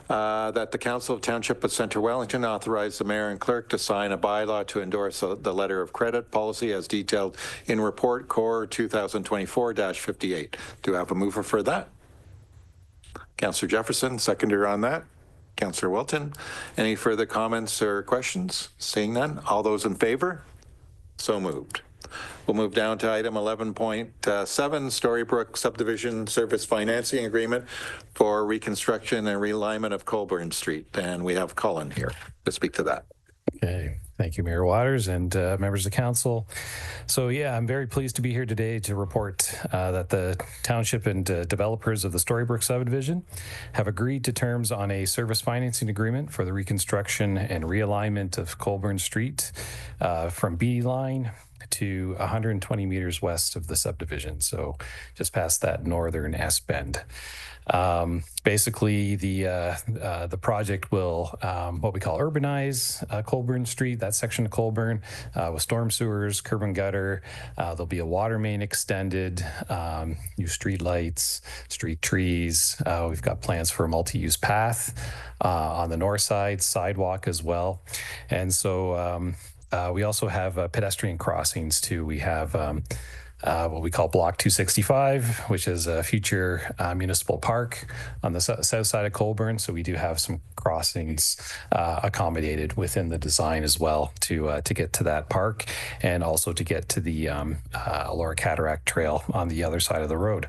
that the Council of Township of Centre Wellington authorize the mayor and clerk to sign a bylaw to endorse the letter of credit policy as detailed in Report Core 2024-58. Do I have a mover for that? Councillor Jefferson, seconder on that. Councillor Wilton. Any further comments or questions? Seeing none. All those in favor? So moved. We'll move down to item 11.7, Storybrooke Subdivision Service Financing Agreement for reconstruction and realignment of Colburn Street. And we have Colin here to speak to that. Okay. Thank you, Mayor Waters and members of council. So yeah, I'm very pleased to be here today to report that the township and developers of the Storybrooke subdivision have agreed to terms on a service financing agreement for the reconstruction and realignment of Colburn Street from B line to 120 meters west of the subdivision. So just past that northern S bend. Basically, the project will what we call urbanize Colburn Street, that section of Colburn, with storm sewers, curb and gutter. There'll be a water main extended, new street lights, street trees. We've got plans for a multi-use path on the north side, sidewalk as well. And so we also have pedestrian crossings too. We have what we call Block 265, which is a future municipal park on the south side of Colburn. So we do have some crossings accommodated within the design as well to get to that park and also to get to the Elora Cataract Trail on the other side of the road.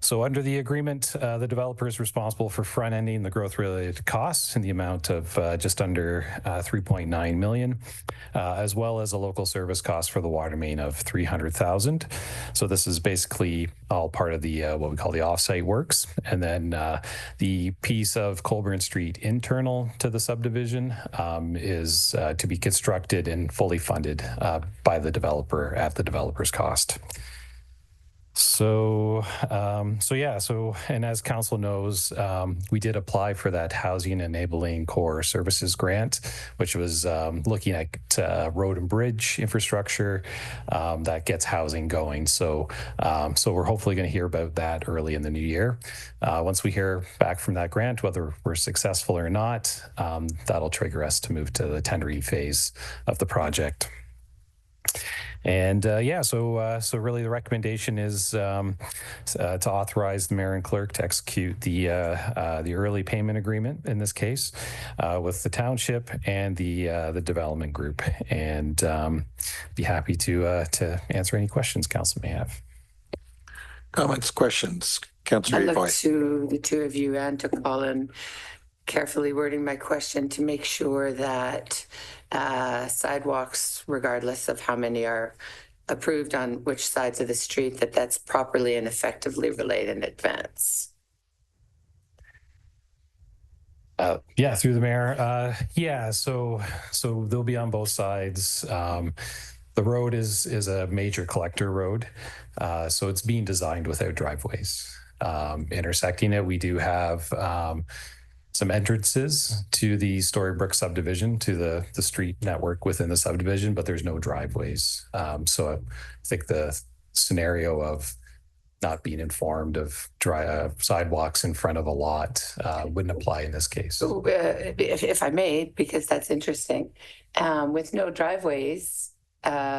So under the agreement, the developer is responsible for front-ending the growth-related costs in the amount of just under $3.9 million, as well as a local service cost for the water main of $300,000. So this is basically all part of the what we call the offsite works. And then the piece of Colburn Street internal to the subdivision is to be constructed and fully funded by the developer at the developer's cost. So, and as council knows, we did apply for that Housing Enabling Core Services grant, which was looking at road and bridge infrastructure that gets housing going. So we're hopefully going to hear about that early in the new year. Once we hear back from that grant, whether we're successful or not, that'll trigger us to move to the tendering phase of the project. And so really the recommendation is to authorize the mayor and clerk to execute the early payment agreement in this case with the township and the development group, and be happy to answer any questions council may have. Comments, questions, Councillor I look Evoy. to the two of you and to Colin, carefully wording my question to make sure that sidewalks, regardless of how many are approved on which sides of the street, that's properly and effectively relayed in advance. Through the mayor. So they'll be on both sides. The road is a major collector road, so it's being designed without driveways intersecting it. We do have some entrances to the Storybrooke subdivision, to the street network within the subdivision, but there's no driveways. So I think the scenario of not being informed of sidewalks in front of a lot wouldn't apply in this case. So, if I may, because that's interesting, with no driveways,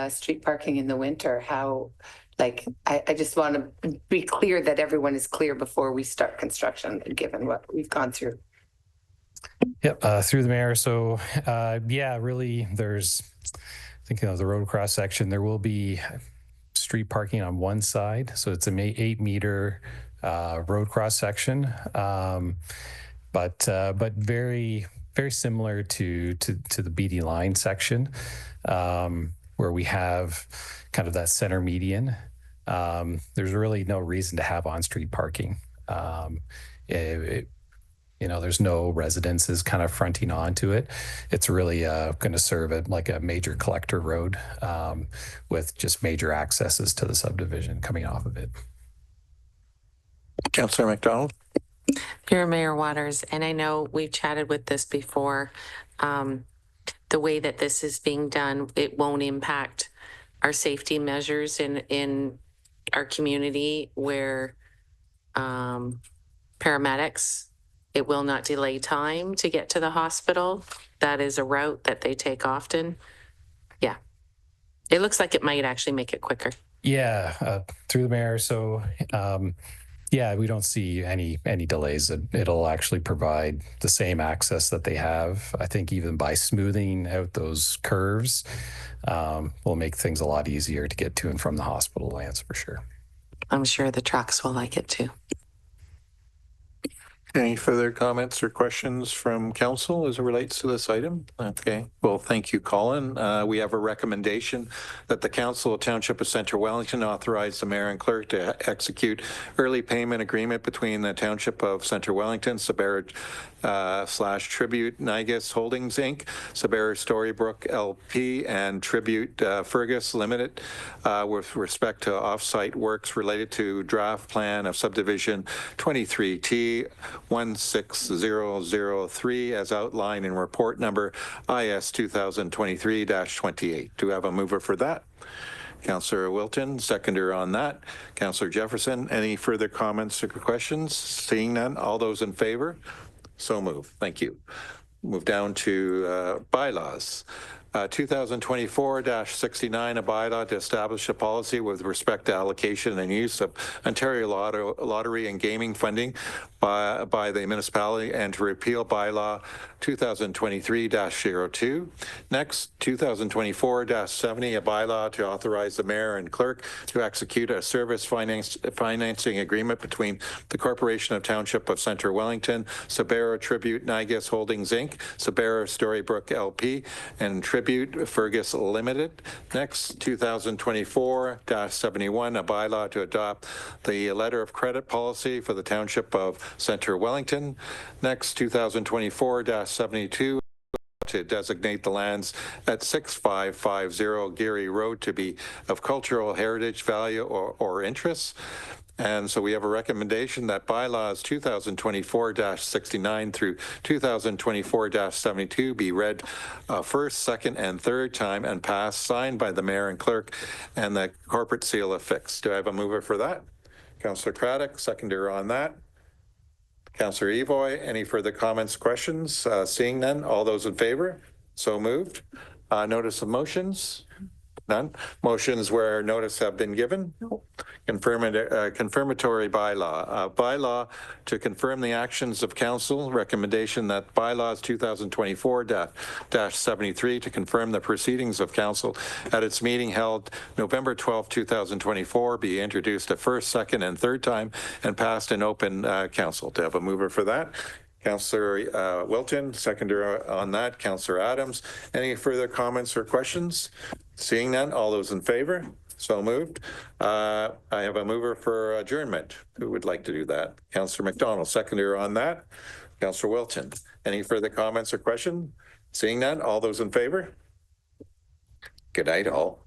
street parking in the winter, how, like, I just want to be clear that everyone is clear before we start construction, given what we've gone through. Yep, through the mayor. So, yeah, really, there's, I think, the road cross section, there will be street parking on one side. So it's an 8-meter road cross section, but very, very similar to the BD line section, where we have kind of that center median. There's really no reason to have on-street parking. There's no residences kind of fronting onto it. It's really going to serve it like a major collector road with just major accesses to the subdivision coming off of it. Councillor McDonald. You're Mayor Waters, and I know we've chatted with this before. The way that this is being done, it won't impact our safety measures in our community where paramedics, it will not delay time to get to the hospital. That is a route that they take often. Yeah. It looks like it might actually make it quicker. Yeah, through the mayor. So, yeah, we don't see any delays. It'll actually provide the same access that they have. I think even by smoothing out those curves, will make things a lot easier to get to and from the hospital lands for sure. I'm sure the trucks will like it too. Any further comments or questions from council as it relates to this item? Okay, well, thank you, Colin. We have a recommendation that the Council of Township of Centre Wellington authorize the mayor and clerk to execute early payment agreement between the Township of Centre Wellington, Sabera /Tribute Nigas Holdings Inc., Sabera Storybrooke LP, and Tribute Fergus Limited with respect to offsite works related to draft plan of subdivision 23T 16003 as outlined in report number IS 2023-28. Do we have a mover for that? Councillor Wilton, seconder on that. Councillor Jefferson, any further comments or questions? Seeing none, all those in favor? So move. Thank you. Move down to bylaws. 2024-69, a bylaw to establish a policy with respect to allocation and use of Ontario lottery and gaming funding by the municipality, and to repeal bylaw 2023-02. Next, 2024-70, a bylaw to authorize the mayor and clerk to execute a service financing agreement between the Corporation of Township of Centre Wellington, Sabera Tribute Nigas Holdings Inc., Sabera Storybrooke LP, and Tribute Fergus Limited. Next, 2024-71, a bylaw to adopt the letter of credit policy for the Township of Centre Wellington. Next, 2024-72, to designate the lands at 6550 Geary Road to be of cultural heritage value or interest. And so we have a recommendation that bylaws 2024-69 through 2024-72 be read first, second, and third time and passed, signed by the mayor and clerk, and the corporate seal affixed. Do I have a mover for that? Councillor Craddock, seconder on that. Councillor Evoy, any further comments, questions? Seeing none, all those in favor? So moved. Notice of motions? None. Motions where notice have been given? Confirmatory bylaw. Bylaw to confirm the actions of council. Recommendation that bylaws 2024-73 to confirm the proceedings of council at its meeting held November 12, 2024 be introduced a first, second, and third time and passed in open council. To have a mover for that? Councillor Wilton, seconder on that. Councillor Adams. Any further comments or questions? Seeing none, all those in favor? So moved. I have a mover for adjournment. Who would like to do that? Councillor McDonald, seconder on that. Councillor Wilton. Any further comments or questions? Seeing none, all those in favor? Good night, all.